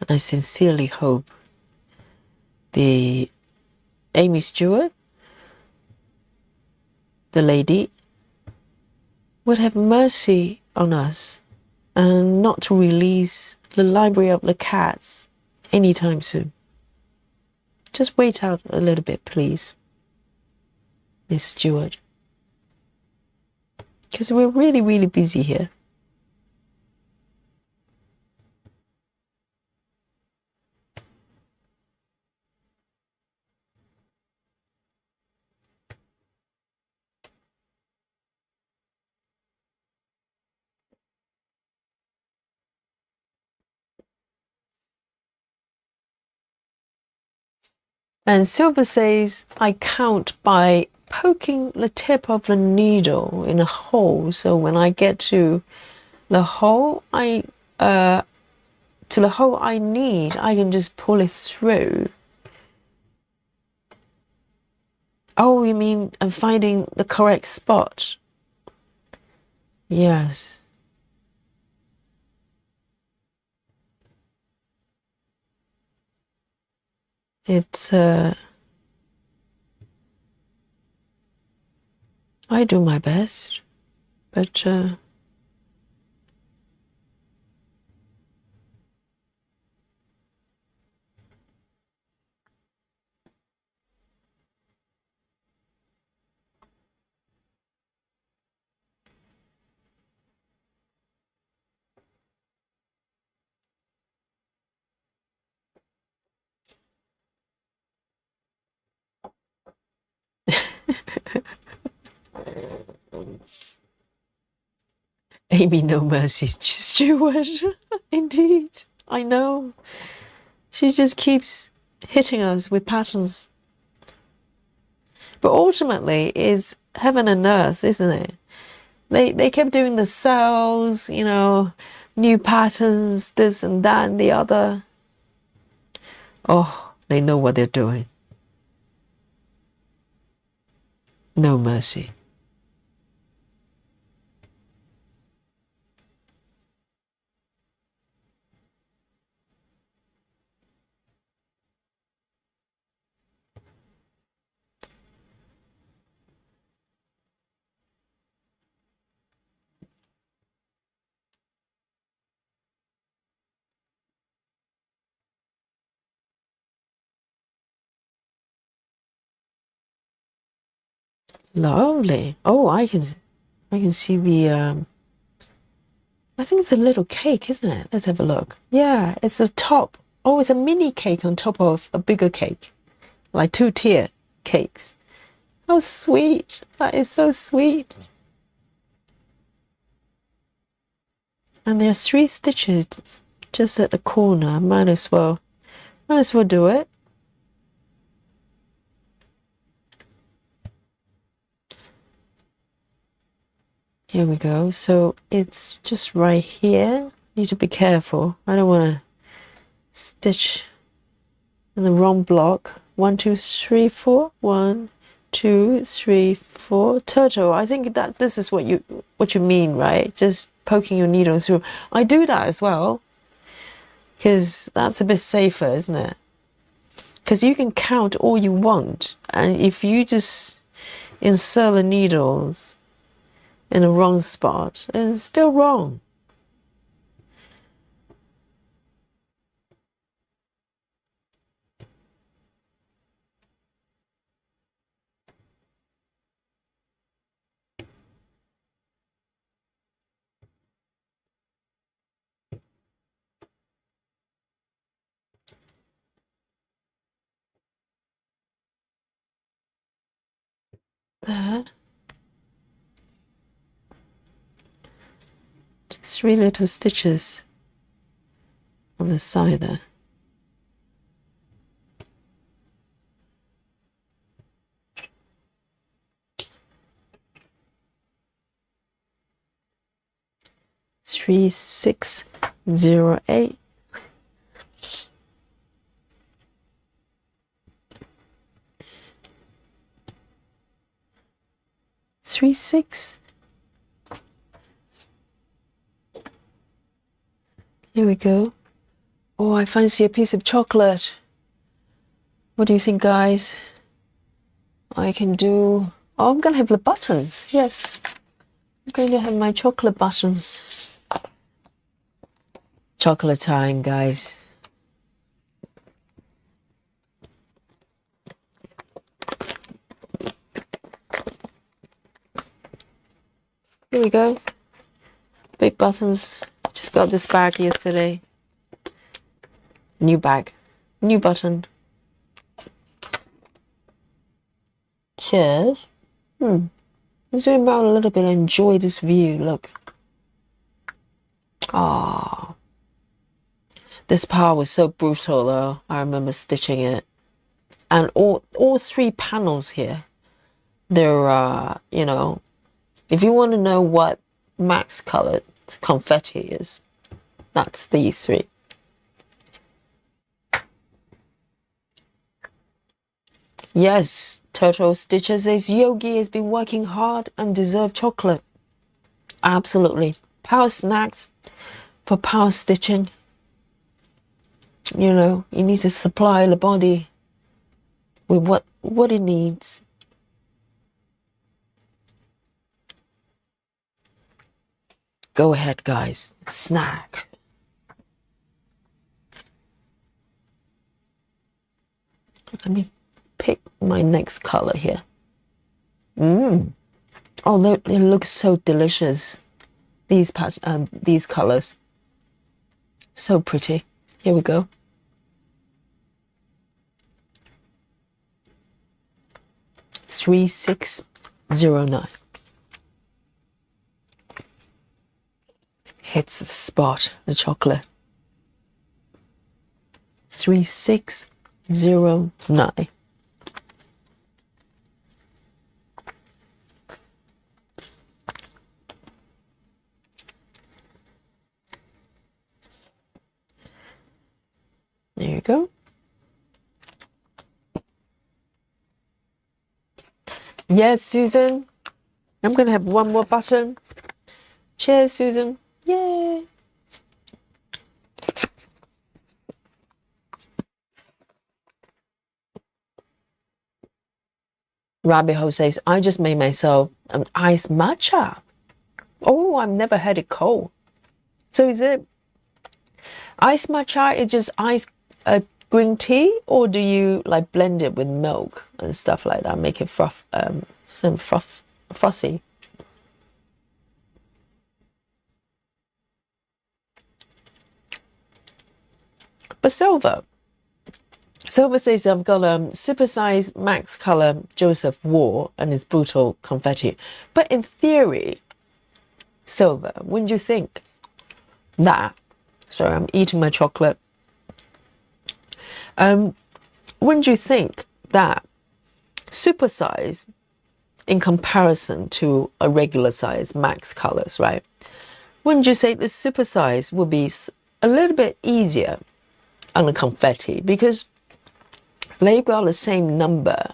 And I sincerely hope the Aimee Stewart, the lady, would have mercy on us and not to release the Library of the Cats anytime soon. Just wait out a little bit, please, Miss Stewart. Because we're really, really busy here. And Silver says, I count by poking the tip of the needle in a hole. So when I get to the hole I need, I can just pull it through. Oh, you mean I'm finding the correct spot? Yes. It's I do my best, but Aimee no mercy, Stewart. Indeed, I know. She just keeps hitting us with patterns. But ultimately, it's heaven and earth, isn't it? They kept doing the cells, you know, new patterns, this and that and the other. Oh, they know what they're doing. No mercy. Lovely. Oh, I can see the I think it's a little cake, isn't it? Let's have a look. Yeah, it's a top. Oh, it's a mini cake on top of a bigger cake. Like 2-tier cakes. How sweet. That is so sweet. And there's 3 stitches just at the corner. Might as well do it. Here we go. So it's just right here. Need to be careful. I don't want to stitch in the wrong block. 1, 2, 3, 4. 1, 2, 3, 4. Turtle. I think that this is what you mean, right? Just poking your needle through. I do that as well, because that's a bit safer, isn't it? Because you can count all you want, and if you just insert the needles in the wrong spot, it's still wrong. There. Just 3 little stitches on the side there. Three, 6, 0, 8. Three, 6. Here we go. Oh, I fancy a piece of chocolate. What do you think, guys? I can do... Oh, I'm going to have the buttons. Yes. I'm going to have my chocolate buttons. Chocolate time, guys. Here we go. Big buttons. Just got this bag yesterday. New bag. New button. Cheers. Zoom out a little bit and enjoy this view. Look. Ah. This part was so brutal though. I remember stitching it. And all 3 panels here. There are, you know, if you want to know what max colored confetti is, that's these 3. Yes, Turtle Stitcher says Yogi has been working hard and deserves chocolate. Absolutely. Power snacks for power stitching. You know, you need to supply the body with what it needs. Go ahead, guys. Snack. Let me pick my next color here. Oh, it looks so delicious. These colors. So pretty. Here we go. Three, 6, 0, 9. Hits the spot, the chocolate. 3, 6, 0, 9. There you go. Yes, Susan. I'm going to have one more button. Cheers, Susan. Yay. Rabbit Hole says, I just made myself an iced matcha. Oh, I've never had it cold. So is it iced matcha? Is just iced green tea, or do you like blend it with milk and stuff like that, make it frothy? But silver. Silver says I've got a supersized max color Joseph War and it's brutal confetti. But in theory, silver, wouldn't you think that? Sorry, I'm eating my chocolate. Wouldn't you think that supersize in comparison to a regular size max colors, right? Wouldn't you say the supersize would be a little bit easier on the confetti because they've got the same number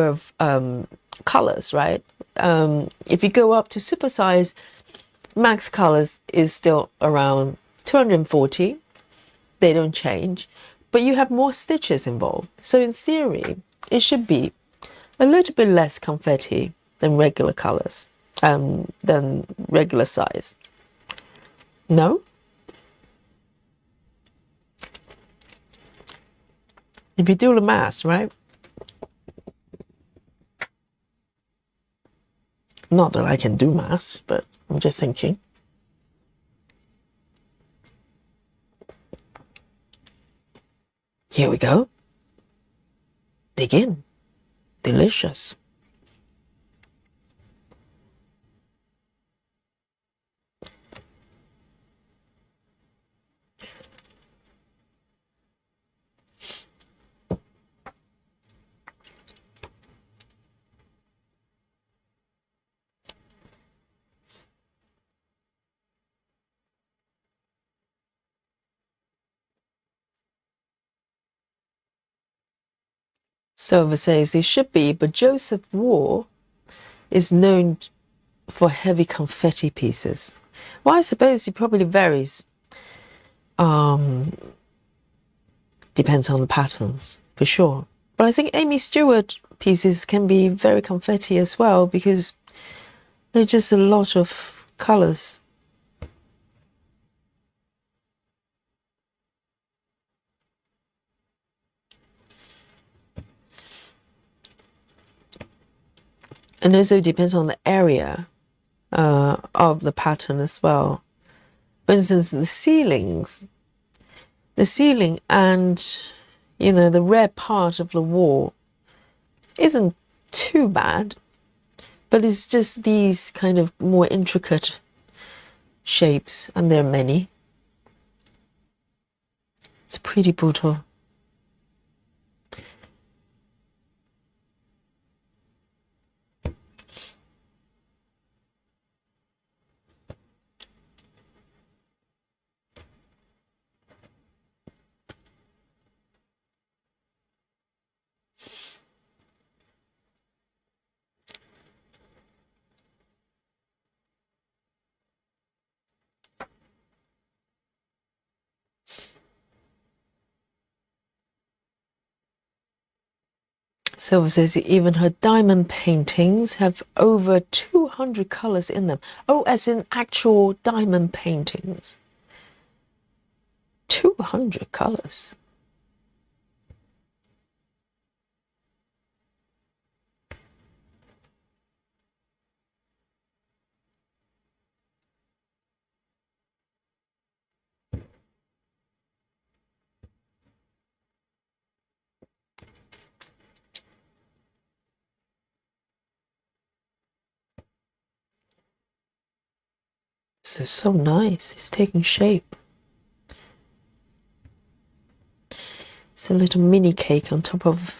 of colors, right? If you go up to supersize, max colors is still around 240. They don't change, but you have more stitches involved. So in theory, it should be a little bit less confetti than regular colors, than regular size. No? If you do the math, right? Not that I can do maths, but I'm just thinking. Here we go. Dig in. Delicious. Silver says it should be, but Joseph War is known for heavy confetti pieces. Well, I suppose it probably varies. Depends on the patterns, for sure. But I think Aimee Stewart pieces can be very confetti as well because they're just a lot of colors. And also depends on the area of the pattern as well. For instance, the ceiling and, you know, the red part of the wall isn't too bad, but it's just these kind of more intricate shapes, and there are many. It's pretty brutal. Silver says even her diamond paintings have over 200 colors in them. Oh, as in actual diamond paintings. 200 colors. This is so nice. It's taking shape. It's a little mini cake on top of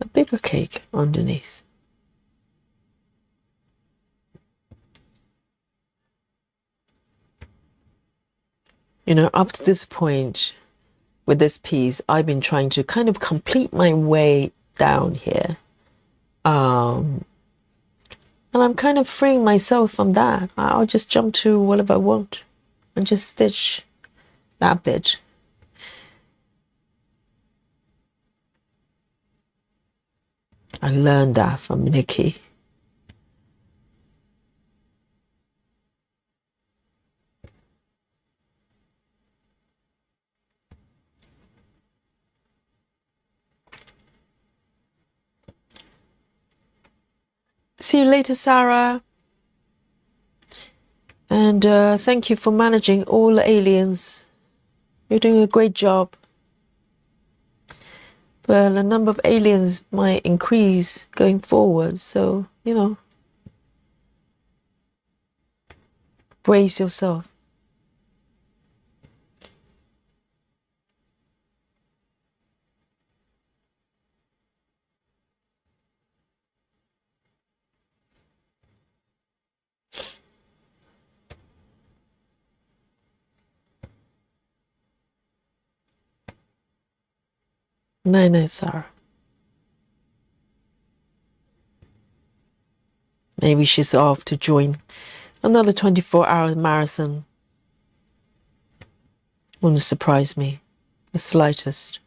a bigger cake underneath. You know, up to this point with this piece, I've been trying to kind of complete my way down here. And I'm kind of freeing myself from that. I'll just jump to whatever I want and just stitch that bit. I learned that from Nikki. See you later, Sarah. And thank you for managing all the aliens You're doing a great job. But the number of aliens might increase going forward, so, you know, brace yourself. No, Sarah. Maybe she's off to join another 24-hour marathon. Wouldn't surprise me the slightest.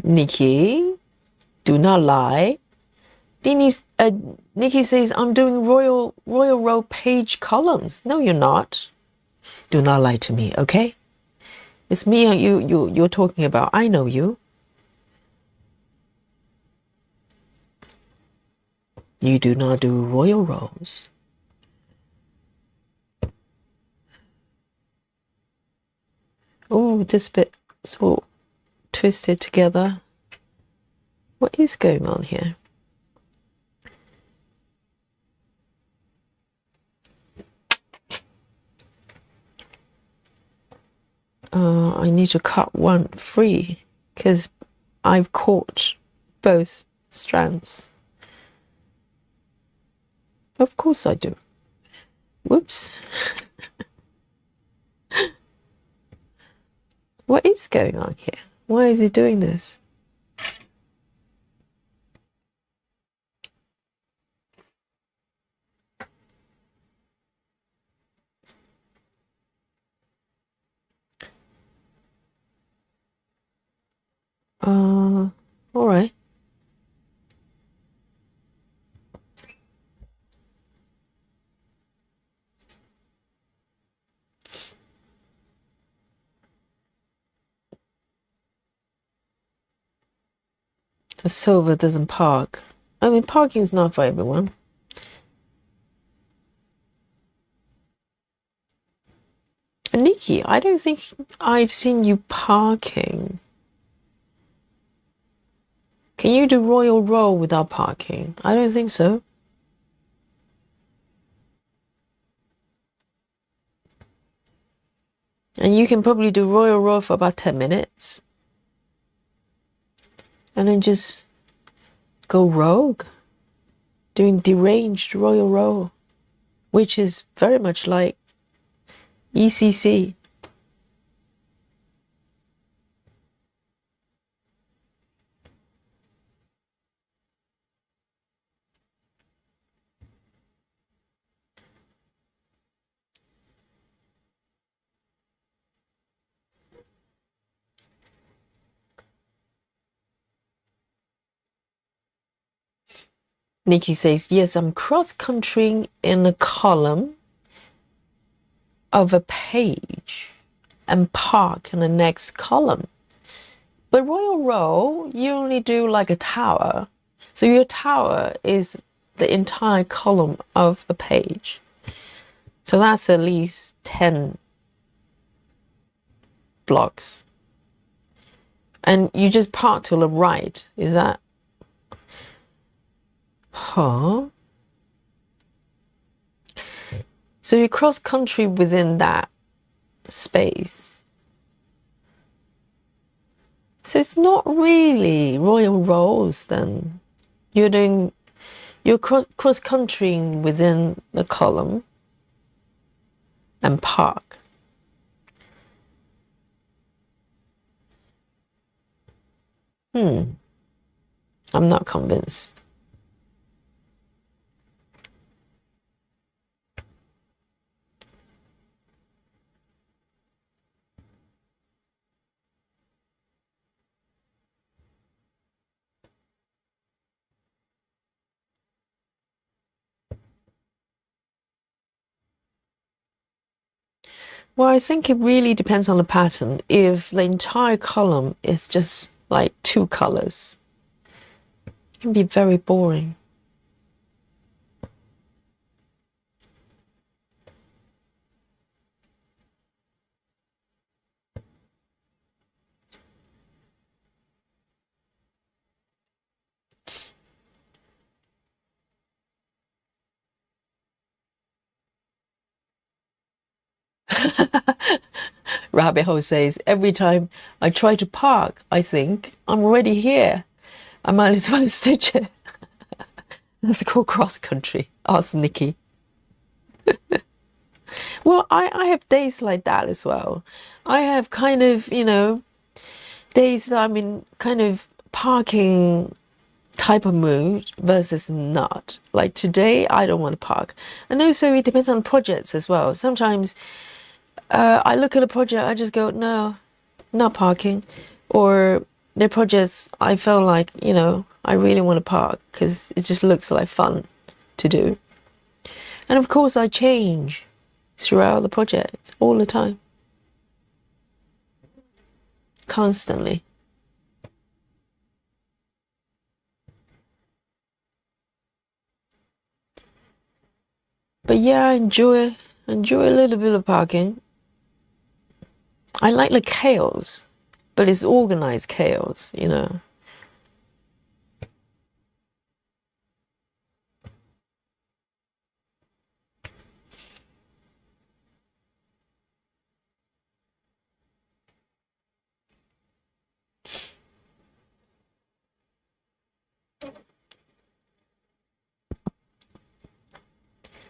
Nikki, do not lie. Nikki says, I'm doing Royal Row page columns. No, you're not. Do not lie to me, okay? It's me you're talking about. I know you. You do not do Royal Rows. Oh, this bit is all twisted together. What is going on here? I need to cut one free because I've caught both strands. Of course I do. Whoops. What is going on here? Why is he doing this? All right. The silver doesn't park. I mean, parking is not for everyone. And Nikki, I don't think I've seen you parking. Can you do Royal Row without parking? I don't think so. And you can probably do Royal Row for about 10 minutes. And then just go rogue. Doing deranged Royal Row. Which is very much like ECC. Nikki says, yes, I'm cross-countrying in a column of a page and park in the next column. But Royal Row, you only do like a tower. So your tower is the entire column of a page. So that's at least 10 blocks. And you just park to the right. Is that? Huh? So you cross country within that space. So it's not really Royal Rows then. You're cross countrying within the column and park. I'm not convinced. Well, I think it really depends on the pattern. If the entire column is just like 2 colors, it can be very boring. Rabbit Hole says, every time I try to park, I think I'm already here. I might as well stitch it. That's called cross country. Ask Nikki. Well, I have days like that as well. I have kind of, days that I'm in kind of parking type of mood versus not. Like today, I don't want to park. And also it depends on projects as well. Sometimes I look at a project, I just go, no, not parking. Or there are projects I feel like, I really want to park because it just looks like fun to do. And of course I change throughout the project all the time. Constantly. But yeah, I enjoy a little bit of parking. I like the chaos, but it's organized chaos,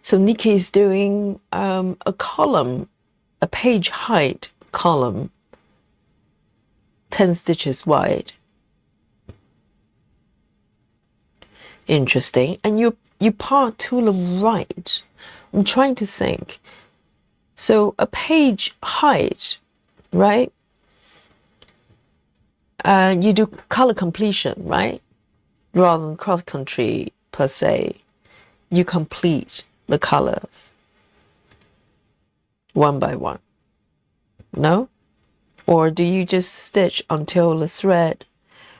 So Nikki is doing a column, a page height column, 10 stitches wide. Interesting. And you part to the right. I'm trying to think. So a page height, right? You do color completion, right? Rather than cross country per se. You complete the colors one by one. No? Or do you just stitch until the thread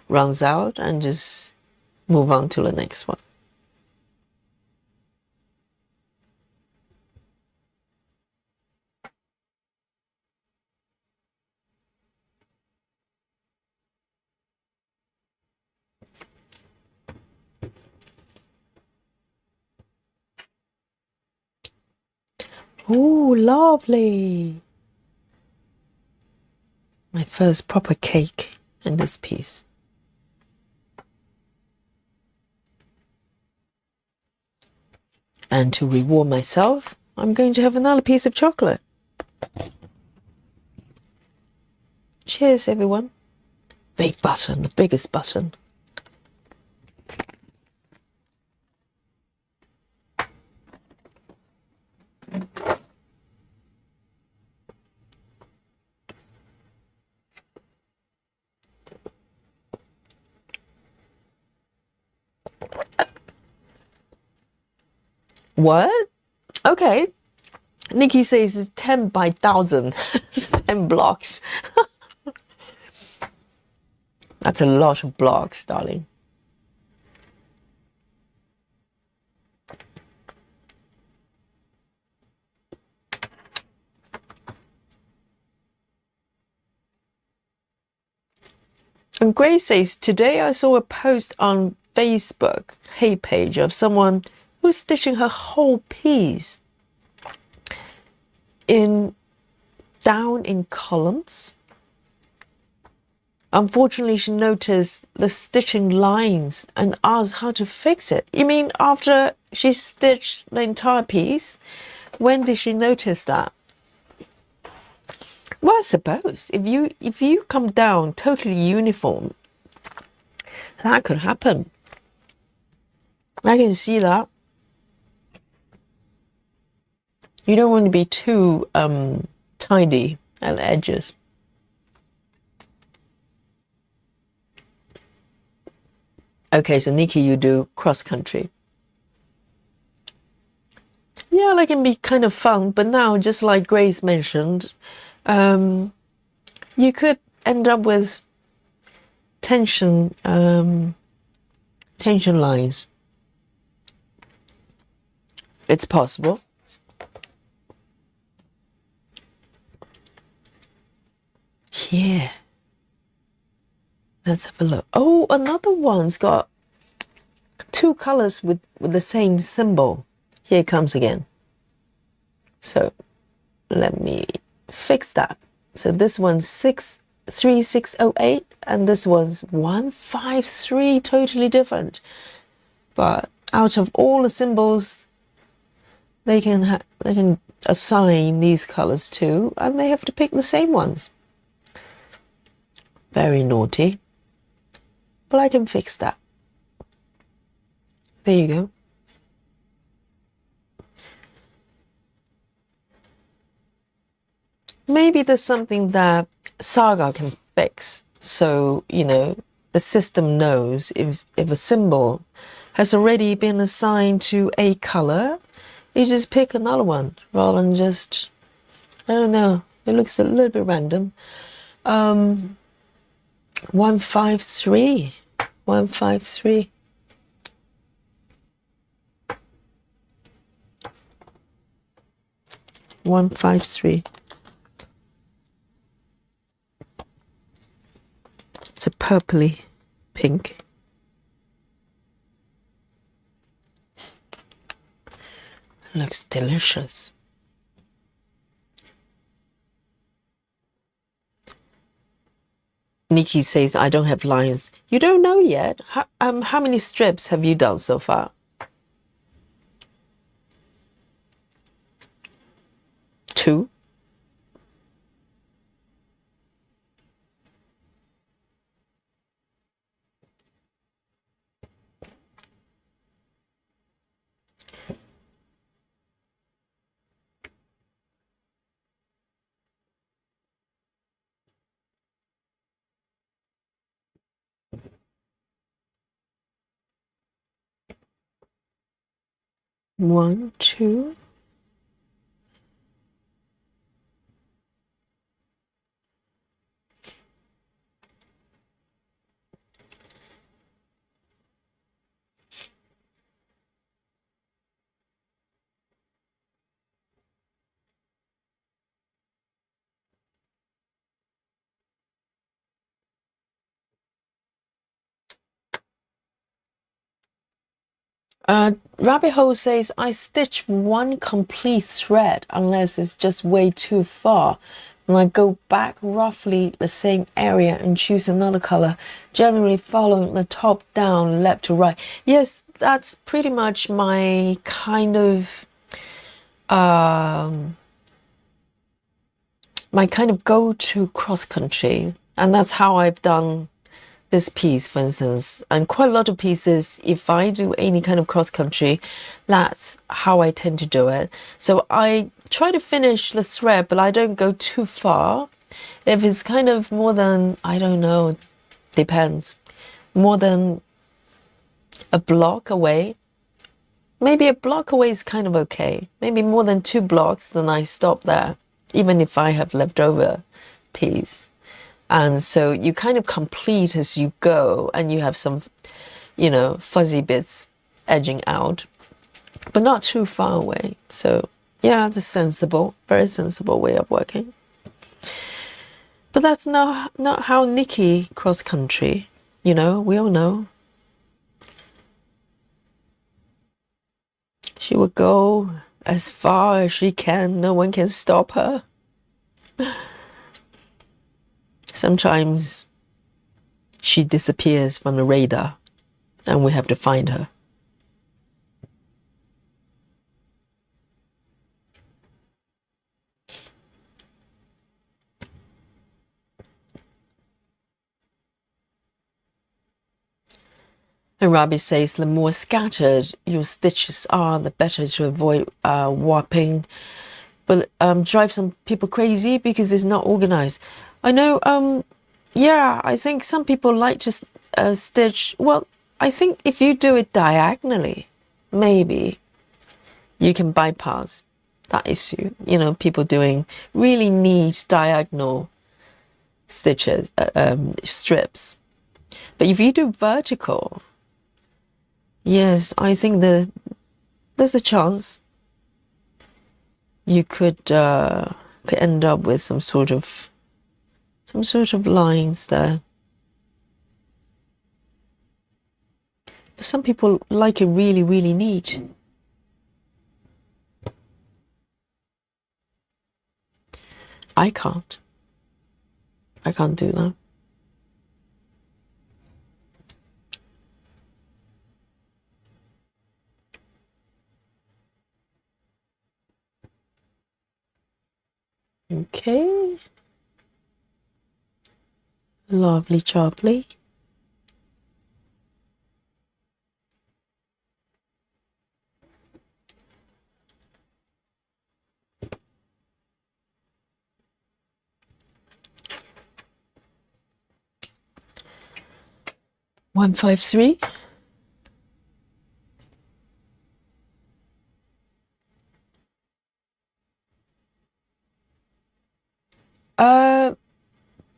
runs out and just move on to the next one? Oh, lovely. My first proper cake in this piece. And to reward myself, I'm going to have another piece of chocolate. Cheers, everyone. Big button, the biggest button. What? Okay. Nikki says it's 10 by 1,000. 10 blocks. That's a lot of blocks, darling. And Grace says, today I saw a post on Facebook, hey page, of someone who was stitching her whole piece down in columns. Unfortunately, she noticed the stitching lines and asked how to fix it. You mean after she stitched the entire piece? When did she notice that? Well, I suppose if you come down totally uniform, that could happen. I can see that. You don't want to be too tidy at the edges. Okay, so Nikki, you do cross country. Yeah, yeah, that can be kind of fun. But now, just like Grace mentioned, you could end up with tension lines. It's possible. Yeah. Let's have a look. Oh, another one's got two colors with the same symbol. Here it comes again. So let me fix that. So this one's 63608 and this one's 153, totally different. But out of all the symbols, they can assign these colors to, and they have to pick the same ones. Very naughty. But I can fix that. There you go. Maybe there's something that Saga can fix. So, you know, the system knows if a symbol has already been assigned to a color, you just pick another one rather than just, I don't know, it looks a little bit random. 153. 153. It's a purpley pink. Looks delicious. Nikki says, I don't have lines. You don't know yet. How many strips have you done so far? 2. One, two. Rabbit Hole says, I stitch one complete thread unless it's just way too far. And I go back roughly the same area and choose another color, generally following the top down, left to right. Yes, that's pretty much my kind of go-to cross country. And that's how I've done this piece, for instance, and quite a lot of pieces. If I do any kind of cross country, that's how I tend to do it. So I try to finish the thread, but I don't go too far. If it's kind of more than, I don't know, depends, more than a block away, maybe a block away is kind of okay. Maybe more than 2 blocks, then I stop there, even if I have leftover piece. And so you kind of complete as you go, and you have some, you know, fuzzy bits edging out, but not too far away. So yeah, it's a sensible, very sensible way of working. But that's not how Nikki cross country, you know, we all know. She would go as far as she can, no one can stop her. Sometimes she disappears from the radar and we have to find her. And Robbie says, the more scattered your stitches are, the better to avoid warping. But drive some people crazy because it's not organized. I know, yeah, I think some people like to stitch. Well, I think if you do it diagonally, maybe you can bypass that issue. You know, people doing really neat diagonal stitches, strips. But if you do vertical, yes, I think there's a chance you could end up with some sort of lines there. But some people like it really, really neat. I can't do that. Okay. Lovely chopply. One, 5, 3.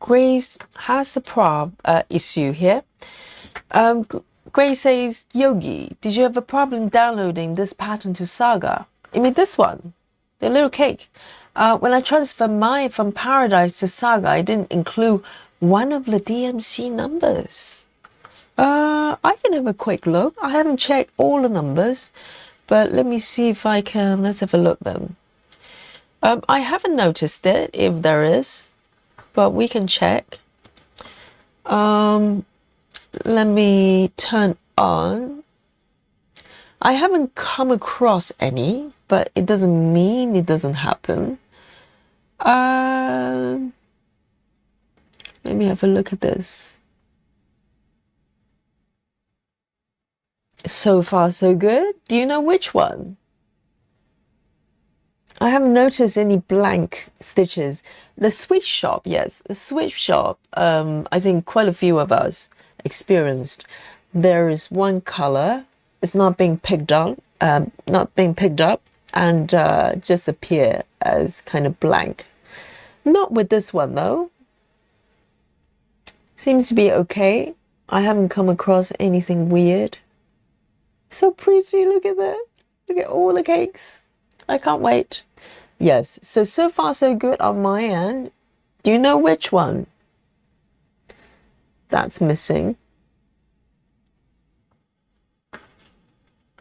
Grace has a issue here. Grace says, Yogi, did you have a problem downloading this pattern to Saga? I mean, this one, the little cake. When I transferred mine from Paradise to Saga, I didn't include one of the DMC numbers. I can have a quick look. I haven't checked all the numbers, but let me see if I can. Let's have a look then. I haven't noticed it, if there is, but we can check. Let me turn on. I haven't come across any, but it doesn't mean it doesn't happen. Let me have a look at this. So far, so good. Do you know which one? I haven't noticed any blank stitches. The Swiss shop, yes, the Swiss shop, I think quite a few of us experienced. There is one color, it's not being picked up, and just appear as kind of blank. Not with this one though. Seems to be okay. I haven't come across anything weird. So pretty, look at that. Look at all the cakes. I can't wait. Yes, so far so good on my end. Do you know which one that's missing?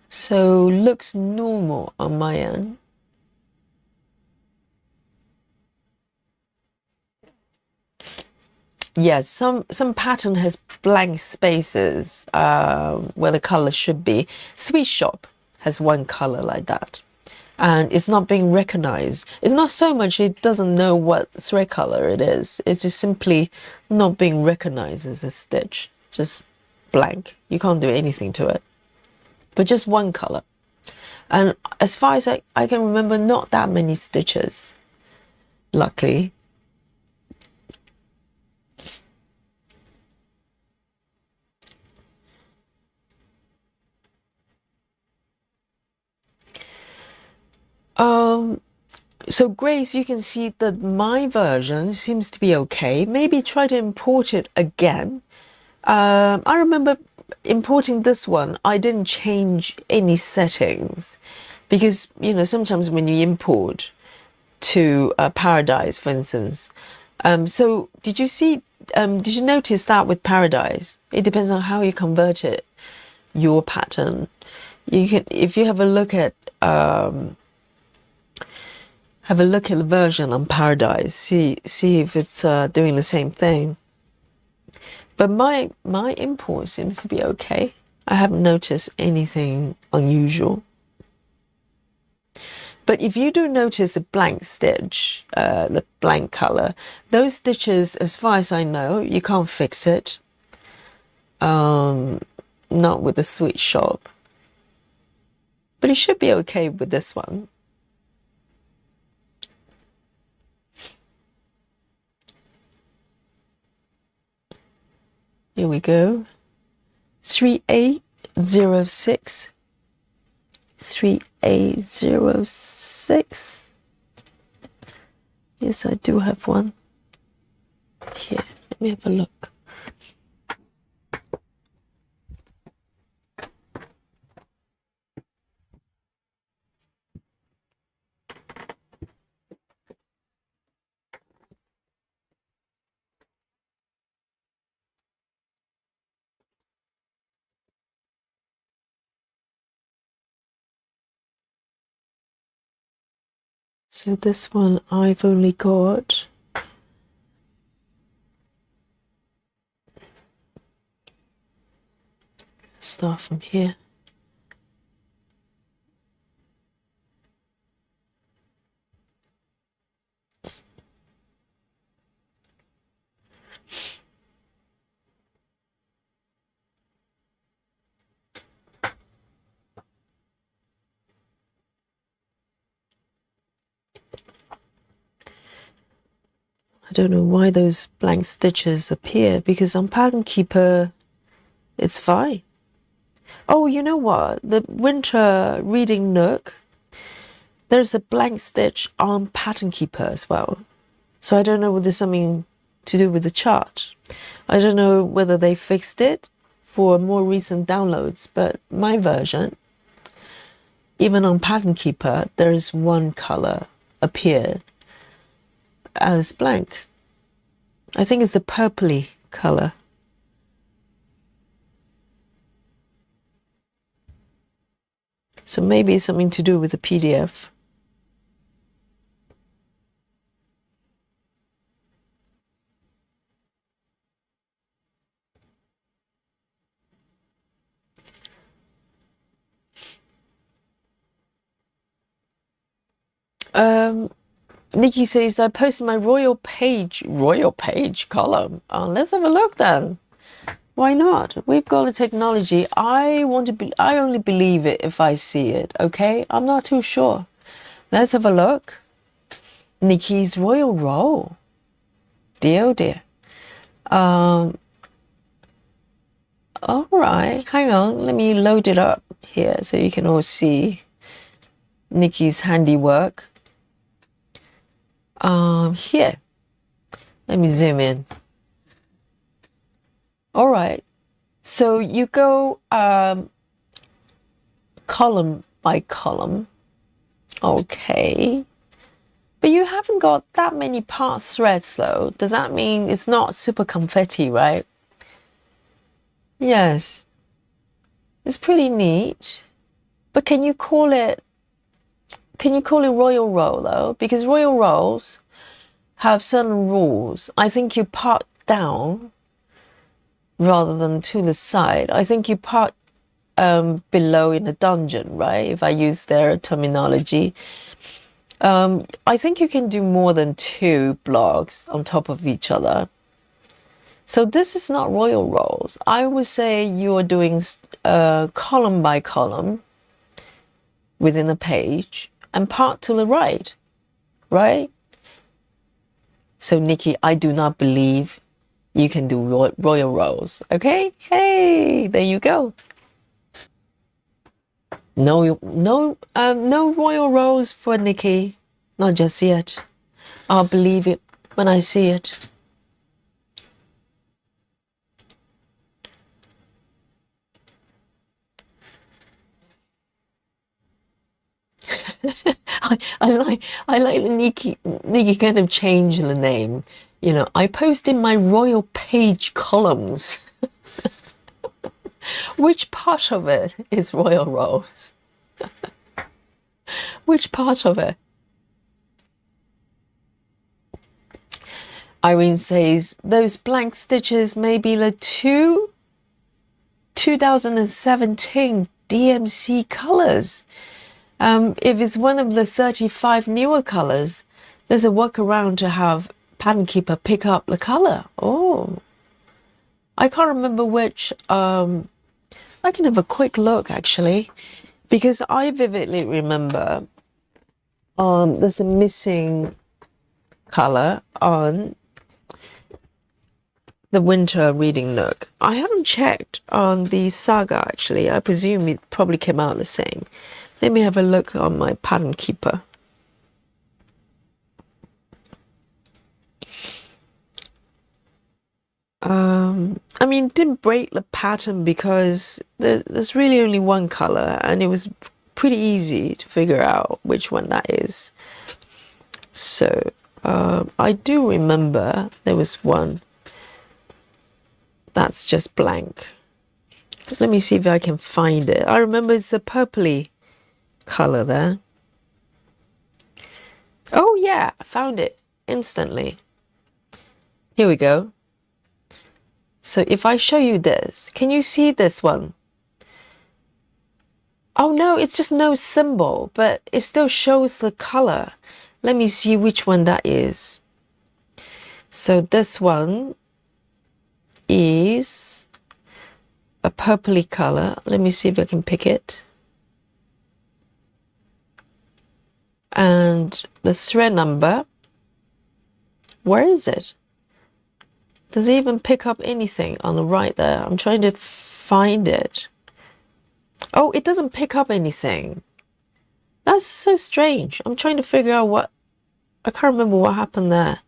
So looks normal on my end. Yes, some pattern has blank spaces where the color should be. Sweet shop has one color like that. And it's not being recognized. It's not so much it doesn't know what thread color it is. It's just simply not being recognized as a stitch. Just blank. You can't do anything to it. But just one color. And as far as I can remember, not that many stitches. Luckily. So Grace, you can see that my version seems to be okay. Maybe try to import it again. I remember importing this one. I didn't change any settings because, you know, sometimes when you import to Paradise, for instance. So did you notice that with Paradise? It depends on how you convert it, your pattern. You can, if you have a look at the version on Paradise, see if it's doing the same thing. But my import seems to be okay. I haven't noticed anything unusual. But if you do notice a blank stitch, the blank color, those stitches, as far as I know, you can't fix it. Not with the Sweet Shop. But it should be okay with this one. Here we go. 3806 3806. Yes, I do have one. Here, let me have a look. So this one I've only got start from here. I don't know why those blank stitches appear, because on Pattern Keeper it's fine. Oh, you know what? The winter reading nook, there's a blank stitch on Pattern Keeper as well. So I don't know whether there's something to do with the chart. I don't know whether they fixed it for more recent downloads, but my version, even on Pattern Keeper, there is one color appear as blank. I think it's a purpley color. So maybe it's something to do with the PDF. Nikki says, I posted my royal page column. Let's have a look then. Why not? We've got the technology. I only believe it if I see it, okay? I'm not too sure. Let's have a look. Nikki's royal roll. Dear, oh dear. All right, hang on. Let me load it up here so you can all see Nikki's handiwork. Here. Let me zoom in. All right. So you go column by column. Okay. But you haven't got that many part threads though. Does that mean it's not super confetti, right? Yes. It's pretty neat. But can you call it royal roll though? Because royal rolls have certain rules. I think you part down rather than to the side. I think you part below in the dungeon, right? If I use their terminology. I think you can do more than 2 blocks on top of each other. So this is not royal rolls. I would say you are doing column by column within a page and part to the right, right? So Nikki, I do not believe you can do royal rolls, okay? Hey, there you go. No royal rolls for Nikki, not just yet. I'll believe it when I see it. I like Nikki kind of changed the name. You know, I posted my royal page columns. Which part of it is royal rolls? Which part of it? Irene says, those blank stitches may be the 2017 DMC colors. If it's one of the 35 newer colors, there's a workaround to have Pattern Keeper pick up the color. Oh, I can't remember which. I can have a quick look actually, because I vividly remember there's a missing color on the winter reading nook. I haven't checked on the Saga actually. I presume it probably came out the same. Let me have a look on my pattern keeper. I mean, didn't break the pattern because there's really only one color, and it was pretty easy to figure out which one that is. So I do remember there was one that's just blank. Let me see if I can find it. I remember it's a purpley color there. Oh yeah, I found it instantly. Here we go. So if I show you this, can you see this one? Oh no, it's just no symbol, but it still shows the color. Let me see which one that is. So this one is a purpley color. Let me see if I can pick it. And the thread number, where is it? Does it even pick up anything on the right there? I'm trying to find it. Oh, it doesn't pick up anything. That's so strange. I'm trying to figure out what, I can't remember what happened there.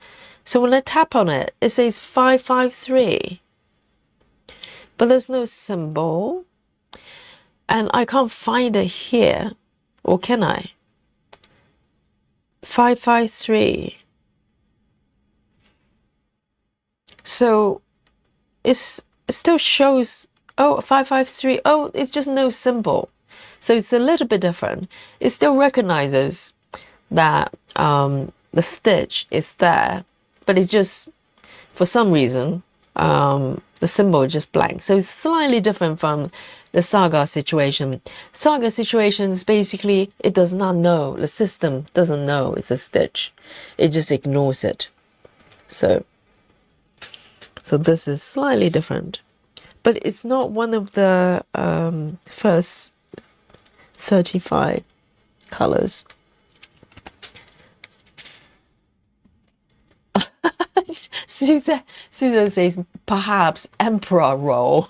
So when I tap on it, it says 553. But there's no symbol. And I can't find it here. Or can I? 553. So it still shows, oh, 553. Oh, it's just no symbol. So it's a little bit different. It still recognizes that the stitch is there, but it's just, for some reason, the symbol is just blank. So it's slightly different from the Saga situation. Saga situation is basically, it does not know, the system doesn't know it's a stitch. It just ignores it. So this is slightly different. But it's not one of the first 35 colors. Susan says, perhaps emperor roll.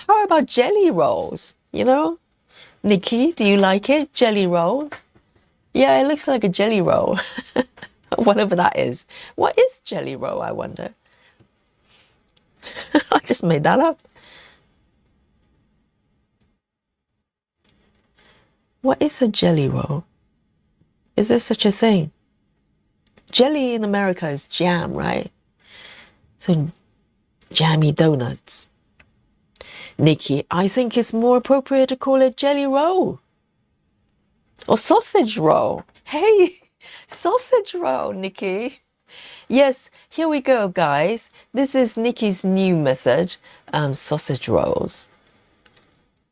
How about jelly rolls? You know? Nikki, do you like it? Jelly rolls? Yeah, it looks like a jelly roll. Whatever that is. What is jelly roll, I wonder? I just made that up. What is a jelly roll? Is there such a thing? Jelly in America is jam, right? So jammy donuts. Nikki, I think it's more appropriate to call it jelly roll. Or sausage roll. Hey, sausage roll, Nikki. Yes, here we go, guys. This is Nikki's new method, sausage rolls.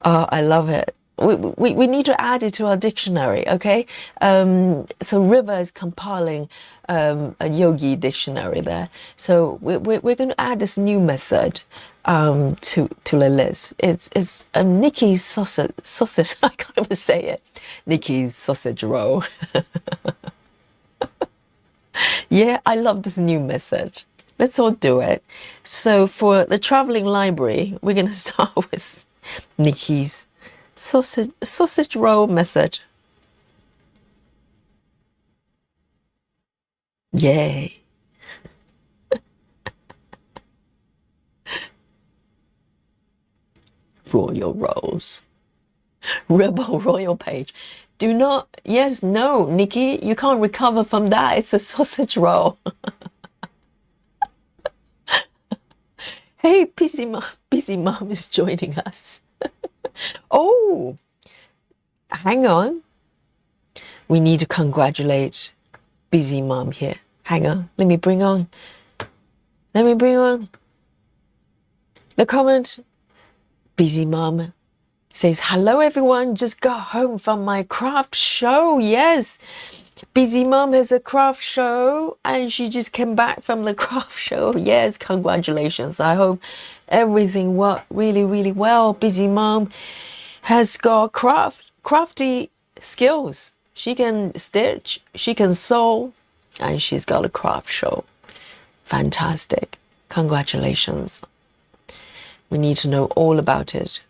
Oh, I love it. We need to add it to our dictionary, okay? So River is compiling a yogi dictionary there. So we're going to add this new method to the list. It's Nikki's sausage. I can't even say it. Nikki's sausage roll. Yeah, I love this new method. Let's all do it. So for the traveling library, we're going to start with Nikki's sausage roll method. Yay. Royal rolls. Rebel royal page. Do not, yes, no, Nikki, you can't recover from that. It's a sausage roll. Hey, busy mom is joining us. Oh, hang on. We need to congratulate busy mom here. Hang on, let me bring on the comment. Busy mom says, hello everyone, just got home from my craft show. Yes, busy mom has a craft show and she just came back from the craft show. Yes, congratulations. I hope everything worked really, really well. Busy mom has got crafty skills. She can stitch, she can sew, and she's got a craft show. Fantastic. Congratulations. We need to know all about it.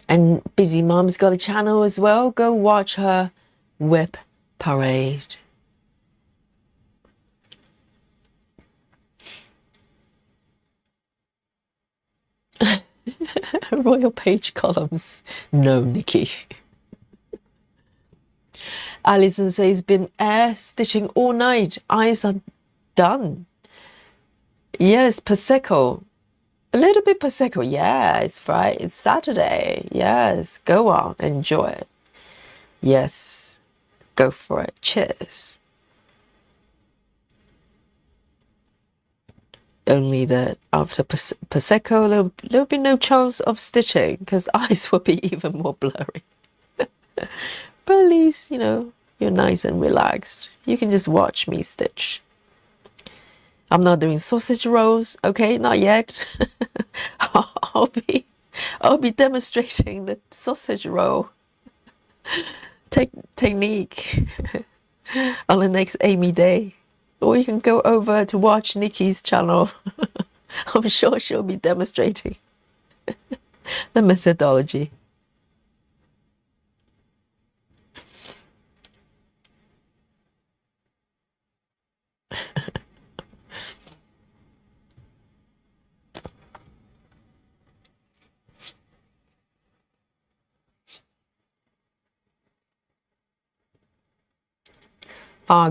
And Busy Mom's got a channel as well. Go watch her whip parade. Royal Page columns. No, Nikki. Alison says, been air stitching all night. Eyes are done. Yes, Prosecco. A little bit Prosecco. Yeah, it's Friday. It's Saturday. Yes, go on. Enjoy it. Yes, go for it. Cheers. Only that after Prosecco, there'll be no chance of stitching because eyes will be even more blurry. But at least, you know, you're nice and relaxed. You can just watch me stitch. I'm not doing sausage rolls, okay? Not yet. I'll be demonstrating the sausage roll technique on the next Aimee day. Or you can go over to watch Nikki's channel. I'm sure she'll be demonstrating the methodology.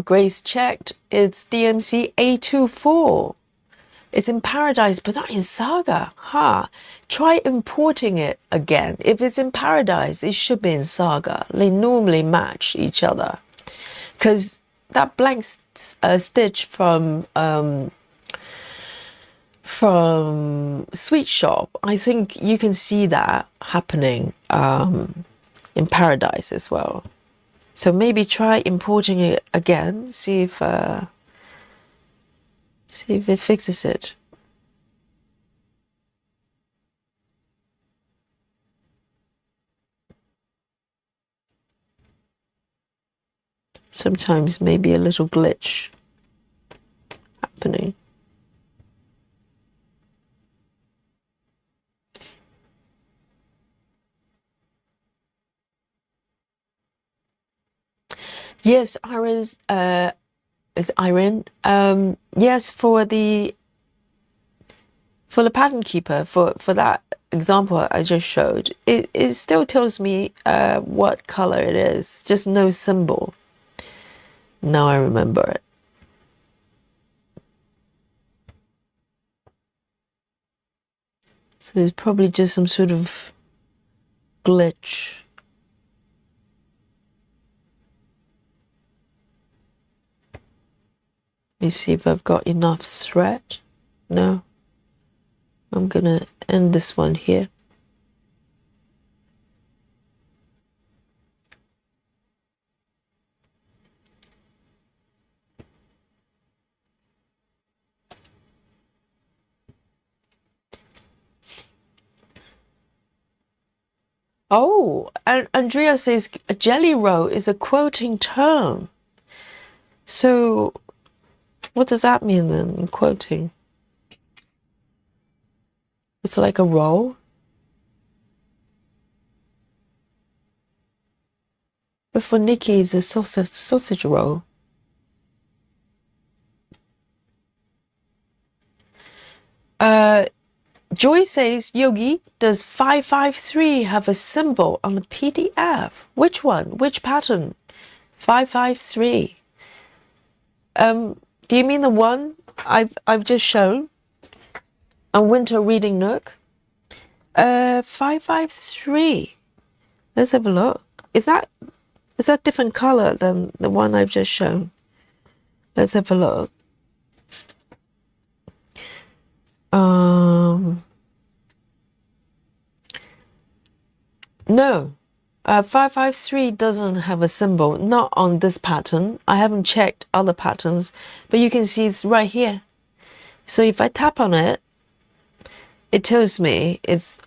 Grace checked. It's DMC A24. It's in Paradise, but not in Saga. Try importing it again. If it's in Paradise, it should be in Saga. They normally match each other. Because that blank stitch from Sweet Shop, I think you can see that happening in Paradise as well. So maybe try importing it again, see if it fixes it. Sometimes maybe a little glitch happening. Yes, Iris, is Irene. Yes, for the pattern keeper, for that example I just showed, it still tells me what color it is, just no symbol. Now I remember it. So it's probably just some sort of glitch. Let me see if I've got enough thread. No. I'm gonna end this one here. Oh, and Andrea says a jelly roll is a quoting term. So what does that mean then in quoting? It's like a roll? But for Nikki, it's a sausage roll. Joy says, Yogi, does 553 have a symbol on the PDF? Which one? Which pattern? 553. Do you mean the one I've just shown? A winter reading nook? 553. Let's have a look. Is that different color than the one I've just shown? Let's have a look. No, 553 doesn't have a symbol, not on this pattern. I haven't checked other patterns, but you can see it's right here. So if I tap on it, it tells me it's,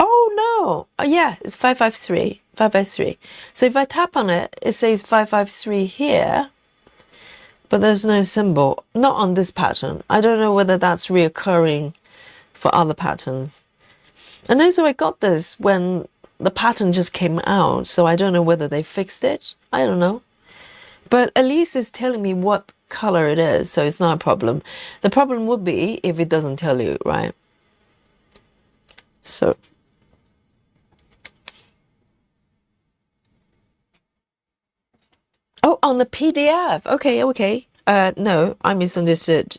oh no, yeah, it's 553, 553. So if I tap on it, it says 553 here, but there's no symbol, not on this pattern. I don't know whether that's reoccurring for other patterns. And also I got this when the pattern just came out, so I don't know whether they fixed it. I don't know. But at least it's telling me what color it is, so it's not a problem. The problem would be if it doesn't tell you, right? So oh, on the PDF. Okay, okay. No, I misunderstood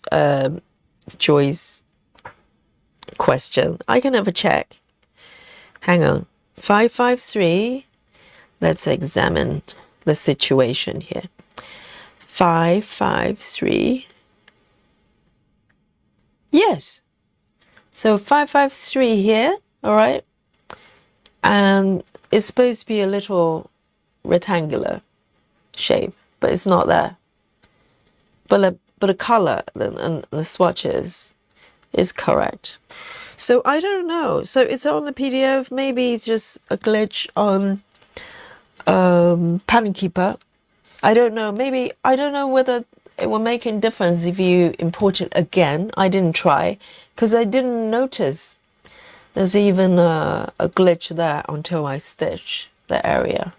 Joy's question. I can have a check. Hang on. 553. Let's examine the situation here. 553. Yes. So 553 here, all right? And it's supposed to be a little rectangular shape, but it's not there. But the color and the swatches is correct. So I don't know. So it's on the PDF. Maybe it's just a glitch on Pattern Keeper. I don't know. Maybe I don't know whether it will make a difference if you import it again. I didn't try because I didn't notice there's even a glitch there until I stitch the area.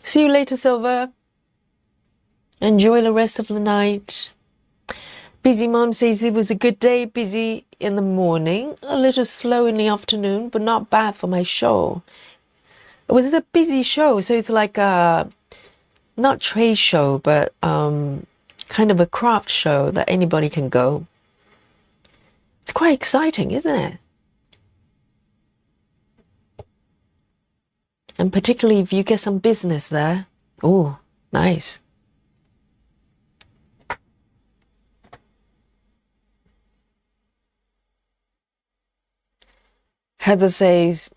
See you later, Silver. Enjoy the rest of the night. Busy Mom says it was a good day, busy in the morning, a little slow in the afternoon, but not bad for my show. It was a busy show, so it's like a, not trade show, but kind of a craft show that anybody can go. It's quite exciting, isn't it? And particularly if you get some business there. Oh, nice. Heather says,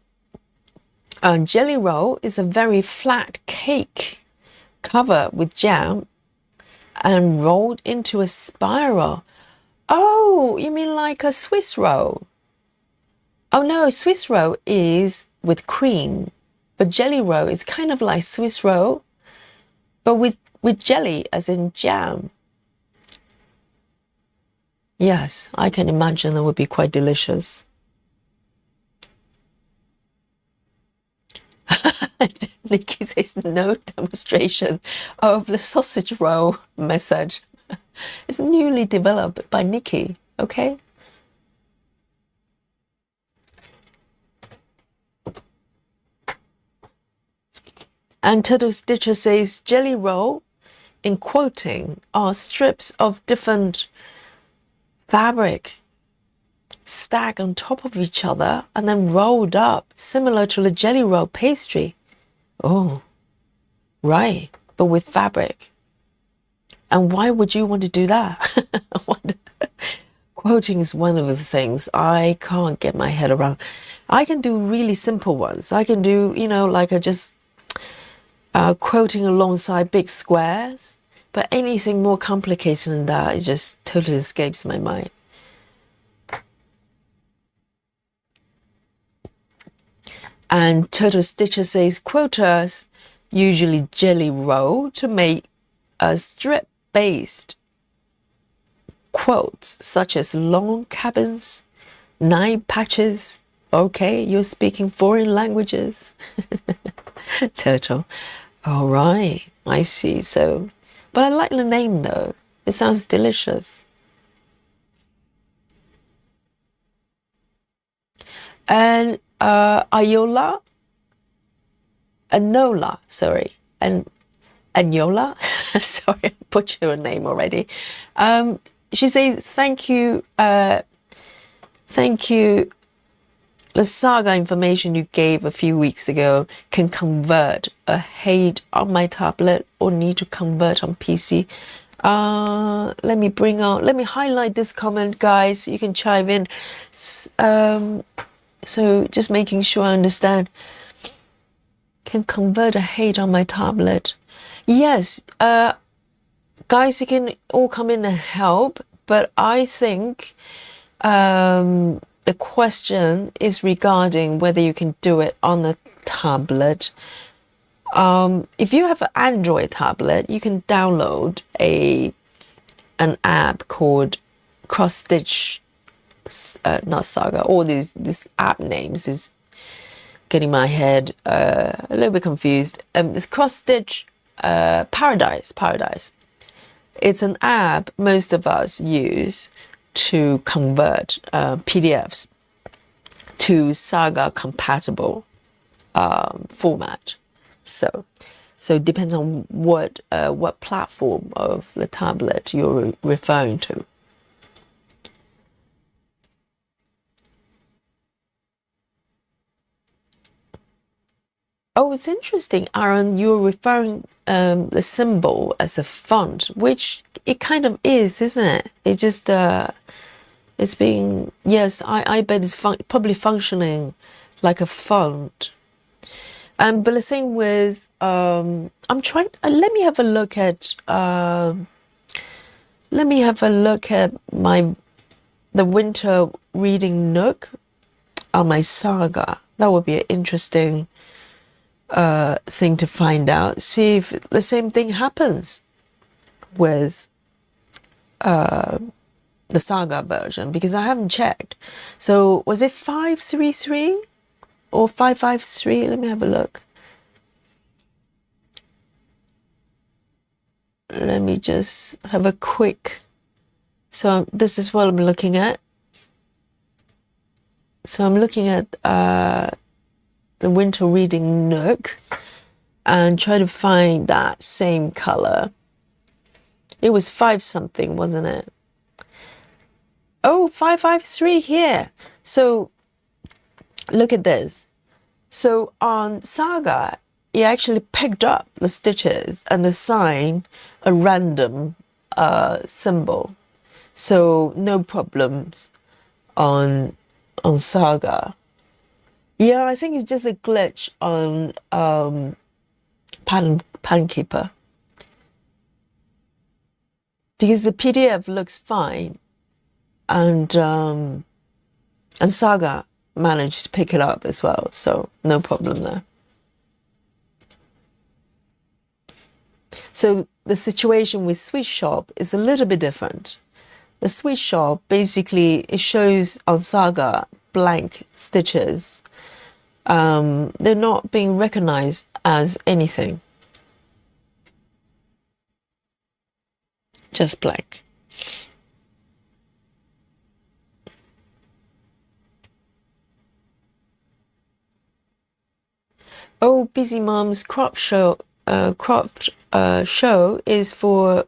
jelly roll is a very flat cake covered with jam and rolled into a spiral. Oh, you mean like a Swiss roll? Oh no, Swiss roll is with cream. But jelly roll is kind of like Swiss roll, but with jelly as in jam. Yes, I can imagine that would be quite delicious. Nikki says no demonstration of the sausage roll method. It's newly developed by Nikki, okay? And Turtle Stitcher says, jelly roll, in quoting, are strips of different fabric stacked on top of each other and then rolled up, similar to the jelly roll pastry. Oh, right, but with fabric. And why would you want to do that? Quoting is one of the things I can't get my head around. I can do really simple ones. I can do, you know, like I just quoting alongside big squares, but anything more complicated than that, it just totally escapes my mind. And Turtle Stitcher says, quotas usually jelly roll to make a strip-based quotes, such as long cabins, 9 patches. Okay, you're speaking foreign languages. Turtle. All right, I see. So, but I like the name though. It sounds delicious. And Enola, sorry, and Enola, sorry, I butchered your name already. She says, thank you, the Saga information you gave a few weeks ago can convert a HAID on my tablet or need to convert on PC. Let me highlight this comment, guys. You can chime in. So just making sure I understand. Can convert a HAID on my tablet. Yes, guys, you can all come in and help, but I think the question is regarding whether you can do it on a tablet. If you have an Android tablet, you can download a an app called Cross Stitch, not Saga. All these app names is getting my head a little bit confused. This Cross Stitch Paradise. It's an app most of us use to convert PDFs to Saga compatible format. So it depends on what platform of the tablet you're referring to. Oh, it's interesting, Aaron. You're referring the symbol as a font, which it kind of is, isn't it? It just it's being, yes, I bet it's probably functioning like a font. But the thing with I'm trying. Let me have a look at the winter reading nook on my Saga. That would be an interesting thing to find out. See if the same thing happens with the Saga version, because I haven't checked. So was it 533 or 553? Let me have a look. Let me just have a quick. So this is what I'm looking at. So I'm looking at the winter reading nook and try to find that same color. It was 5 something, wasn't it? Oh, 553 here. So look at this. So on Saga, it actually picked up the stitches and assign a random symbol. So no problems on Saga. Yeah, I think it's just a glitch on Pattern Keeper, because the PDF looks fine, and Saga managed to pick it up as well, so no problem there. So the situation with Sweet Shop is a little bit different. The Sweet Shop, basically, it shows on Saga blank stitches. They're not being recognized as anything. Just blank. Oh, Busy Mom's cropped show is for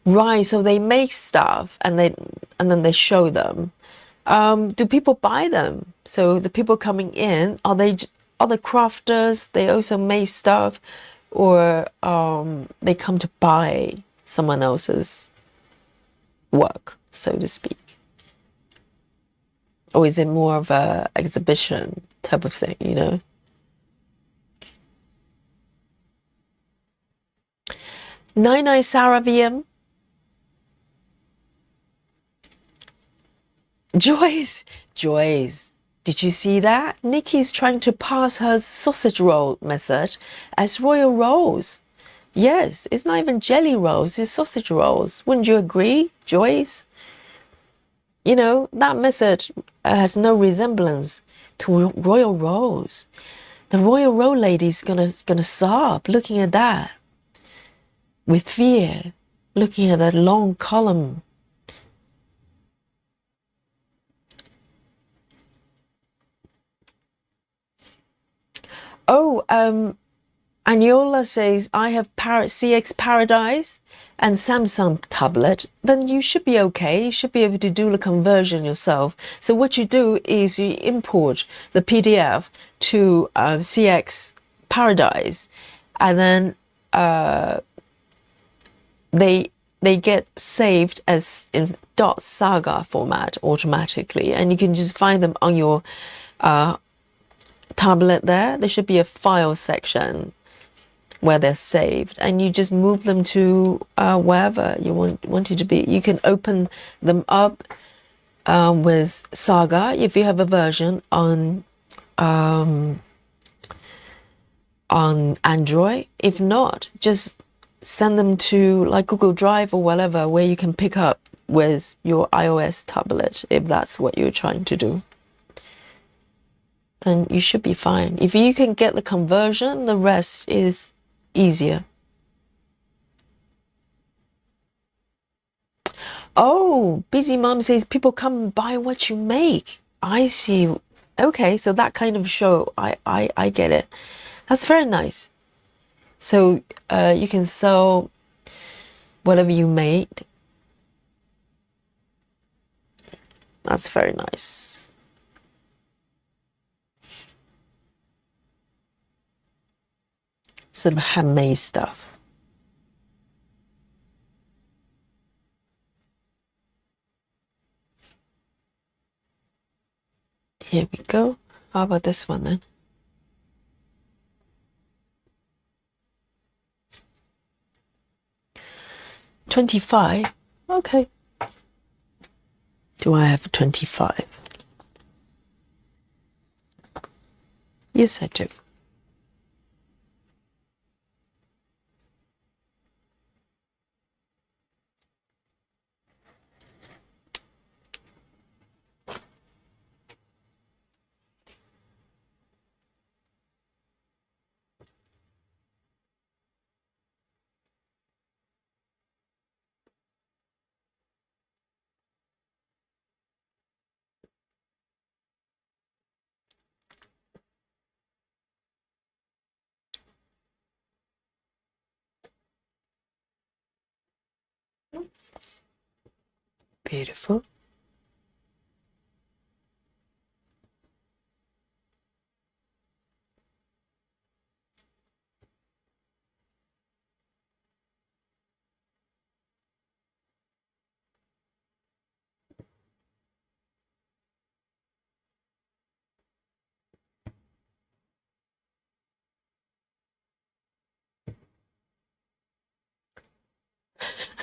rice. So they make stuff and then they show them. Do people buy them? So the people coming in, are the crafters? They also make stuff, or they come to buy someone else's work, so to speak? Or is it more of a exhibition type of thing, you know? Nine Sarah VM. Joyce, did you see that? Nikki's trying to pass her sausage roll method as royal rolls. Yes, it's not even jelly rolls, it's sausage rolls. Wouldn't you agree, Joyce? You know, that method has no resemblance to royal rolls. The royal roll lady's gonna sob looking at that with fear, looking at that long column. Oh, Aniola says, I have CX Paradise and Samsung tablet. Then you should be okay. You should be able to do the conversion yourself. So what you do is you import the PDF to CX Paradise, and then they get saved as in .saga format automatically, and you can just find them on your tablet there. There should be a file section where they're saved, and you just move them to wherever you want it to be. You can open them up with Saga if you have a version on Android. If not, just send them to like Google Drive or whatever, where you can pick up with your iOS tablet, if that's what you're trying to do, then you should be fine. If you can get the conversion, the rest is easier. Oh, Busy Mom says people come and buy what you make. I see. Okay, so that kind of show, I get it. That's very nice. So you can sell whatever you made. That's very nice. Sort of handmade stuff. Here we go. How about this one then? $25. Okay. Do I have 25? Yes, I do. Beautiful.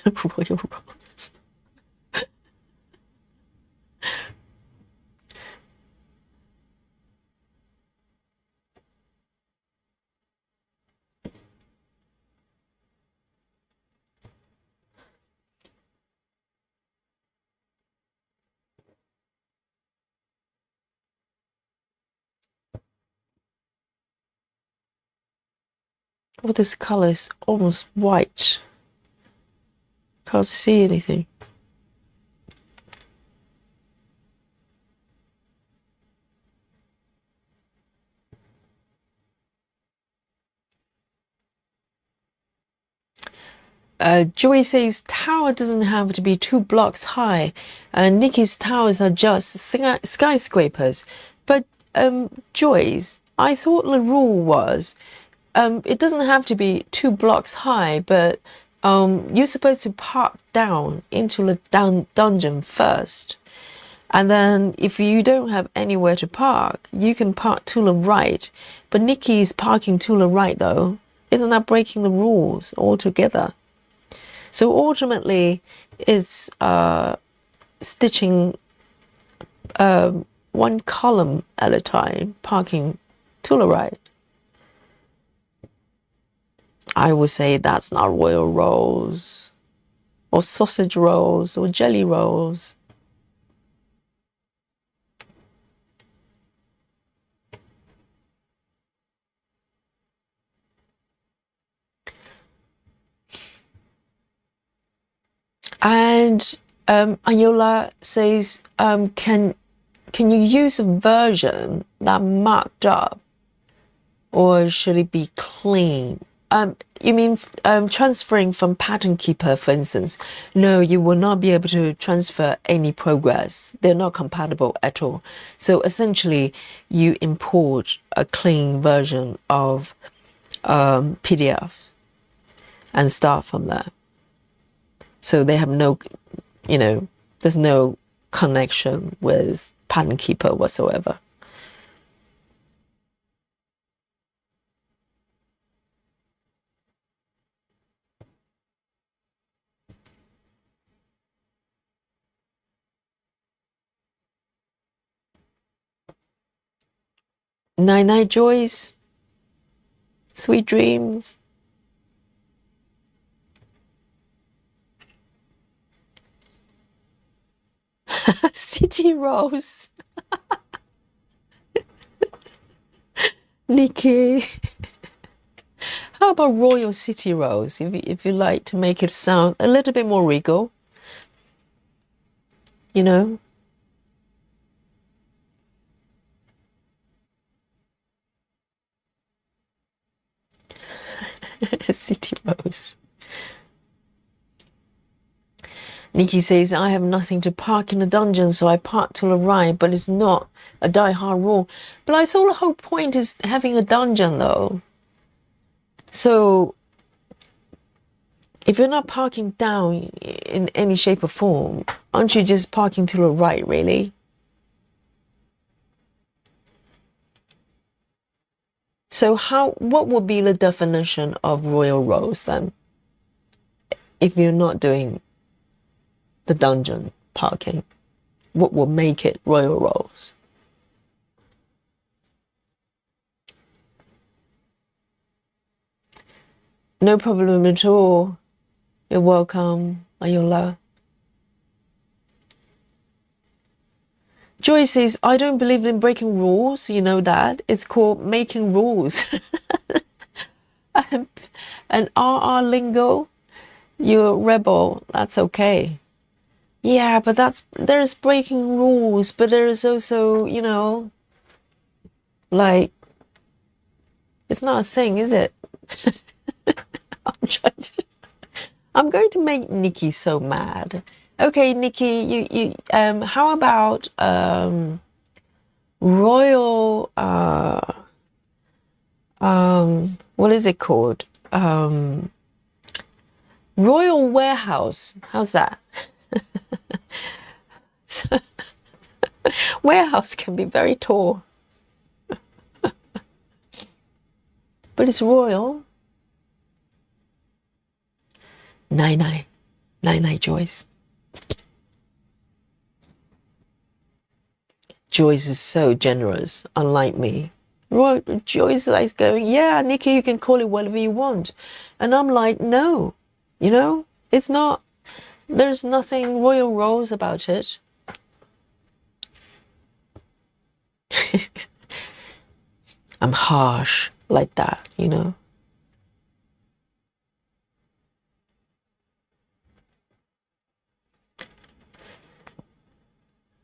Royal Rose. Oh, this color is almost white. Can't see anything. Joy says tower doesn't have to be 2 blocks high. Nikki's towers are just skyscrapers. But Joyce, I thought the rule was it doesn't have to be 2 blocks high, but you're supposed to park down into the dungeon first. And then if you don't have anywhere to park, you can park to the right. But Nikki's parking to the right though. Isn't that breaking the rules altogether? So ultimately, it's stitching 1 column at a time, parking to the right. I would say that's not royal rolls, or sausage rolls, or jelly rolls. And Ayola says, can you use a version that marked up, or should it be clean? You mean transferring from Pattern Keeper, for instance? No, you will not be able to transfer any progress. They're not compatible at all. So essentially, you import a clean version of PDF and start from there. So they have no, there's no connection with Pattern Keeper whatsoever. Night night, Joyce. Sweet dreams. City rolls. Nikki. How about Royal City rolls? If you like to make it sound a little bit more regal, you know. City rolls. Nikki says, I have nothing to park in the dungeon, so I park till I arrive, but it's not a die-hard rule. But I thought the whole point is having a dungeon, though. So, if you're not parking down in any shape or form, aren't you just parking to the right, really? So what would be the definition of royal roads then? If you're not doing the dungeon parking, what will make it royal roads? No problem at all. You're welcome, Ayola. Joy says, I don't believe in breaking rules. You know that. It's called making rules. And RR lingo, you're a rebel. That's okay. Yeah, but there's breaking rules, but there's also, you know, like, it's not a thing, is it? I'm going to make Nikki so mad. Okay, Nikki, you how about royal what is it called? Royal warehouse. How's that? Warehouse can be very tall. But it's royal. Nine, Joyce. Joyce is so generous, unlike me. Joyce is going, yeah, Nikki, you can call it whatever you want. And I'm like, no, you know, it's not, there's nothing royal rose about it. I'm harsh like that, you know.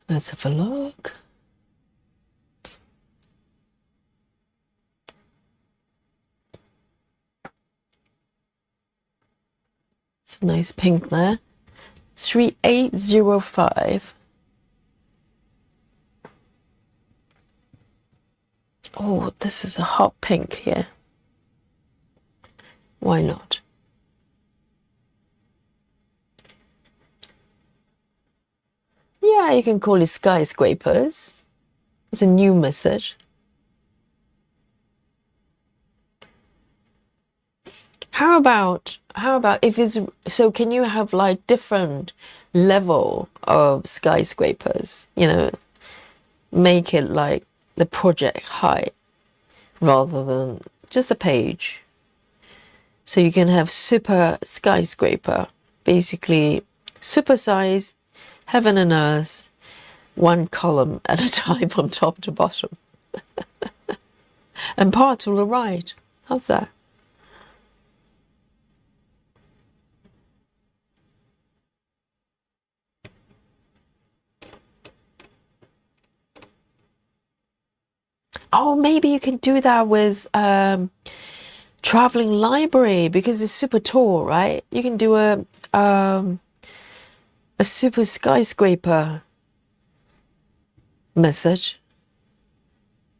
Let's have a look. It's a nice pink there. 3805. Oh, this is a hot pink here. Why not? Yeah, you can call it skyscrapers. It's a new message. How about if it's so, can you have like different level of skyscrapers, you know, make it like the project height rather than just a page. So you can have super skyscraper, basically super size, heaven and earth, one column at a time from top to bottom. And part to the right. How's that? Oh, maybe you can do that with traveling library because it's super tall, right? You can do a super skyscraper method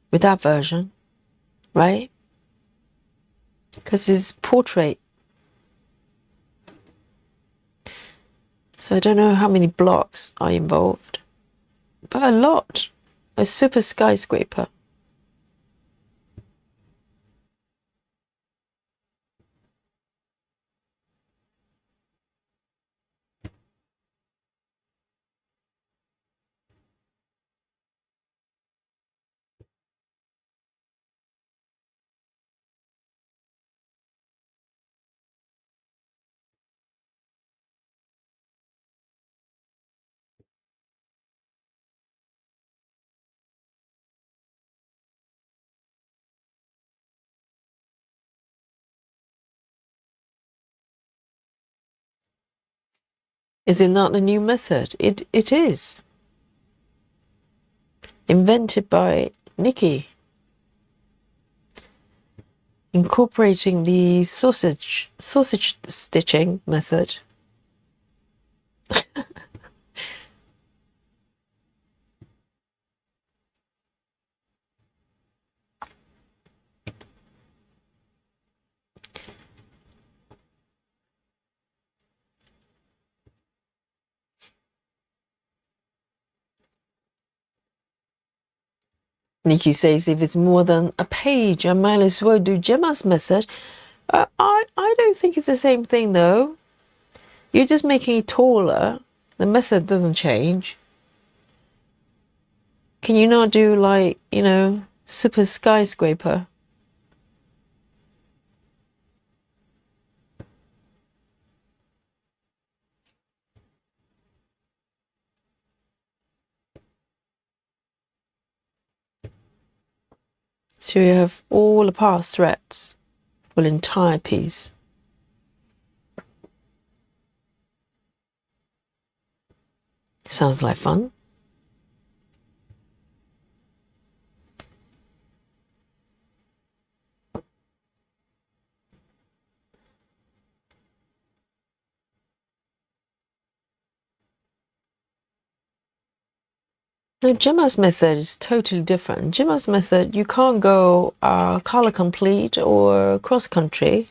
with that version, right? Because it's portrait. So I don't know how many blocks are involved, but a lot. A super skyscraper. Is it not a new method? It is. Invented by Nikki. Incorporating the sausage stitching method. Nikki says if it's more than a page, I might as well do Gemma's method. I don't think it's the same thing though. You're just making it taller. The method doesn't change. Can you not do like, you know, super skyscraper? So you have all the past threads for the entire piece. Sounds like fun. Now, Gemma's method is totally different. Gemma's method, you can't go color complete or cross country.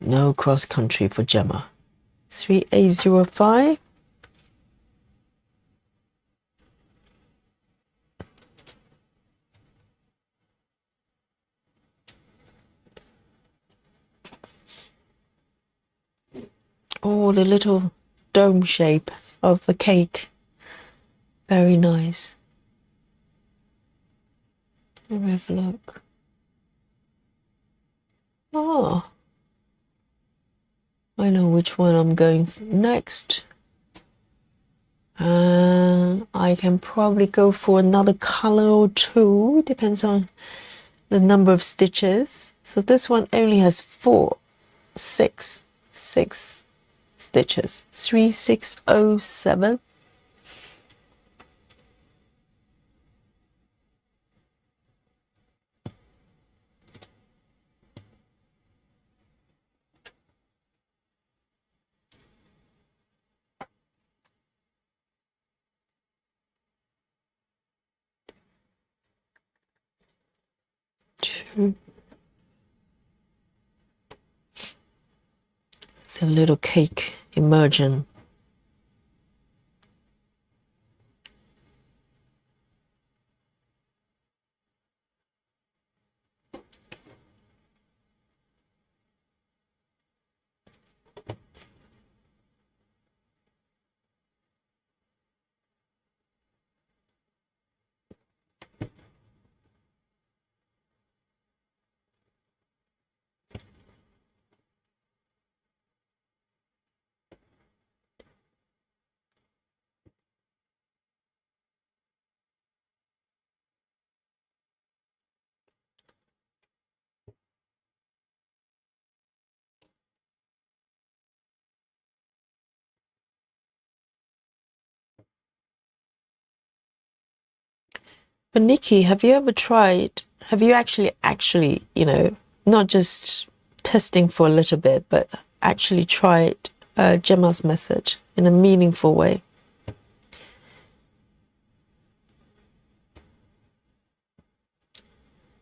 No cross country for Gemma. 3805. Oh, the little dome shape of the cake. Very nice. Let me have a look. Oh, I know which one I'm going next. I can probably go for another color or two. Depends on the number of stitches. So this one only has six stitches. 3607. It's a little cake emerging. But Nikki, have you actually, you know, not just testing for a little bit, but actually tried Gemma's method in a meaningful way?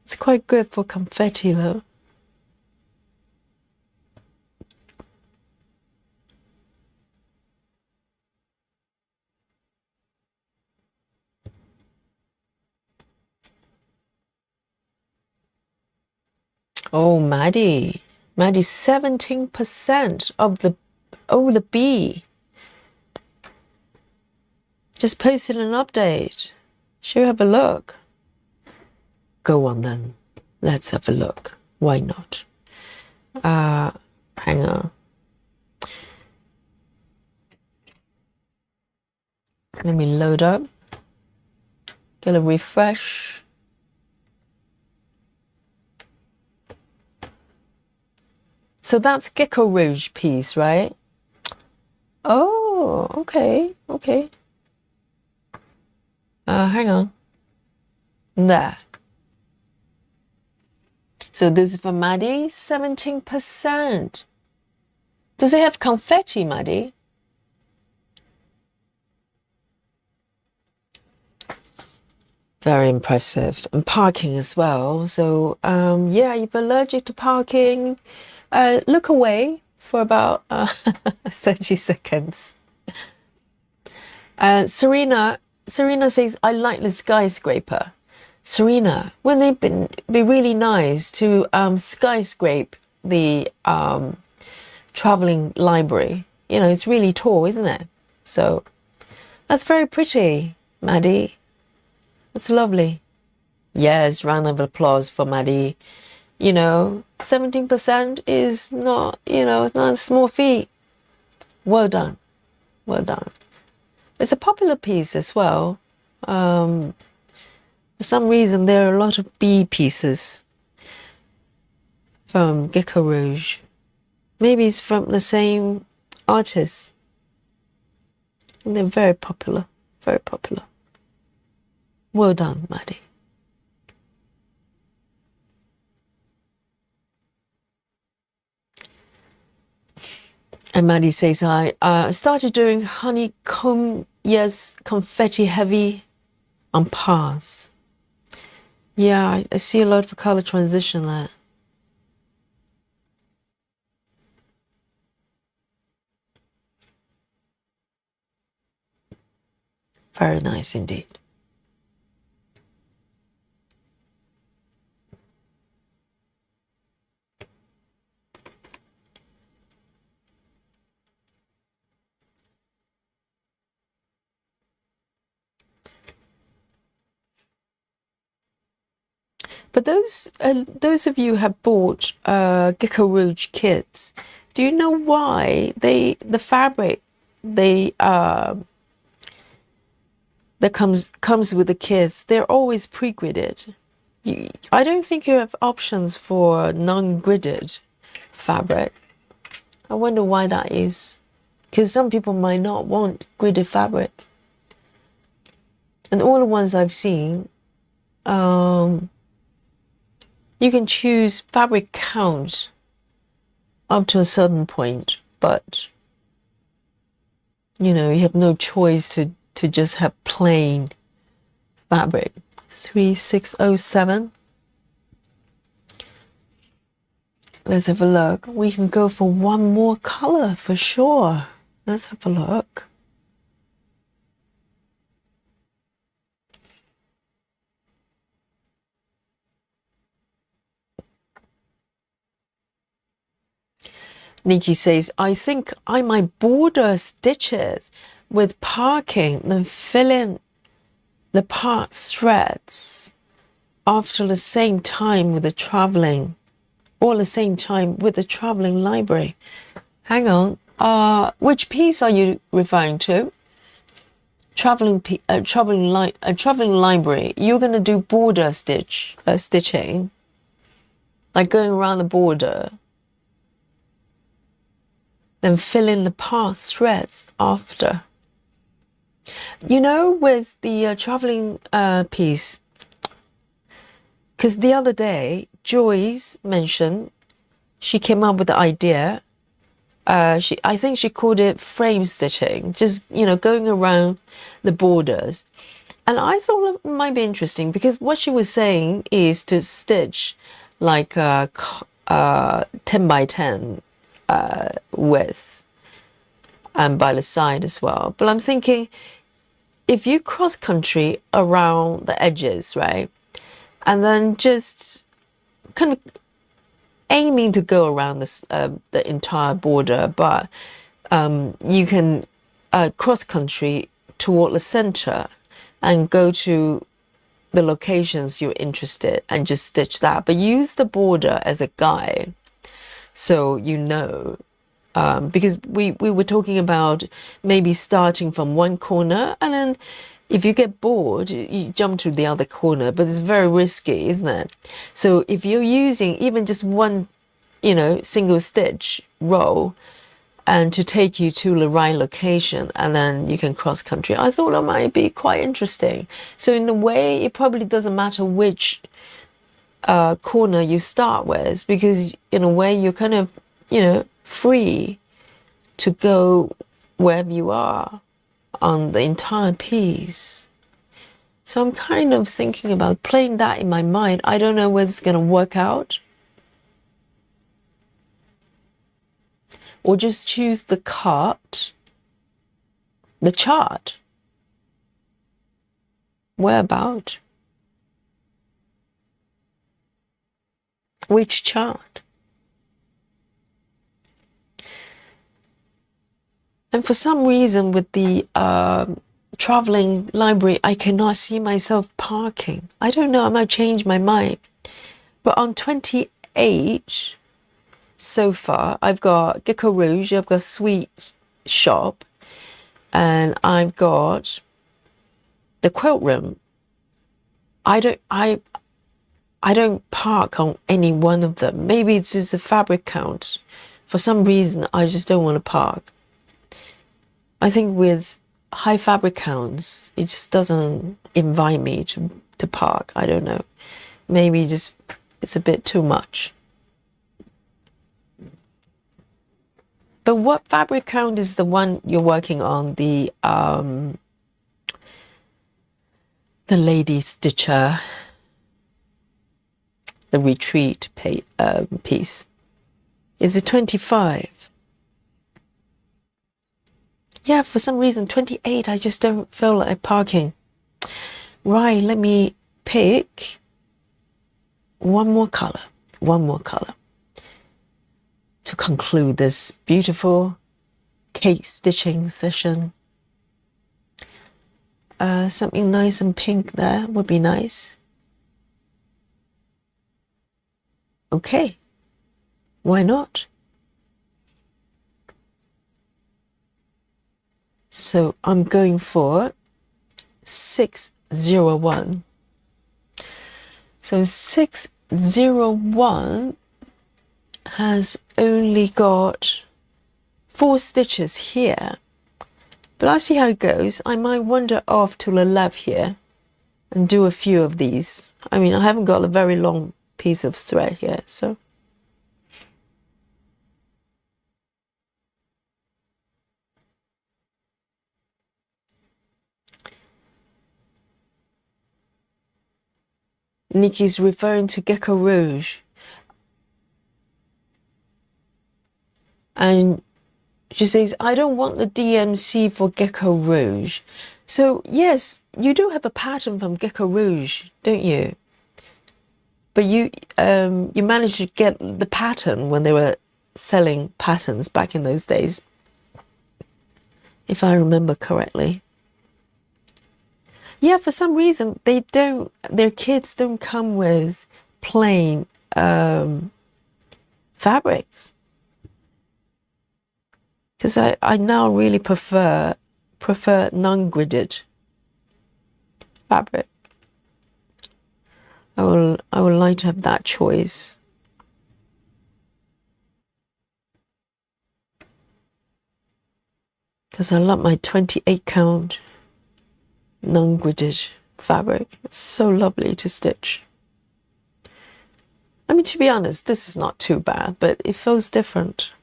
It's quite good for confetti though. Oh, Maddie, 17% of the B. Just posted an update. Should we have a look? Go on then. Let's have a look. Why not? Hang on. Let me load up. Get a refresh. So that's Gecko Rouge piece, right? Oh, okay, okay. Hang on. There. So this is for Maddie, 17%. Does it have confetti, Maddie? Very impressive. And parking as well. So, yeah, if you're allergic to parking, look away for about 30 seconds. Serena says, I like the skyscraper. Serena, wouldn't it be really nice to skyscrape the traveling library? You know, it's really tall, isn't it? So that's very pretty, Maddie. That's lovely. Yes, round of applause for Maddie. You know, 17% is not, you know, it's not a small feat. Well done. Well done. It's a popular piece as well. For some reason, there are a lot of B pieces from Gecko Rouge. Maybe it's from the same artist. And they're very popular. Very popular. Well done, Maddie. And Maddie says, I started doing honeycomb, yes, confetti heavy on paths. Yeah, I see a lot of color transition there. Very nice indeed. But those of you who have bought Gecko Rouge kits, do you know why the fabric that comes with the kits, they're always pre-gridded? I don't think you have options for non-gridded fabric. I wonder why that is, because some people might not want gridded fabric, and all the ones I've seen, you can choose fabric count up to a certain point, but you know, you have no choice to just have plain fabric. 3607. Let's have a look. We can go for one more color for sure. Let's have a look. Nikki says, I think I might border stitches with parking and fill in the part threads after the same time with the traveling, all the same time with the traveling library. Hang on, which piece are you referring to? Traveling library. You're gonna do border stitching, like going around the border, then fill in the part threads after. You know, with the traveling piece, because the other day Joyce mentioned she came up with the idea. I think she called it frame stitching, just, you know, going around the borders. And I thought it might be interesting because what she was saying is to stitch like 10 by 10 width and by the side as well. But I'm thinking, if you cross country around the edges, right, and then just kind of aiming to go around this the entire border, but you can cross country toward the center and go to the locations you're interested and just stitch that, but use the border as a guide, so you know. Because we were talking about maybe starting from one corner, and then if you get bored, you jump to the other corner, but it's very risky, isn't it? So if you're using even just one, you know, single stitch row, and to take you to the right location, and then you can cross country. I thought that might be quite interesting. So in a way, it probably doesn't matter which corner you start with, because in a way you're kind of, free to go wherever you are on the entire piece. So I'm kind of thinking about playing that in my mind. I don't know whether it's going to work out, or just choose the chart. Whereabout? Which chart? And for some reason with the traveling library, I cannot see myself parking. I don't know, I might change my mind. But on 28 so far, I've got Gecko Rouge, I've got Sweet Shop, and I've got the Quilt Room. I don't park on any one of them. Maybe it's just a fabric count. For some reason, I just don't want to park. I think with high fabric counts, it just doesn't invite me to park. I don't know. Maybe just it's a bit too much. But what fabric count is the one you're working on? The Lady Stitcher, the retreat piece. Is it 25? Yeah, for some reason 28, I just don't feel like parking. Right, let me pick one more color to conclude this beautiful cake stitching session. Something nice and pink there would be nice. Okay, why not? So I'm going for 601. So 601 has only got 4 stitches here. But I'll see how it goes. I might wander off to the left here and do a few of these. I mean, I haven't got a very long piece of thread here, so. Nikki's referring to Gecko Rouge. And she says, I don't want the DMC for Gecko Rouge. So yes, you do have a pattern from Gecko Rouge, don't you? But you managed to get the pattern when they were selling patterns back in those days, if I remember correctly. Yeah, for some reason their kits don't come with plain fabrics. Because I now really prefer non-gridded fabric. I would like to have that choice. Because I love my 28 count non-gridded fabric. It's so lovely to stitch. I mean, to be honest, this is not too bad, but it feels different.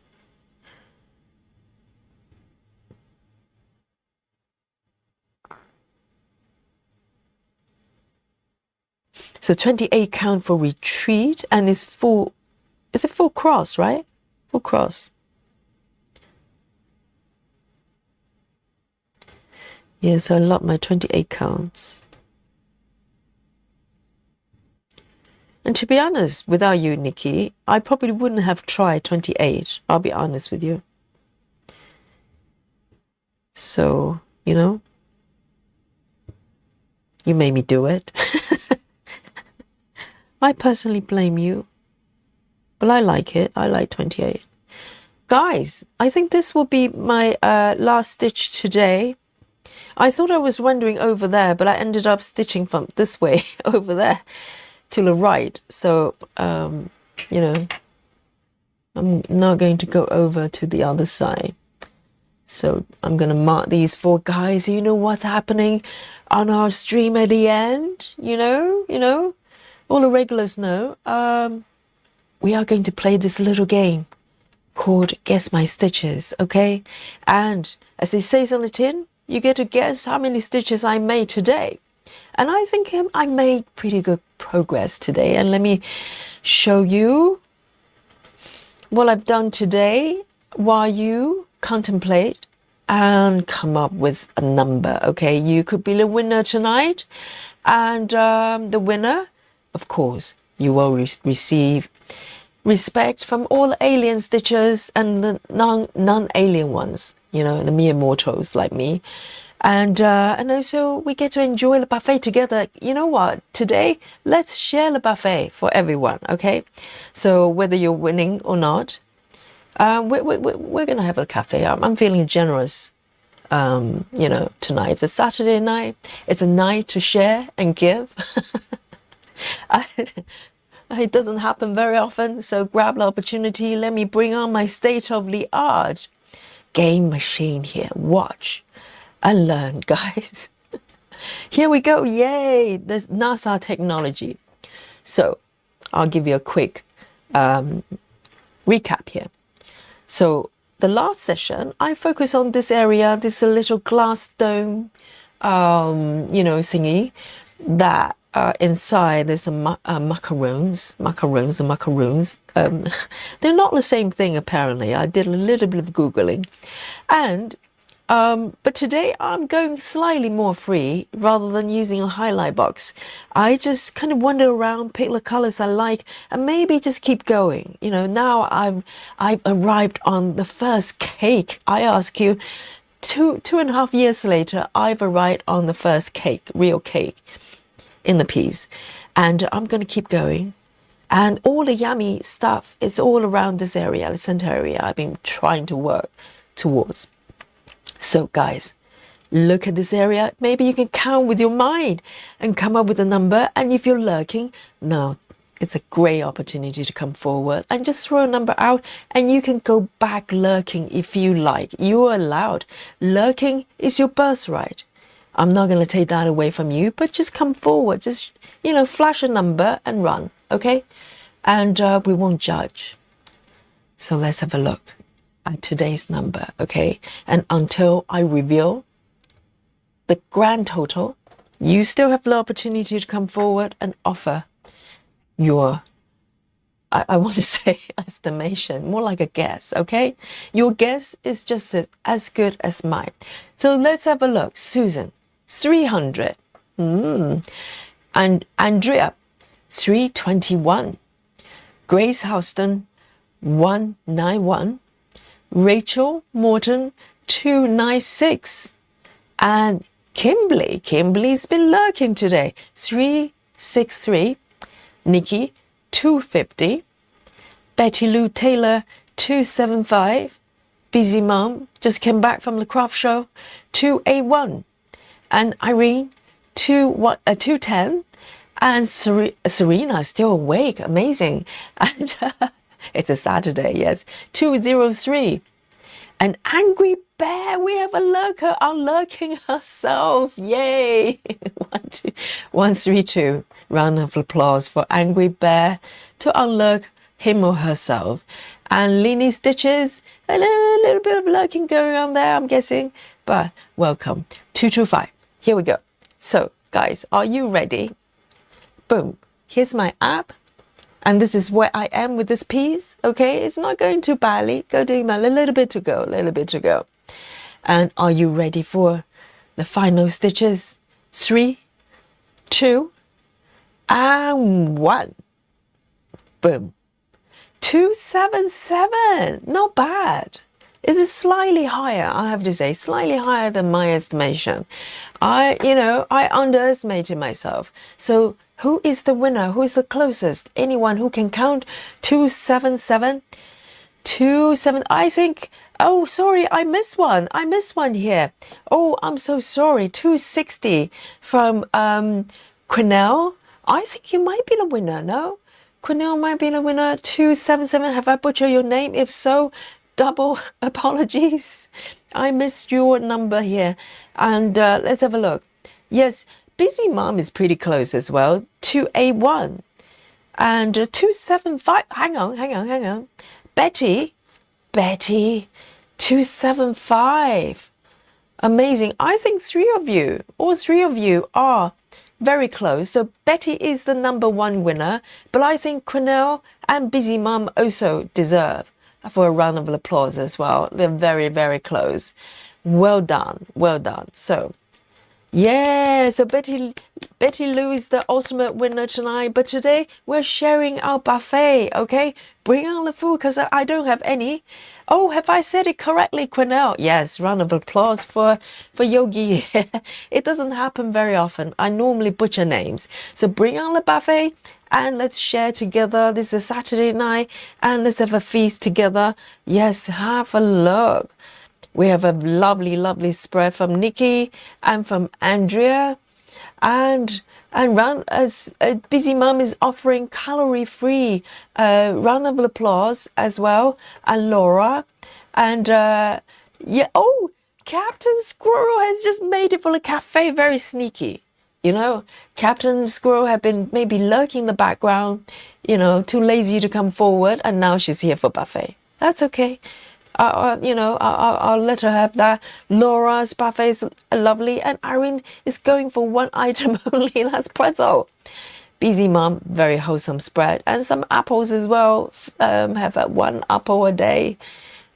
So 28 count for retreat, and it's full, it's a full cross, right? Full cross. Yes, I love my 28 counts. And to be honest, without you, Nikki, I probably wouldn't have tried 28. I'll be honest with you. So, you made me do it. I personally blame you. But I like it. I like 28. Guys, I think this will be my last stitch today. I thought I was wandering over there, but I ended up stitching from this way over there to the right. So, I'm I'm not going to go over to the other side. So I'm going to mark these 4 guys. You know what's happening on our stream at the end? You know, all the regulars know. We are going to play this little game called Guess My Stitches, okay? And as it says on the tin, you get to guess how many stitches I made today. And I think I made pretty good progress today. And let me show you what I've done today while you contemplate and come up with a number, okay? You could be the winner tonight. And the winner, of course, you will receive respect from all the alien stitchers and the non-alien ones, you know, the mere mortals like me. And also we get to enjoy the buffet together. You know what? Today, let's share the buffet for everyone, okay? So whether you're winning or not, we're going to have a cafe. I'm feeling generous, you know, tonight. It's a Saturday night. It's a night to share and give. It doesn't happen very often, so grab the opportunity. Let me bring on my state-of-the-art game machine here. Watch and learn, guys. Here we go. Yay! There's NASA technology. So I'll give you a quick recap here. So the last session, I focused on this area, this little glass dome, you know, thingy that inside there's some macaroons. They're not the same thing apparently. I did a little bit of Googling. And but today I'm going slightly more free rather than using a highlight box. I just kind of wander around, pick the colors I like, and maybe just keep going. You know, now I've arrived on the first cake. I ask you, two and a half years later, I've arrived on the first cake, real cake in the piece. And I'm going to keep going. And all the yummy stuff is all around this area, the center area I've been trying to work towards. So guys, look at this area. Maybe you can count with your mind and come up with a number. And if you're lurking, now it's a great opportunity to come forward and just throw a number out, and you can go back lurking if you like. You are allowed. Lurking is your birthright. I'm not going to take that away from you, but just come forward. Just, you know, flash a number and run, okay? And we won't judge. So let's have a look at today's number, okay? And until I reveal the grand total, you still have the opportunity to come forward and offer your, I want to say estimation, more like a guess, okay? Your guess is just as good as mine. So let's have a look. Susan, 300. And Andrea, 321. Grace Houston, 191. Rachel Morton, 296. And Kimberly's been lurking today, 363. Nikki, 250. Betty Lou Taylor, 275. Busy Mom just came back from the craft show, 281. And Irene, 210. And Serena still awake, amazing. And it's a Saturday, yes, 203. An Angry Bear, we have a lurker, unlurking herself, yay. 132. Round of applause for Angry Bear to unlurk him or herself. And Leanie Stitches, a little bit of lurking going on there, I'm guessing. But welcome. 225. Here we go. So, guys, are you ready? Boom. Here's my app. And this is where I am with this piece. Okay, it's not going too badly. Go doing a little bit to go. And are you ready for the final stitches? 3, 2, and 1. Boom. 277. Not bad. It is slightly higher, I have to say, slightly higher than my estimation. I underestimated myself. So who is the winner? Who is the closest? Anyone who can count 277? 27, I think. Oh, sorry, I missed one. Here. Oh, I'm so sorry. 260 from Quenelle. I think you might be the winner, no? Cornell might be the winner. 277. Have I butchered your name? If so, double apologies. I missed your number here. And let's have a look. Yes, Busy Mom is pretty close as well. 281. And 275. Hang on. Betty, 275. Amazing. I think all three of you are very close. So Betty is the number one winner, but I think Cornell and Busy Mum also deserve for a round of applause as well. They're very, very close. Well done. So yeah, so Betty Lou is the ultimate winner tonight. But today we're sharing our buffet, okay? Bring on the food because I don't have any. Oh, have I said it correctly, Cornell? Yes, round of applause for Yogi. It doesn't happen very often. I normally butcher names. So bring on the buffet and let's share together. This is a Saturday night and let's have a feast together. Yes, have a look. We have a lovely, lovely spread from Nikki and from Andrea. And round as Busy Mum is offering calorie-free round of applause as well. And Laura. And yeah, oh, Captain Squirrel has just made it for the cafe. Very sneaky. You know, Captain Squirrel had been maybe lurking in the background, you know, too lazy to come forward. And now she's here for buffet. That's okay. I'll let her have that. Laura's buffet is lovely, and Irene is going for one item only. That's pretzel. Busy Mom, very wholesome spread, and some apples as well. Have one apple a day,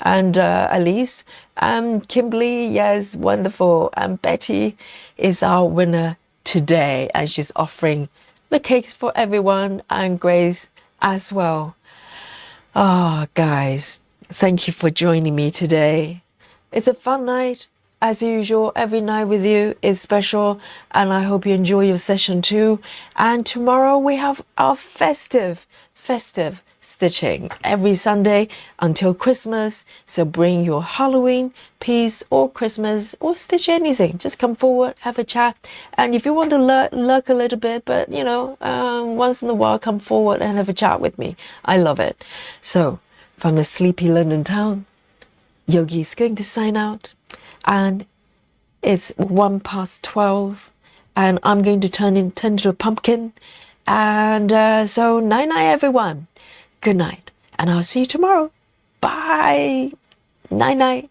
and Elise, Kimberly, yes, wonderful, and Betty is our winner today, and she's offering the cakes for everyone, and Grace as well. Oh, guys. Thank you for joining me today. It's a fun night. As usual, every night with you is special, and I hope you enjoy your session too. And tomorrow we have our festive stitching every Sunday until Christmas. So bring your Halloween piece or Christmas or stitch anything. Just come forward, have a chat. And if you want to lurk a little bit, but you know, once in a while, come forward and have a chat with me. I love it. So, from the sleepy London town, Yogi is going to sign out, and it's 12:01, and I'm going to turn into a pumpkin, and so night everyone, good night, and I'll see you tomorrow. Bye, night.